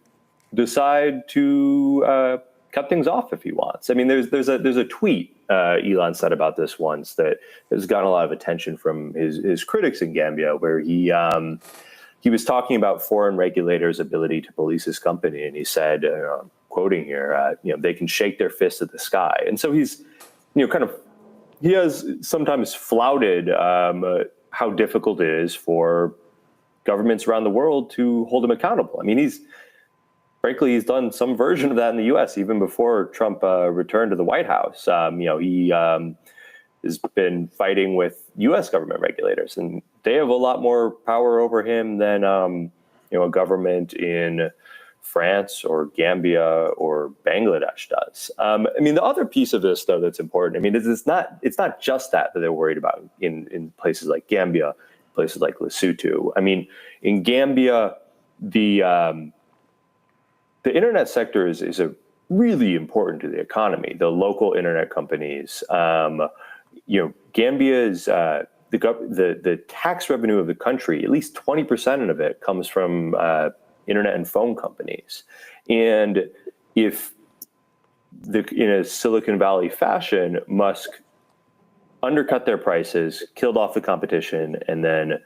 S8: decide to cut things off if he wants? I mean, there's a tweet Elon said about this once that has gotten a lot of attention from his critics in Gambia, where he was talking about foreign regulators' ability to police his company, and he said, quoting here, they can shake their fist at the sky. And so he's, he has sometimes flouted how difficult it is for governments around the world to hold him accountable. I mean, he's done some version of that in the U.S. even before Trump returned to the White House. He has been fighting with U.S. government regulators, and they have a lot more power over him than a government in France or Gambia or Bangladesh does. The other piece of this, though, that's important. It's not just that they're worried about in places like Gambia, places like Lesotho. In Gambia, the internet sector is a really important to the economy. The local internet companies, Gambia is the tax revenue of the country. At least 20% of it comes from internet and phone companies. And if in a Silicon Valley fashion, Musk undercut their prices, killed off the competition, and then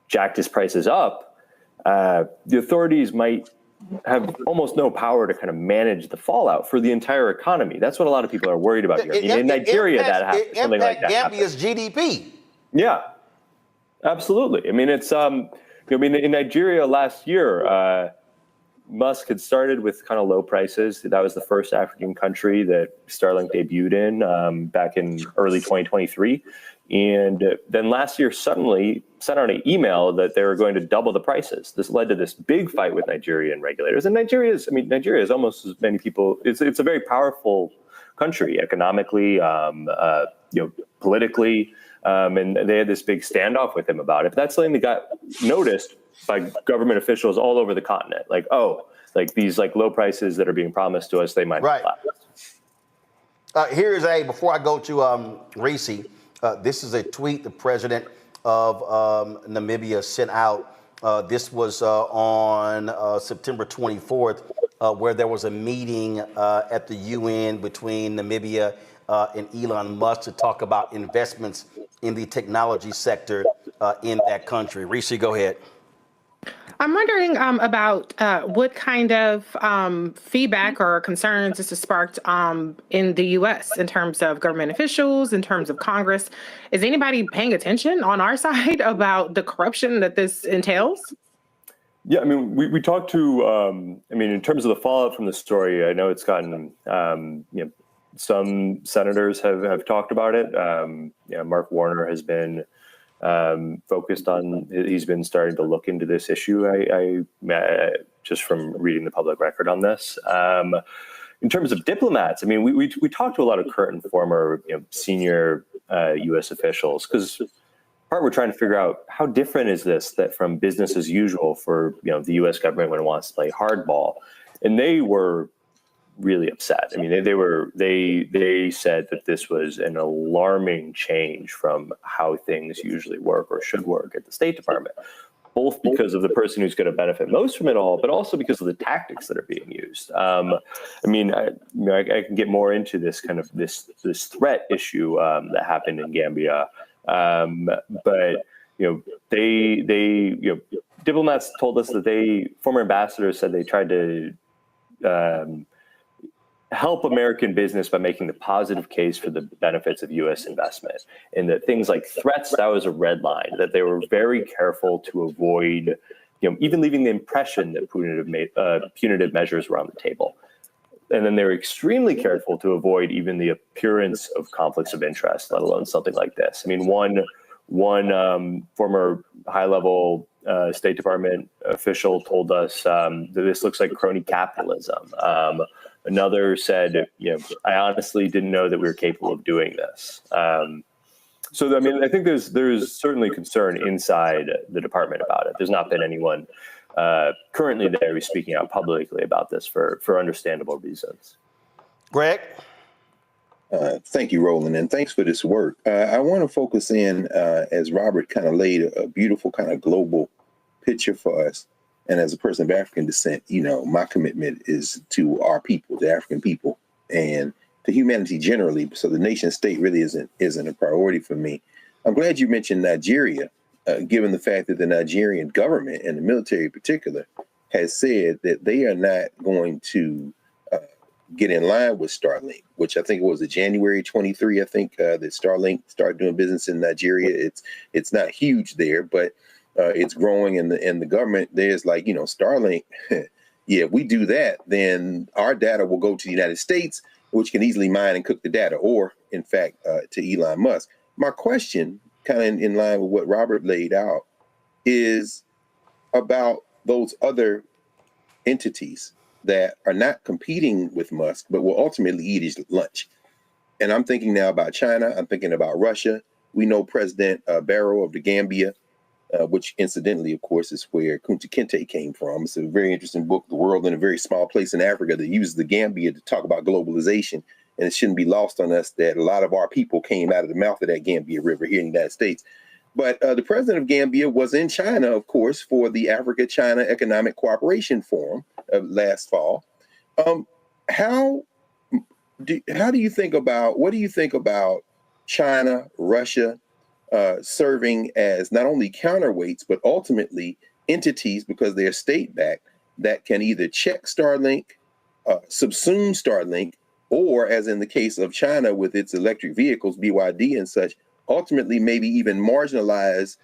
S8: jacked his prices up, the authorities might have almost no power to kind of manage the fallout for the entire economy. That's what a lot of people are worried about here. In Nigeria, that happens. Something like that.
S16: Gambia's GDP.
S8: Yeah, absolutely. In Nigeria last year, Musk had started with kind of low prices. That was the first African country that Starlink debuted in back in early 2023. And then last year suddenly sent out an email that they were going to double the prices. This led to this big fight with Nigerian regulators. And Nigeria is almost as many people. It's a very powerful country economically, politically, and they had this big standoff with him about it. But that's something that got noticed by government officials all over the continent. Like, oh, like these like low prices that are being promised to us, they might not last.
S16: Here's before I go to Reese, this is a tweet the president of Namibia sent out. This was on September 24th, where there was a meeting at the UN between Namibia and Elon Musk to talk about investments in the technology sector in that country. Reese, go ahead.
S7: I'm wondering about what kind of feedback or concerns this has sparked in the U.S. in terms of government officials, in terms of Congress. Is anybody paying attention on our side about the corruption that this entails?
S8: Yeah, I mean, we talked to, in terms of the fallout from the story, I know it's gotten, some senators have talked about it. Mark Warner has been focused on, he's been starting to look into this issue. I just from reading the public record on this. In terms of diplomats, I mean, we talked to a lot of current and former senior U.S. officials, because part we're trying to figure out how different is this that from business as usual for the U.S. government when it wants to play hardball, and they were really upset. I mean, they said that this was an alarming change from how things usually work or should work at the State Department, both because of the person who's going to benefit most from it all, but also because of the tactics that are being used. I can get more into this kind of this threat issue that happened in Gambia, but diplomats told us that former ambassadors said they tried to help American business by making the positive case for the benefits of U.S. investment, and that things like threats, that was a red line, that they were very careful to avoid, even leaving the impression that punitive measures were on the table. And then they were extremely careful to avoid even the appearance of conflicts of interest, let alone something like this. I mean, one former high-level State Department official told us that this looks like crony capitalism. Another said, I honestly didn't know that we were capable of doing this. So, I mean, I think there's certainly concern inside the department about it. There's not been anyone currently there who's speaking out publicly about this for understandable reasons.
S16: Greg?
S1: Thank you, Roland, and thanks for this work. I want to focus in, as Robert kind of laid a beautiful kind of global picture for us. And as a person of African descent, my commitment is to our people, the African people, and to humanity generally. So the nation state really isn't a priority for me. I'm glad you mentioned Nigeria, given the fact that the Nigerian government and the military in particular has said that they are not going to get in line with Starlink, which I think it was January 23. I think that Starlink started doing business in Nigeria. It's not huge there, but it's growing, and the government there's like, Starlink. Yeah, if we do that, then our data will go to the United States, which can easily mine and cook the data, or in fact, to Elon Musk. My question, kind of in line with what Robert laid out, is about those other entities that are not competing with Musk, but will ultimately eat his lunch. And I'm thinking now about China. I'm thinking about Russia. We know President Barrow of the Gambia, which incidentally, of course, is where Kunta Kinte came from. It's a very interesting book, The World in a Very Small Place in Africa, that uses the Gambia to talk about globalization. And it shouldn't be lost on us that a lot of our people came out of the mouth of that Gambia River here in the United States. But the president of Gambia was in China, of course, for the Africa-China Economic Cooperation Forum last fall. What do you think about China, Russia, serving as not only counterweights, but ultimately entities, because they're state-backed, that can either check Starlink, subsume Starlink, or, as in the case of China with its electric vehicles, BYD and such, ultimately maybe even marginalize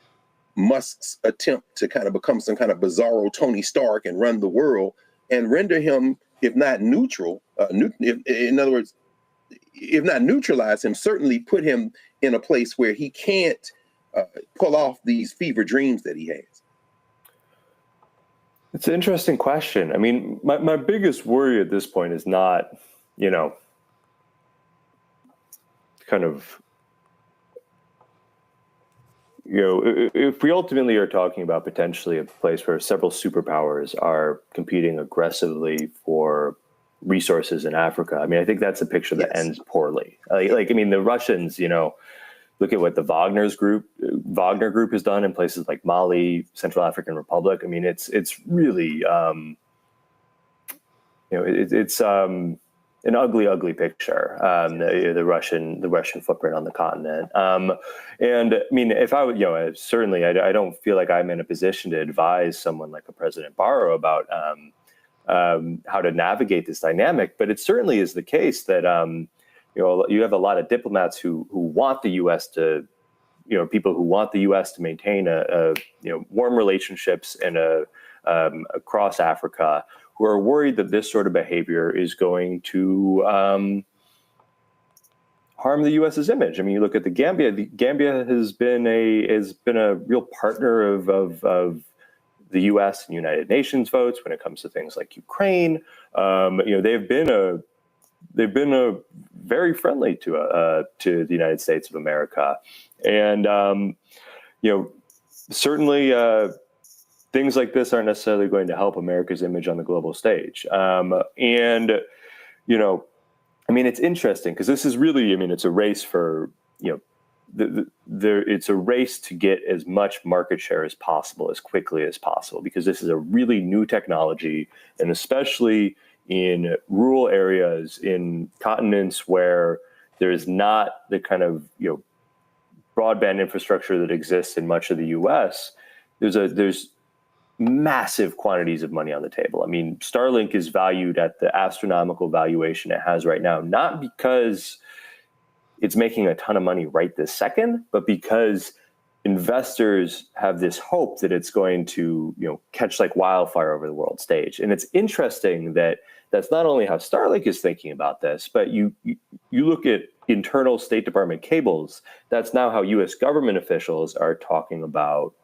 S1: Musk's attempt to kind of become some kind of bizarro Tony Stark and run the world, and render him, if not neutral, in other words, if not neutralize him, certainly put him in a place where he can't pull off these fever dreams that he has?
S8: It's an interesting question. I mean, my biggest worry at this point is not, kind of, if we ultimately are talking about potentially a place where several superpowers are competing aggressively for resources in Africa, I mean, I think that's a picture that ends poorly. The Russians, look at what the Wagner group has done in places like Mali, Central African Republic. I mean, it's really, it's an ugly, ugly picture. The Russian footprint on the continent. And I mean, if I would, certainly, I don't feel like I'm in a position to advise someone like a President Barrow about how to navigate this dynamic. But it certainly is the case that you have a lot of diplomats who want the U.S. to, people who want the U.S. to maintain warm relationships and across Africa, who are worried that this sort of behavior is going to harm the U.S.'s image. I mean, you look at the Gambia. The Gambia has been a real partner of the U.S. and United Nations votes when it comes to things like Ukraine. They've been very friendly to the United States of America, and certainly things like this aren't necessarily going to help America's image on the global stage. It's interesting because this is really, it's a race for it's a race to get as much market share as possible, as quickly as possible, because this is a really new technology, and especially in rural areas, in continents where there is not the kind of broadband infrastructure that exists in much of the U.S. There's massive quantities of money on the table. I mean, Starlink is valued at the astronomical valuation it has right now, not because it's making a ton of money right this second, but because investors have this hope that it's going to, catch like wildfire over the world stage. And it's interesting that that's not only how Starlink is thinking about this, but you look at internal State Department cables. That's now how U.S. government officials are talking about,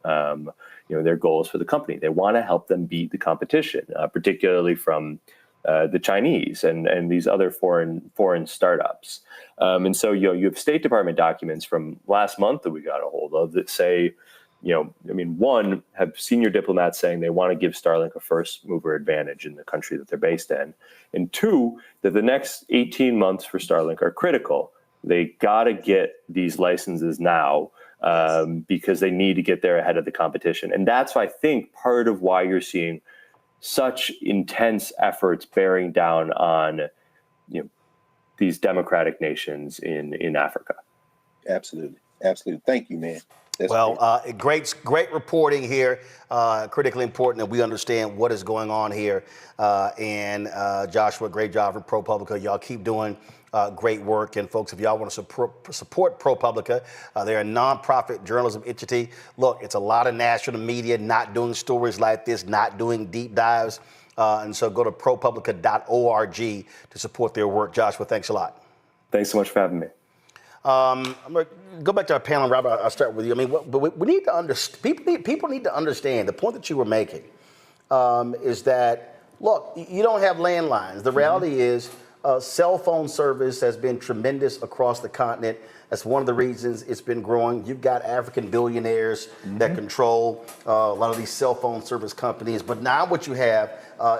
S8: their goals for the company. They want to help them beat the competition, particularly from the Chinese and these other foreign startups. And so, you have State Department documents from last month that we got a hold of that say, one, have senior diplomats saying they want to give Starlink a first mover advantage in the country that they're based in. And two, that the next 18 months for Starlink are critical. They got to get these licenses now because they need to get there ahead of the competition. And that's, I think, part of why you're seeing such intense efforts bearing down on, these democratic nations in Africa.
S1: Absolutely. Thank you, man.
S16: Great reporting here. Critically important that we understand what is going on here. And Joshua, great job from ProPublica. Y'all keep doing great work. And folks, if y'all want to support ProPublica, they're a nonprofit journalism entity. Look, it's a lot of national media not doing stories like this, not doing deep dives. And so go to ProPublica.org to support their work. Joshua, thanks a lot.
S8: Thanks so much for having me.
S16: I'm going to go back to our panel, Robert. I'll start with you. I mean, but we need to understand. People need to understand the point that you were making is that, look, you don't have landlines. The reality is cell phone service has been tremendous across the continent. That's one of the reasons it's been growing. You've got African billionaires that control a lot of these cell phone service companies. But now what you have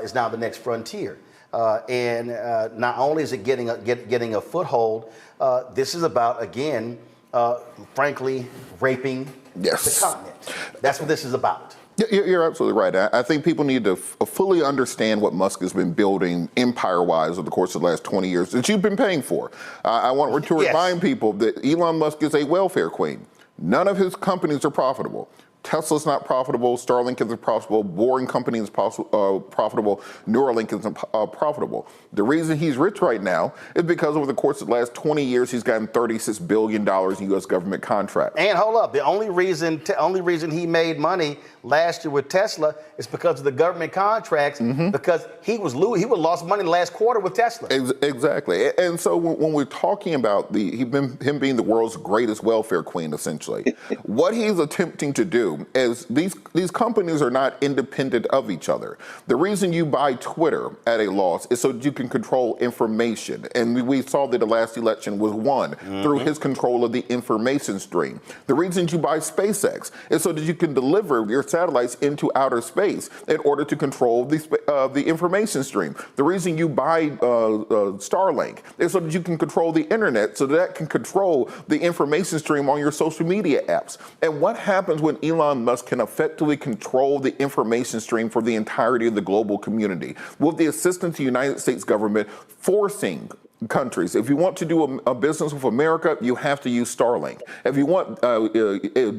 S16: is now the next frontier. And not only is it getting a foothold, this is about, again, frankly, raping the continent. That's what this is about.
S21: You're absolutely right. I think people need to fully understand what Musk has been building empire-wise over the course of the last 20 years that you've been paying for. I want to remind people that Elon Musk is a welfare queen. None of his companies are profitable. Tesla's not profitable. Starlink isn't profitable. Boring Company is profitable. Neuralink isn't profitable. The reason he's rich right now is because over the course of the last 20 years, he's gotten $36 billion in U.S. government contracts.
S16: And hold up, the only reason he made money last year with Tesla is because of the government contracts, because he would lost money the last quarter with Tesla.
S21: Exactly. And so when we're talking about him being the world's greatest welfare queen, essentially, what he's attempting to do is these companies are not independent of each other. The reason you buy Twitter at a loss is so that you can control information. And we saw that the last election was won through his control of the information stream. The reason you buy SpaceX is so that you can deliver your satellites into outer space in order to control the information stream. The reason you buy Starlink is so that you can control the internet, so that can control the information stream on your social media apps. And what happens when Elon Musk can effectively control the information stream for the entirety of the global community? With the assistance of the United States government forcing countries, if you want to do a business with America, you have to use Starlink. If you want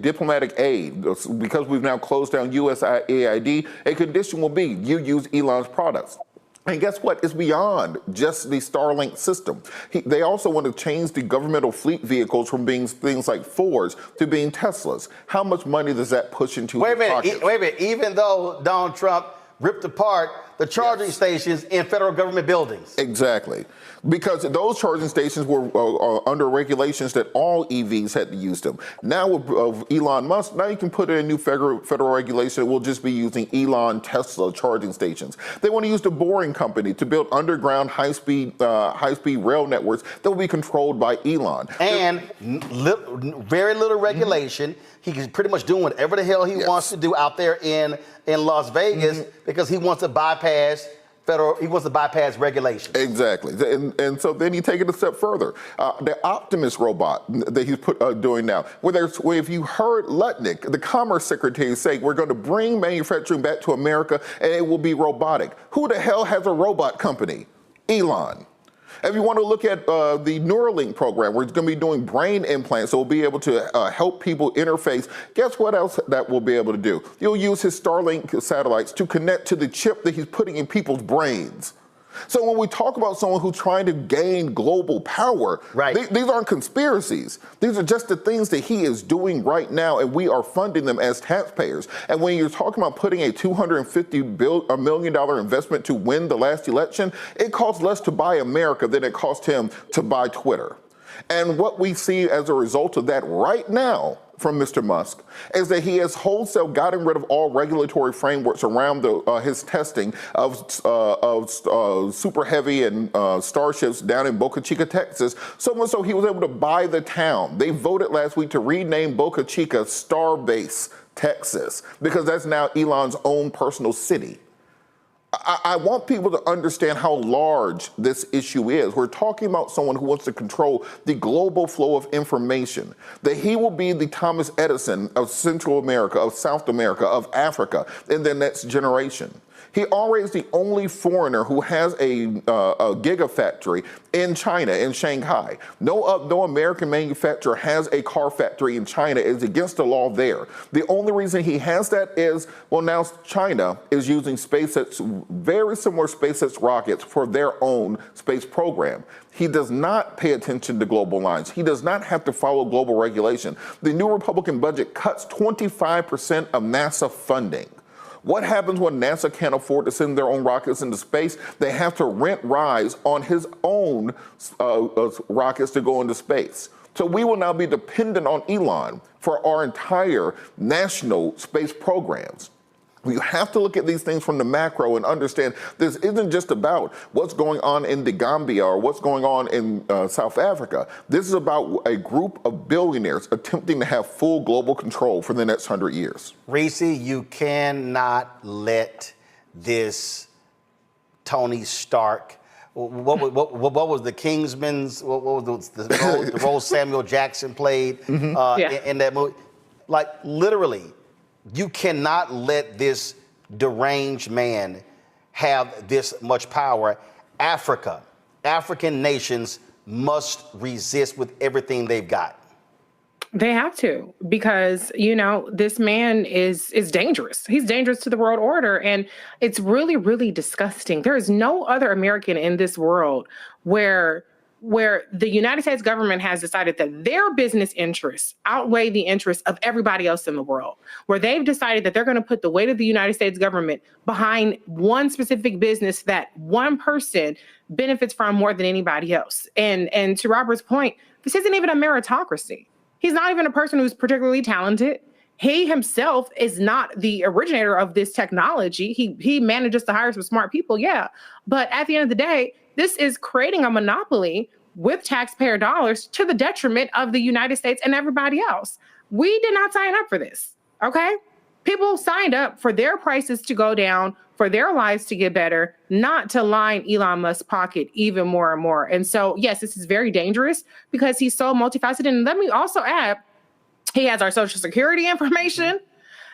S21: diplomatic aid, because we've now closed down USAID, a condition will be you use Elon's products. And guess what? It's beyond just the Starlink system. They also want to change the governmental fleet vehicles from being things like Fords to being Teslas. How much money does that push into
S16: Wait a
S21: pockets?
S16: minute. Even though Donald Trump ripped apart the charging stations in federal government buildings.
S21: Exactly. Because those charging stations were under regulations that all EVs had to use them. Now with Elon Musk, now you can put in a new federal regulation that will just be using Elon Tesla charging stations. They want to use the Boring Company to build underground high-speed rail networks that will be controlled by Elon.
S16: And very little regulation. He can pretty much do whatever the hell he wants to do out there in Las Vegas because he wants to bypass regulation.
S21: Exactly. And so then you take it a step further. The Optimus robot that he's doing now, if you heard Lutnick, the Commerce Secretary, say we're going to bring manufacturing back to America and it will be robotic. Who the hell has a robot company? Elon. If you want to look at the Neuralink program, where it's going to be doing brain implants, so we'll be able to help people interface, guess what else that we'll be able to do? You'll use his Starlink satellites to connect to the chip that he's putting in people's brains. So when we talk about someone who's trying to gain global power, these aren't conspiracies. These are just the things that he is doing right now, and we are funding them as taxpayers. And when you're talking about putting a $250 million investment to win the last election, it costs less to buy America than it cost him to buy Twitter. And what we see as a result of that right now from Mr. Musk is that he has wholesale gotten rid of all regulatory frameworks around his testing of Super Heavy and Starships down in Boca Chica, Texas, so much so he was able to buy the town. They voted last week to rename Boca Chica Starbase, Texas, because that's now Elon's own personal city. I want people to understand how large this issue is. We're talking about someone who wants to control the global flow of information, that he will be the Thomas Edison of Central America, of South America, of Africa in the next generation. He already is the only foreigner who has a gigafactory in China, in Shanghai. No American manufacturer has a car factory in China. It's against the law there. The only reason he has that is, well, now China is using SpaceX, very similar SpaceX rockets for their own space program. He does not pay attention to global lines. He does not have to follow global regulation. The new Republican budget cuts 25% of NASA funding. What happens when NASA can't afford to send their own rockets into space? They have to rent rides on his own rockets to go into space. So we will now be dependent on Elon for our entire national space programs. You have to look at these things from the macro and understand this isn't just about what's going on in the Gambia or what's going on in South Africa. This is about a group of billionaires attempting to have full global control for the next 100 years.
S16: Reese, you cannot let this Tony Stark, what was the Kingsman's, what was the role Samuel Jackson played in that movie? Like, literally, you cannot let this deranged man have this much power. African nations must resist with everything they've got.
S7: They have to, because, you know, this man is dangerous. He's dangerous to the world order. And it's really, really disgusting. There is no other American in this world where the United States government has decided that their business interests outweigh the interests of everybody else in the world, where they've decided that they're going to put the weight of the United States government behind one specific business that one person benefits from more than anybody else. And to Robert's point, this isn't even a meritocracy. He's not even a person who's particularly talented. He himself is not the originator of this technology. He manages to hire some smart people, yeah. But at the end of the day, this is creating a monopoly with taxpayer dollars to the detriment of the United States and everybody else. We did not sign up for this, okay? People signed up for their prices to go down, for their lives to get better, not to line Elon Musk's pocket even more and more. And so, yes, this is very dangerous because he's so multifaceted. And let me also add, he has our Social Security information.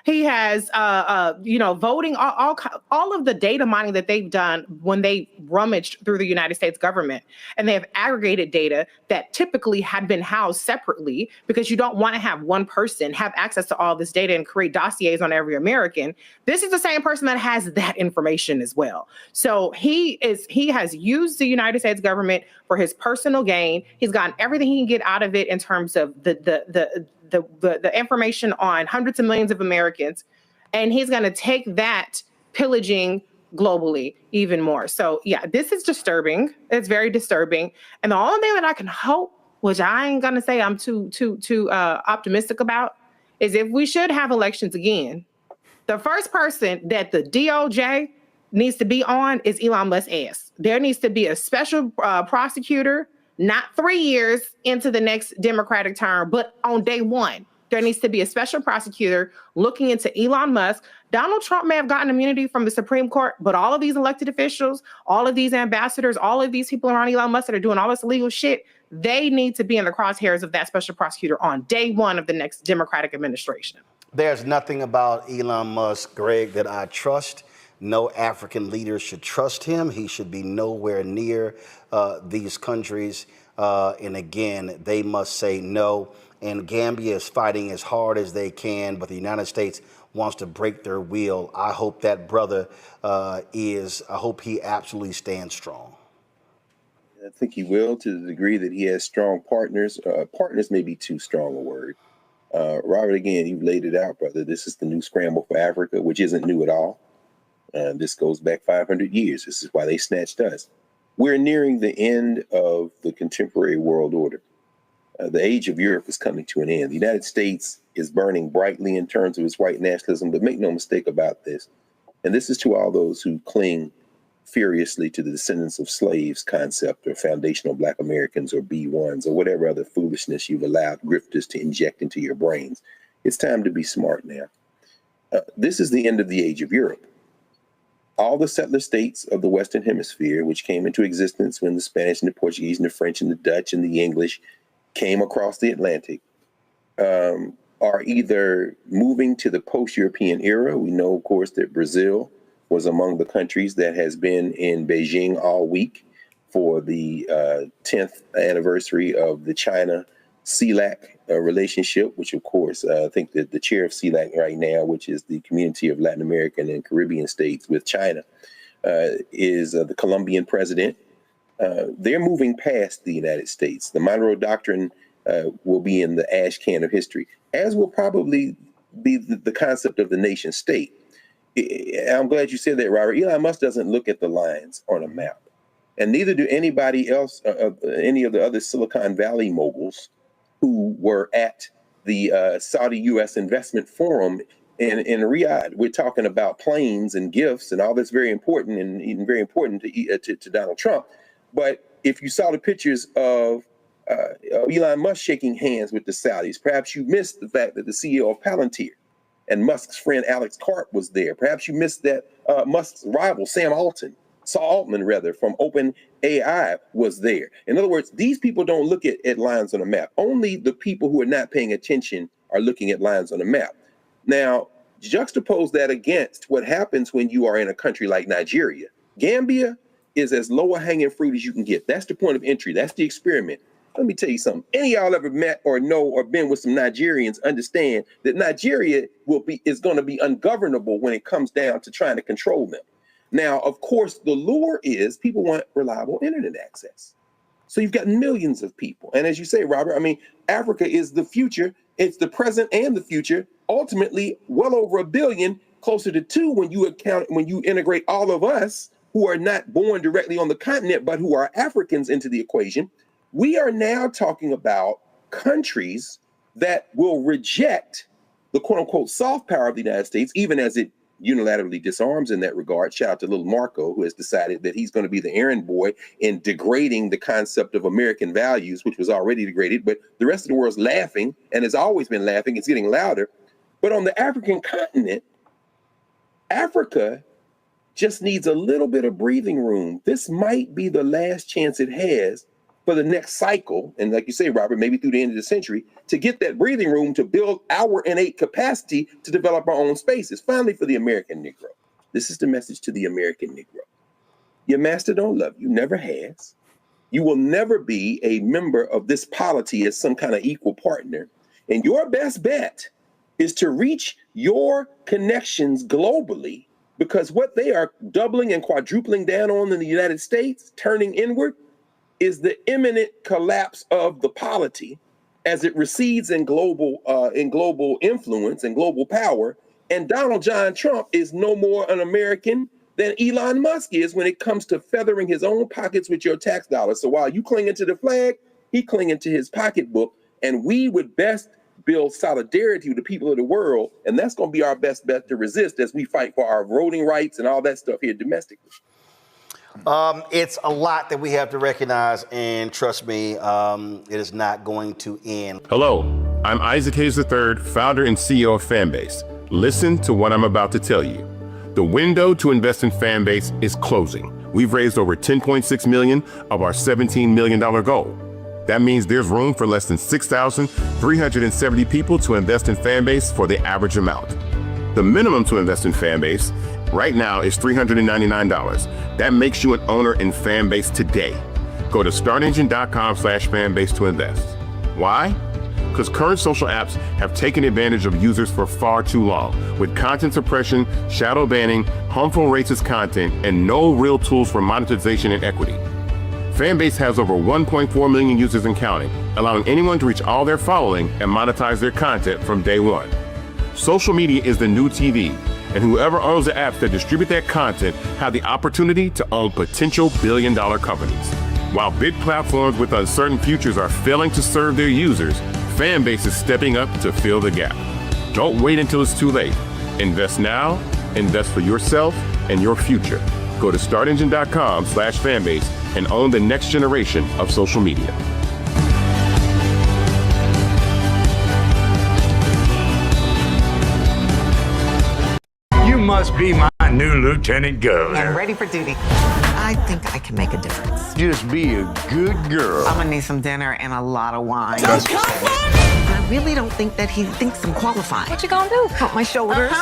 S7: He has, voting, all of the data mining that they've done when they rummaged through the United States government. And they have aggregated data that typically had been housed separately because you don't want to have one person have access to all this data and create dossiers on every American. This is the same person that has that information as well. So he has used the United States government for his personal gain. He's gotten everything he can get out of it in terms of the information on hundreds of millions of Americans, and he's going to take that pillaging globally even more. So yeah, this is disturbing. It's very disturbing. And the only thing that I can hope, which I ain't going to say I'm too optimistic about, is if we should have elections again, the first person that the DOJ needs to be on is Elon Musk's ass. There needs to be a special prosecutor, not 3 years into the next Democratic term, but on day one. There needs to be a special prosecutor looking into Elon Musk. Donald Trump may have gotten immunity from the Supreme Court, but all of these elected officials, all of these ambassadors, all of these people around Elon Musk that are doing all this illegal shit, they need to be in the crosshairs of that special prosecutor on day one of the next Democratic administration.
S16: There's nothing about Elon Musk, Greg, that I trust. No African leader should trust him. He should be nowhere near these countries. And again, they must say no. And Gambia is fighting as hard as they can, but the United States wants to break their will. I hope that brother I hope he absolutely stands strong.
S1: I think he will, to the degree that he has strong partners. Partners may be too strong a word. Robert, again, you've laid it out, brother. This is the new scramble for Africa, which isn't new at all. This goes back 500 years. This is why they snatched us. We're nearing the end of the contemporary world order. The age of Europe is coming to an end. The United States is burning brightly in terms of its white nationalism, but make no mistake about this. And this is to all those who cling furiously to the descendants of slaves concept, or foundational Black Americans, or B1s, or whatever other foolishness you've allowed grifters to inject into your brains. It's time to be smart now. This is the end of the age of Europe. All the settler states of the Western Hemisphere, which came into existence when the Spanish and the Portuguese and the French and the Dutch and the English came across the Atlantic, are either moving to the post-European era. We know, of course, that Brazil was among the countries that has been in Beijing all week for the 10th anniversary of the China-CELAC relationship, which, of course, I think that the chair of CELAC right now, which is the Community of Latin American and Caribbean States with China, is the Colombian president. They're moving past the United States. The Monroe Doctrine will be in the ash can of history, as will probably be the concept of the nation state. I'm glad you said that, Robert. Elon Musk doesn't look at the lines on a map, and neither do anybody else, any of the other Silicon Valley moguls who were at the Saudi U.S. Investment Forum in Riyadh. We're talking about planes and gifts and all that's very important and very important to Donald Trump. But if you saw the pictures of Elon Musk shaking hands with the Saudis, perhaps you missed the fact that the CEO of Palantir and Musk's friend Alex Karp was there. Perhaps you missed that Musk's rival, Sam Altman from OpenAI was there. In other words, these people don't look at lines on a map. Only the people who are not paying attention are looking at lines on a map. Now, juxtapose that against what happens when you are in a country like Nigeria. Gambia is as low a hanging fruit as you can get. That's the point of entry. That's the experiment. Let me tell you something. Any of y'all ever met or know or been with some Nigerians understand that Nigeria is going to be ungovernable when it comes down to trying to control them. Now, of course, the lure is people want reliable internet access. So you've got millions of people. And as you say, Robert, I mean, Africa is the future. It's the present and the future. Ultimately, well over 1 billion, closer to 2 when you integrate all of us who are not born directly on the continent, but who are Africans into the equation. We are now talking about countries that will reject the quote unquote soft power of the United States, even as it unilaterally disarms in that regard. Shout out to little Marco, who has decided that he's going to be the errand boy in degrading the concept of American values, which was already degraded, but the rest of the world's laughing and has always been laughing. It's getting louder. But on the African continent, Africa just needs a little bit of breathing room. This might be the last chance it has for the next cycle, and like you say, Robert, maybe through the end of the century, to get that breathing room to build our innate capacity to develop our own spaces. Finally, for the American Negro, this is the message to the American Negro. Your master don't love you, never has. You will never be a member of this polity as some kind of equal partner. And your best bet is to reach your connections globally, because what they are doubling and quadrupling down on in the United States, turning inward, is the imminent collapse of the polity as it recedes in global influence and global power. And Donald John Trump is no more an American than Elon Musk is when it comes to feathering his own pockets with your tax dollars. So while you clinging to the flag, he clinging to his pocketbook. And we would best build solidarity with the people of the world. And that's going to be our best bet to resist as we fight for our voting rights and all that stuff here domestically.
S16: It's a lot that we have to recognize, and trust me, it is not going to end.
S11: Hello, I'm Isaac Hayes III, founder and CEO of Fanbase. Listen to what I'm about to tell you. The window to invest in Fanbase is closing. We've raised over $10.6 million of our $17 million goal. That means there's room for less than 6,370 people to invest in Fanbase for the average amount. The minimum to invest in Fanbase right now is $399. That makes you an owner in Fanbase today. Go to startengine.com/fanbase to invest. Why? Because current social apps have taken advantage of users for far too long, with content suppression, shadow banning, harmful racist content, and no real tools for monetization and equity. Fanbase has over 1.4 million users and counting, allowing anyone to reach all their following and monetize their content from day one. Social media is the new TV, and whoever owns the apps that distribute that content have the opportunity to own potential billion-dollar companies. While big platforms with uncertain futures are failing to serve their users, Fanbase is stepping up to fill the gap. Don't wait until it's too late. Invest now, invest for yourself and your future. Go to startengine.com/fanbase and own the next generation of social media.
S9: You must be my new lieutenant governor.
S10: I'm ready for duty. I think I can make a difference.
S9: Just be a good girl.
S10: I'm gonna need some dinner and a lot of wine. I really don't think that he thinks I'm qualified. What you gonna do? Pump my shoulders.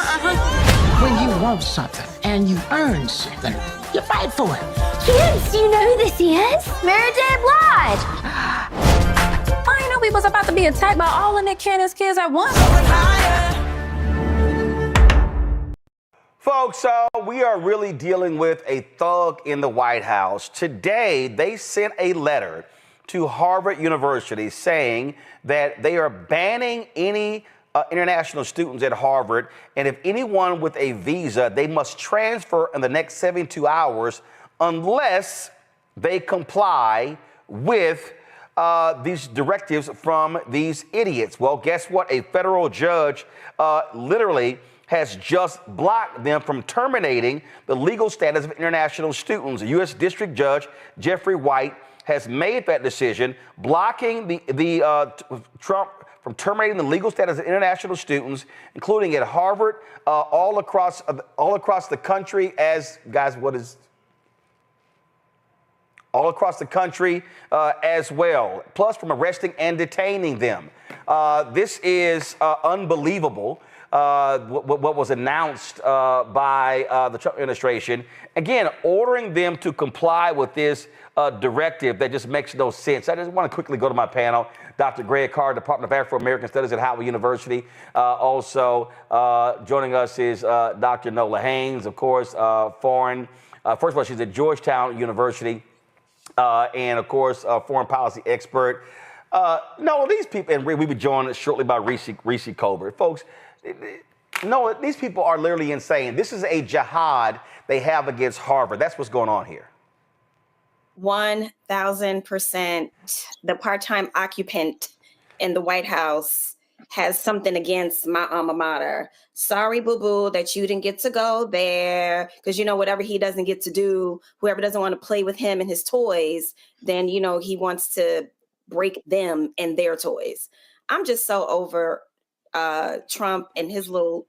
S14: When you want something and you earn something, you fight for it.
S12: Kids, do you know who this is? Mary J. Blige. I didn't know we was about to be attacked by all of Nick Cannon's kids at once.
S16: Folks, we are really dealing with a thug in the White House. Today, they sent a letter to Harvard University saying that they are banning any international students at Harvard, and if anyone with a visa, they must transfer in the next 72 hours unless they comply with these directives from these idiots. Well, guess what? A federal judge literally has just blocked them from terminating the legal status of international students. A U.S. District Judge Jeffrey White has made that decision, blocking Trump from terminating the legal status of international students, including at Harvard, all across the country. All across the country as well, plus from arresting and detaining them. This is unbelievable.
S5: what was announced by the Trump administration. Again, ordering them to comply with this directive that just makes no sense. I just want to quickly go to my panel. Dr. Greg Carr, Department of Afro-American Studies at Howard University. Also joining us is Dr. Nola Haynes, of course, first of all, she's at Georgetown University, and of course, foreign policy expert. No, these people, and we be joined shortly by Reese Colbert. Folks, no, these people are literally insane. This is a jihad they have against Harvard. That's what's going on here.
S6: 1,000%. The part-time occupant in the White House has something against my alma mater. Sorry, boo-boo, that you didn't get to go there, because, you know, whatever he doesn't get to do, whoever doesn't want to play with him and his toys, then, you know, he wants to break them and their toys. I'm just so over Trump and his little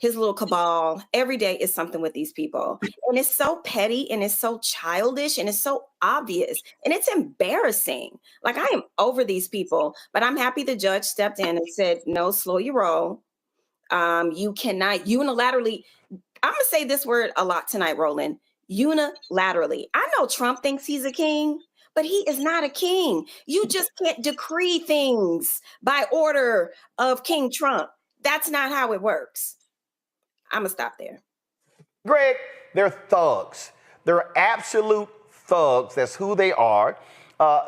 S6: cabal. Every day is something with these people. And it's so petty and it's so childish and it's so obvious and it's embarrassing. Like, I am over these people, but I'm happy the judge stepped in and said, no, slow your roll. You cannot unilaterally, I'm going to say this word a lot tonight, Roland, unilaterally. I know Trump thinks he's a king, but he is not a king. You just can't decree things by order of King Trump. That's not how it works. I'm going to stop there.
S5: Greg, they're thugs. They're absolute thugs. That's who they are.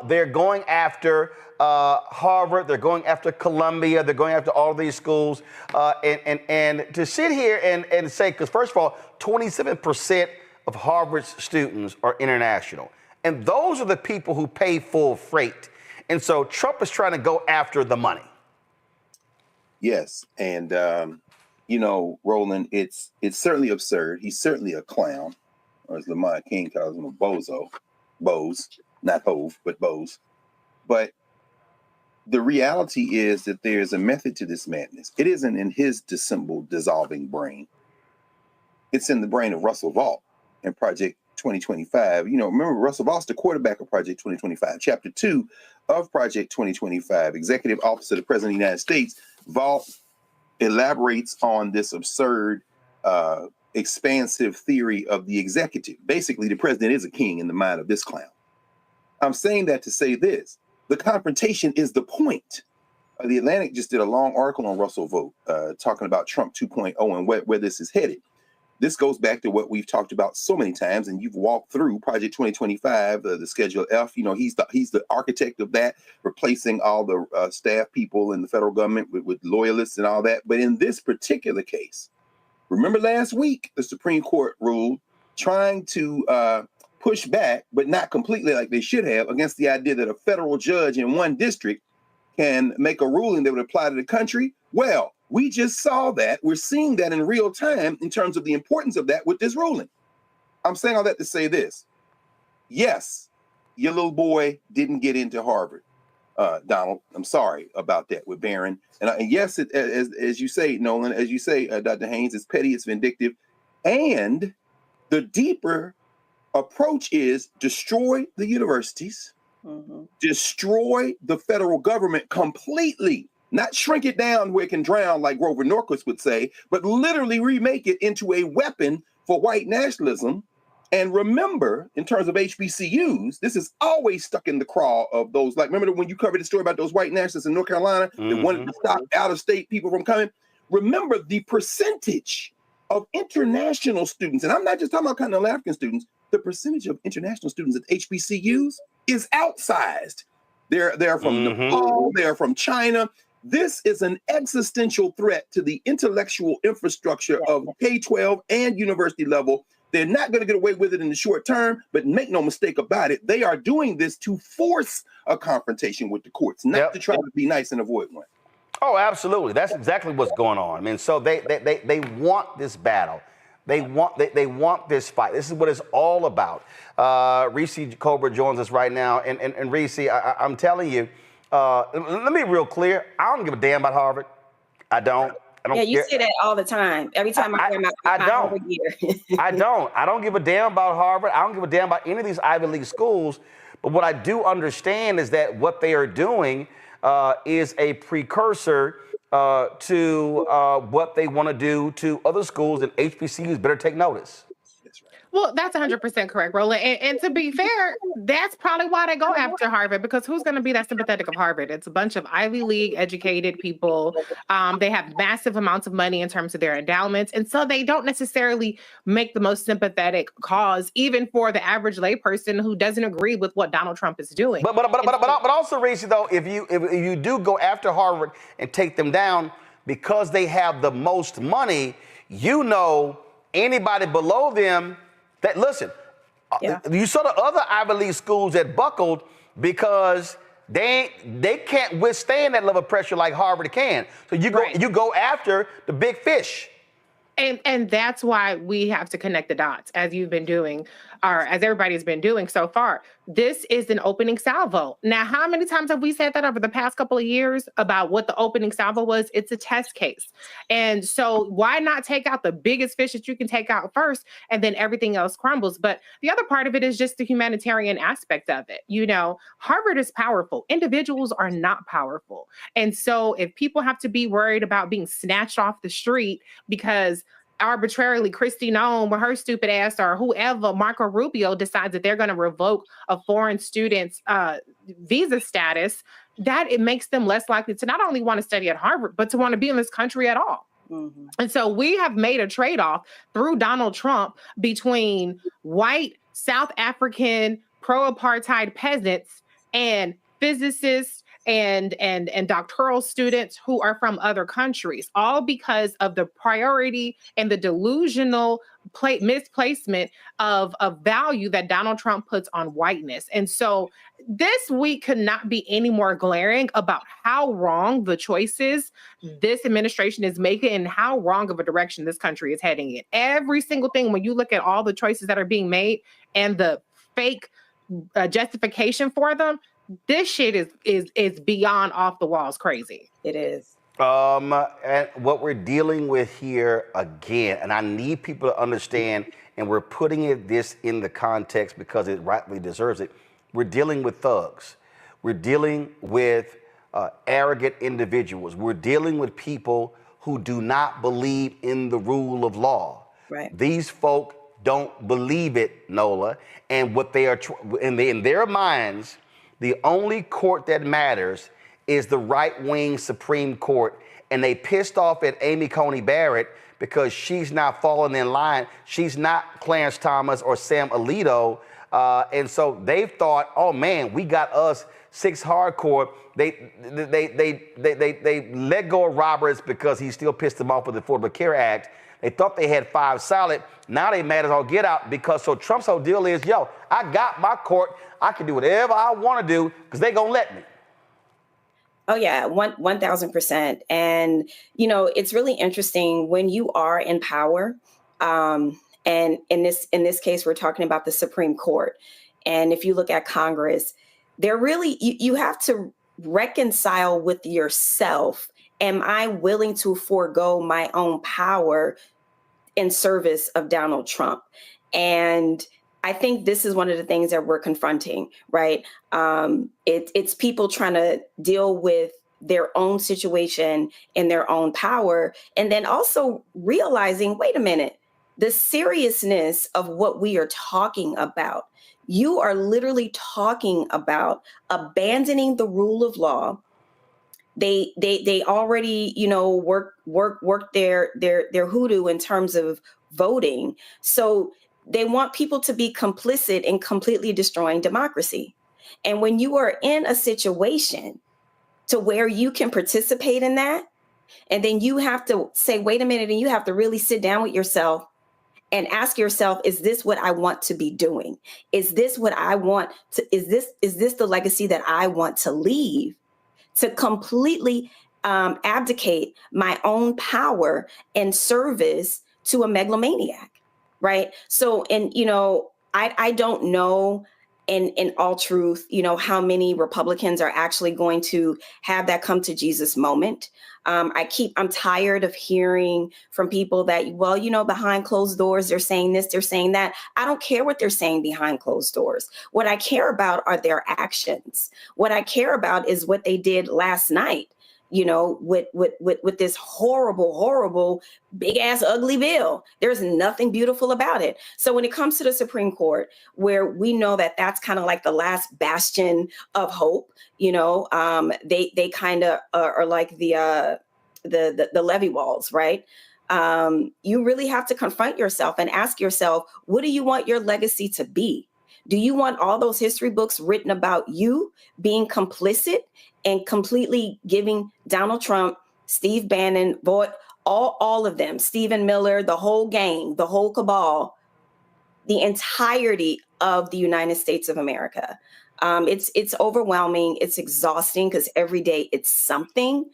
S5: They're going after Harvard. They're going after Columbia. They're going after all these schools. And to sit here and say, because first of all, 27% of Harvard's students are international. And those are the people who pay full freight. And so Trump is trying to go after the money.
S1: Yes. And, you know, Roland, it's certainly absurd. He's certainly a clown, or as Lamont King calls him, a bozo. Bose, not Hove, but Bose. But the reality is that there's a method to this madness. It isn't in his dissembled, dissolving brain. It's in the brain of Russell Vought and Project 2025. You know, remember, Russell Vaught's the quarterback of Project 2025. Chapter 2 of Project 2025, Executive Office of the President of the United States. Vought elaborates on this absurd, expansive theory of the executive. Basically, the president is a king in the mind of this clown. I'm saying that to say this. The confrontation is the point. The Atlantic just did a long article on Russell Vought talking about Trump 2.0 and where this is headed. This goes back to what we've talked about so many times, and you've walked through Project 2025, the Schedule F. You know, he's the architect of that, replacing all the staff people in the federal government with loyalists and all that. But in this particular case, remember last week, the Supreme Court ruled trying to push back, but not completely like they should have, against the idea that a federal judge in one district can make a ruling that would apply to the country. Well, we just saw that. We're seeing that in real time in terms of the importance of that with this ruling. I'm saying all that to say this. Yes, your little boy didn't get into Harvard, Donald. I'm sorry about that with Barron. And yes, as you say, Nolan, as you say, Dr. Haynes, it's petty, it's vindictive. And the deeper approach is destroy the universities, destroy the federal government completely. Not shrink it down where it can drown, like Grover Norquist would say, but literally remake it into a weapon for white nationalism. And remember, in terms of HBCUs, this is always stuck in the craw of those. Like, remember when you covered the story about those white nationalists in North Carolina that wanted to stop out-of-state people from coming? Remember the percentage of international students, and I'm not just talking about continental African students, the percentage of international students at HBCUs is outsized. They're from Nepal, they're from China. This is an existential threat to the intellectual infrastructure of K-12 and university level. They're not going to get away with it in the short term, but make no mistake about it, they are doing this to force a confrontation with the courts, not to try to be nice and avoid one.
S5: Oh, absolutely. That's exactly what's going on. I mean, so they want this battle. They want this fight. This is what it's all about. Reese Colbert joins us right now. And Reese, I'm telling you, let me be real clear. I don't give a damn about Harvard. I don't.
S6: Yeah, you say that all the time. Every time I hear my Harvard year.
S5: I don't give a damn about Harvard. I don't give a damn about any of these Ivy League schools. But what I do understand is that what they are doing is a precursor to what they want to do to other schools, and HBCUs better take notice.
S7: Well, that's 100% correct, Roland. And to be fair, that's probably why they go after Harvard, because who's going to be that sympathetic of Harvard? It's a bunch of Ivy League educated people. They have massive amounts of money in terms of their endowments. And so they don't necessarily make the most sympathetic cause, even for the average layperson who doesn't agree with what Donald Trump is doing.
S5: But also, Reese, though, if you do go after Harvard and take them down because they have the most money, anybody below them. That listen, you saw the other Ivy League schools that buckled because they can't withstand that level of pressure like Harvard can. So you go after the big fish.
S7: And that's why we have to connect the dots, as you've been doing, or as everybody's been doing so far. This is an opening salvo. Now, how many times have we said that over the past couple of years about what the opening salvo was? It's a test case. And so why not take out the biggest fish that you can take out first, and then everything else crumbles? But the other part of it is just the humanitarian aspect of it. Harvard is powerful. Individuals are not powerful. And so if people have to be worried about being snatched off the street because arbitrarily Kristi Noem with her stupid ass, or whoever, Marco Rubio, decides that they're going to revoke a foreign student's visa status, that it makes them less likely to not only want to study at Harvard, but to want to be in this country at all. Mm-hmm. And so we have made a trade-off through Donald Trump between white South African pro-apartheid peasants and physicists and doctoral students who are from other countries, all because of the priority and the delusional misplacement of value that Donald Trump puts on whiteness. And so this week could not be any more glaring about how wrong the choices this administration is making and how wrong of a direction this country is heading in. Every single thing, when you look at all the choices that are being made and the fake justification for them, this shit is beyond off the walls crazy.
S6: It is.
S5: And what we're dealing with here again, and I need people to understand, and we're putting this in the context because it rightly deserves it. We're dealing with thugs. We're dealing with arrogant individuals. We're dealing with people who do not believe in the rule of law.
S6: Right.
S5: These folk don't believe it, Nola, and what they are in their minds. The only court that matters is the right-wing Supreme Court, and they pissed off at Amy Coney Barrett because she's not falling in line. She's not Clarence Thomas or Sam Alito, and so they've thought, oh man, we got us 6 hardcore. They let go of Roberts because he still pissed them off with the Affordable Care Act. They thought they had 5 solid. Now they mad as all get out because Trump's whole deal is, I got my court. I can do whatever I want to do because they gonna let me.
S6: Oh yeah, 1,000%. And it's really interesting when you are in power. And in this case, we're talking about the Supreme Court. And if you look at Congress, they're really you have to reconcile with yourself. Am I willing to forego my own power in service of Donald Trump? And I think this is one of the things that we're confronting, right? It's people trying to deal with their own situation and their own power, and then also realizing, wait a minute, the seriousness of what we are talking about. You are literally talking about abandoning the rule of law. They already, work their hoodoo in terms of voting. So they want people to be complicit in completely destroying democracy. And when you are in a situation to where you can participate in that, and then you have to say, wait a minute, and you have to really sit down with yourself and ask yourself, is this what I want to be doing? Is this what I want to, is this the legacy that I want to leave? To completely abdicate my own power and service to a megalomaniac, right? So, and I don't know, in all truth, how many Republicans are actually going to have that come to Jesus moment. I'm tired of hearing from people that, behind closed doors, they're saying this, they're saying that. I don't care what they're saying behind closed doors. What I care about are their actions. What I care about is what they did last night. with this horrible, big ass ugly bill. There's nothing beautiful about it. So when it comes to the Supreme Court, where we know that that's kind of like the last bastion of hope, they kind of are like the levee walls, right? You really have to confront yourself and ask yourself, what do you want your legacy to be? Do you want all those history books written about you being complicit and completely giving Donald Trump, Steve Bannon, all of them, Stephen Miller, the whole gang, the whole cabal, the entirety of the United States of America? It's overwhelming. It's exhausting because every day it's something.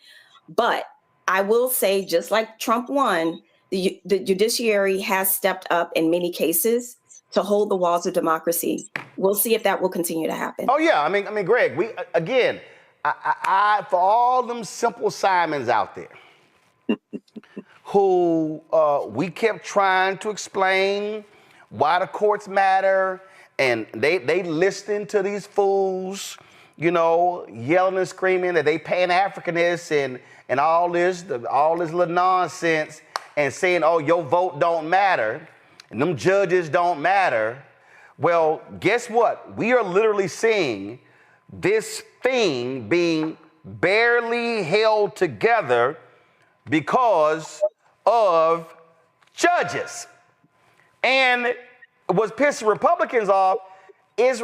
S6: But I will say, just like Trump won, the judiciary has stepped up in many cases to hold the walls of democracy. We'll see if that will continue to happen.
S5: Oh yeah, I mean, Greg, I for all them simple Simons out there who we kept trying to explain why the courts matter, and they listening to these fools, yelling and screaming that they Pan-Africanists and all this little nonsense, and saying, oh, your vote don't matter, and them judges don't matter. Well, guess what? We are literally seeing this thing being barely held together because of judges. And what's pissing Republicans off is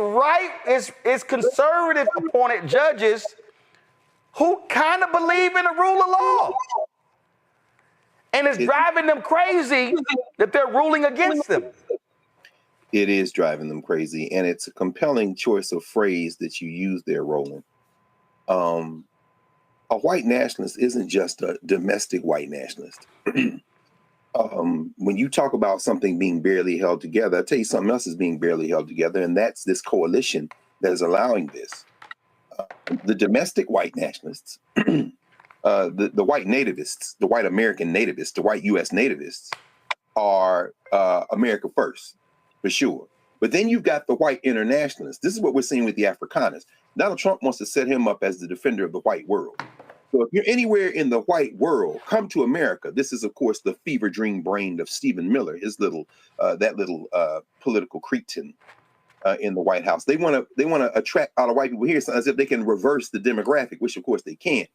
S5: conservative appointed judges who kind of believe in the rule of law. And it's driving them crazy that they're ruling against them.
S1: It is driving them crazy, and it's a compelling choice of phrase that you use there, Roland. A white nationalist isn't just a domestic white nationalist. When you talk about something being barely held together, I'll tell you something else is being barely held together, and that's this coalition that is allowing this. The domestic white nationalists, the white nativists, the white American nativists, the white U.S. nativists are America first, for sure. But then you've got the white internationalists. This is what we're seeing with the Afrikaners. Donald Trump wants to set him up as the defender of the white world. So if you're anywhere in the white world, come to America. This is, of course, the fever dream brain of Stephen Miller, his little political cretin in the White House. They want to attract all the white people here as if they can reverse the demographic, which of course they can't.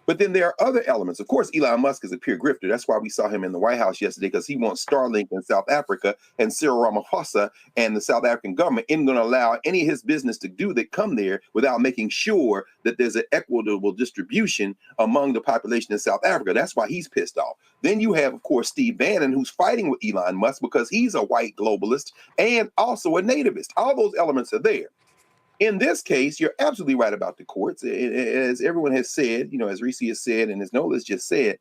S1: But then there are other elements. Of course, Elon Musk is a pure grifter. That's why we saw him in the White House yesterday, because he wants Starlink in South Africa, and Cyril Ramaphosa and the South African government isn't going to allow any of his business to do that come there without making sure that there's an equitable distribution among the population in South Africa. That's why he's pissed off. Then you have, of course, Steve Bannon, who's fighting with Elon Musk because he's a white globalist and also a nativist. All those elements are there. In this case, you're absolutely right about the courts. As everyone has said, as Reese has said, and as Nola's just said,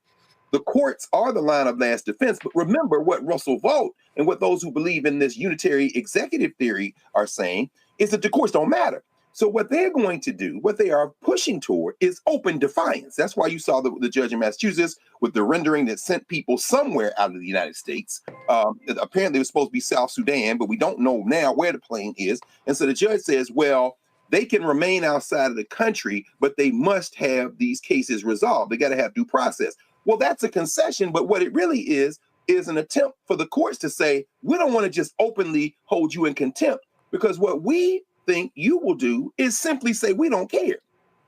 S1: the courts are the line of last defense. But remember what Russell Vought and what those who believe in this unitary executive theory are saying is that the courts don't matter. So what they're going to do, what they are pushing toward, is open defiance. That's why you saw the judge in Massachusetts with the rendering that sent people somewhere out of the United States. Apparently it was supposed to be South Sudan, but we don't know now where the plane is. And so the judge says, well, they can remain outside of the country, but they must have these cases resolved. They got to have due process. Well, that's a concession, but what it really is an attempt for the courts to say, we don't want to just openly hold you in contempt, because what we think you will do is simply say, we don't care.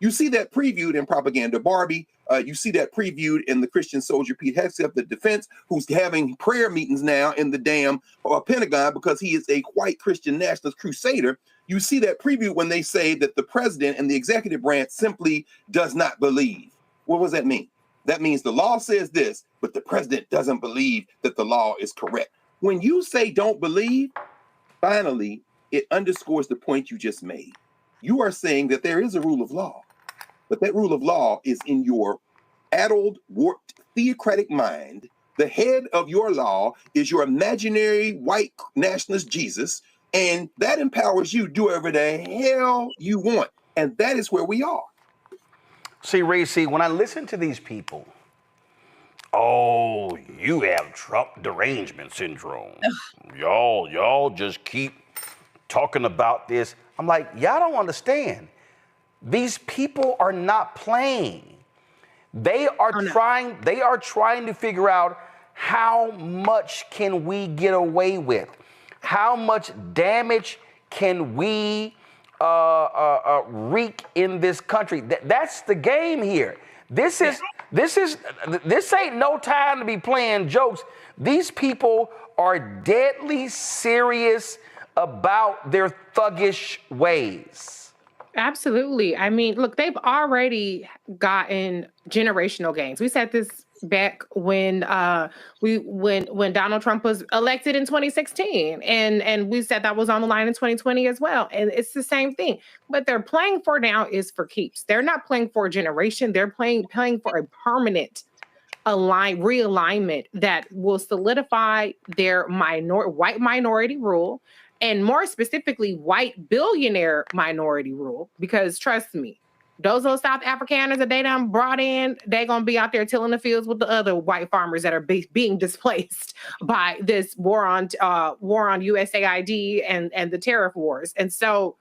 S1: You see that previewed in Propaganda Barbie. You see that previewed in the Christian soldier Pete Hegseth, the defense, who's having prayer meetings now in the damn Pentagon because he is a white Christian nationalist crusader. You see that previewed when they say that the president and the executive branch simply does not believe. What does that mean? That means the law says this, but the president doesn't believe that the law is correct. When you say don't believe, finally, it underscores the point you just made. You are saying that there is a rule of law, but that rule of law is in your addled, warped, theocratic mind. The head of your law is your imaginary white nationalist Jesus, and that empowers you to do whatever the hell you want. And that is where we are.
S5: See, Ray, when I listen to these people, oh, you have Trump derangement syndrome. Y'all just keep talking about this. I'm like, y'all don't understand. These people are not playing. They are trying to figure out how much can we get away with? How much damage can we wreak in this country? That's the game here. This ain't no time to be playing jokes. These people are deadly serious about their thuggish ways.
S7: Absolutely. I mean, look, they've already gotten generational gains. We said this back when when Donald Trump was elected in 2016, and we said that was on the line in 2020 as well. And it's the same thing. What they're playing for now is for keeps. They're not playing for a generation. They're playing for a permanent realignment that will solidify their white minority rule, and more specifically, white billionaire minority rule. Because trust me, those little South Afrikaners that they done brought in, they're going to be out there tilling the fields with the other white farmers that are being displaced by this war on USAID and the tariff wars. And so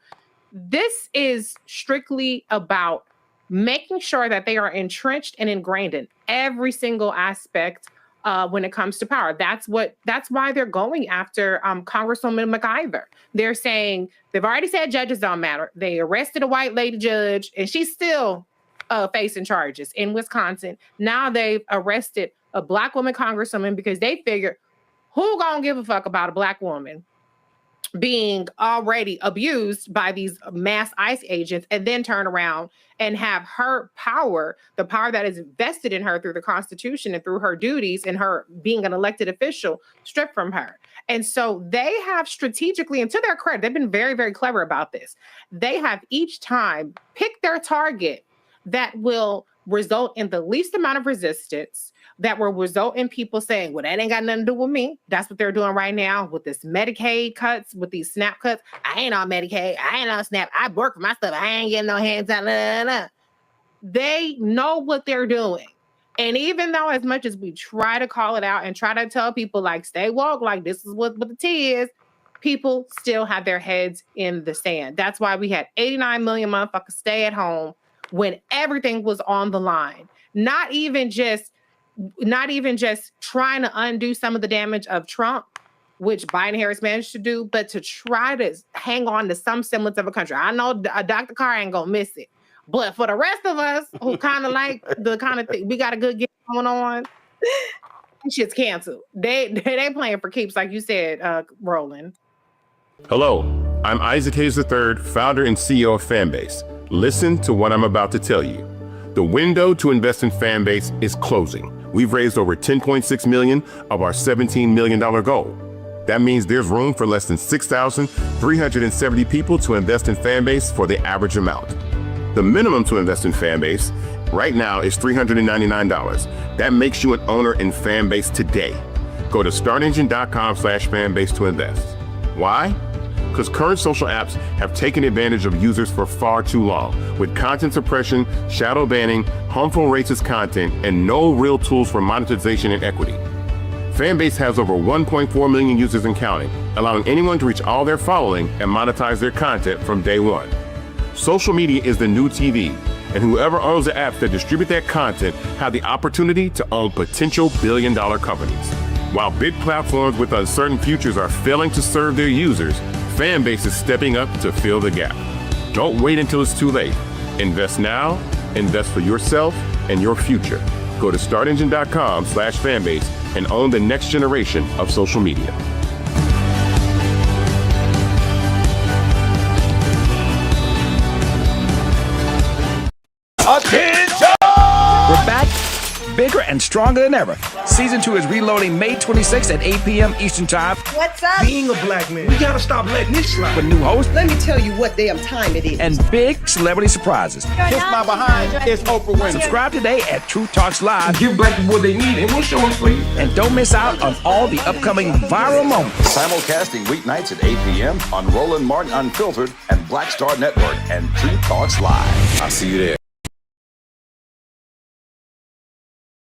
S7: this is strictly about making sure that they are entrenched and ingrained in every single aspect when it comes to power. That's why they're going after Congresswoman McIver. They're saying, they've already said judges don't matter. They arrested a white lady judge, and she's still facing charges in Wisconsin. Now they've arrested a black woman congresswoman because they figure, who gonna give a fuck about a black woman being already abused by these mass ICE agents, and then turn around and have her power, the power that is vested in her through the Constitution and through her duties and her being an elected official, stripped from her. And so they have strategically, and to their credit, they've been very, very clever about this. They have each time picked their target that will result in the least amount of resistance, that will result in people saying, well, that ain't got nothing to do with me. That's what they're doing right now with this Medicaid cuts, with these SNAP cuts. I ain't on Medicaid. I ain't on SNAP. I work for my stuff. I ain't getting no hands out. They know what they're doing. And even though as much as we try to call it out and try to tell people, like, stay woke, like this is what the tea is, people still have their heads in the sand. That's why we had 89 million motherfuckers stay at home when everything was on the line. Not even just trying to undo some of the damage of Trump, which Biden Harris managed to do, but to try to hang on to some semblance of a country. I know Dr. Carr ain't gonna miss it, but for the rest of us who kind of like the kind of thing, we got a good game going on, shit's canceled. They playing for keeps, like you said, Roland.
S11: Hello, I'm Isaac Hayes III, founder and CEO of Fanbase. Listen to what I'm about to tell you. The window to invest in Fanbase is closing. We've raised over $10.6 million of our $17 million goal. That means there's room for less than 6,370 people to invest in Fanbase for the average amount. The minimum to invest in Fanbase right now is $399. That makes you an owner in Fanbase today. Go to startengine.com/fanbase to invest. Why? Because current social apps have taken advantage of users for far too long, with content suppression, shadow banning, harmful racist content, and no real tools for monetization and equity. Fanbase has over 1.4 million users and counting, allowing anyone to reach all their following and monetize their content from day one. Social media is the new TV, and whoever owns the apps that distribute that content have the opportunity to own potential billion-dollar companies. While big platforms with uncertain futures are failing to serve their users, Fanbase is stepping up to fill the gap. Don't wait until it's too late. Invest now, invest for yourself and your future. Go to startengine.com/fanbase and own the next generation of social media.
S2: Attention! We're back, bigger and stronger than ever. Season 2 is reloading May 26th at 8 p.m. Eastern Time.
S13: What's up?
S2: Being a black man, we gotta stop letting this slide. With new hosts.
S13: Let me tell you what damn time it is.
S2: And big celebrity surprises.
S13: Kiss my behind. It's Oprah Winfrey.
S2: Subscribe today at Truth Talks Live.
S21: Give black people what they need, and we'll show them for you.
S2: And don't miss out on all the upcoming viral moments.
S4: Simulcasting weeknights at 8 p.m. on Roland Martin Unfiltered and Black Star Network and Truth Talks Live. I'll see you there.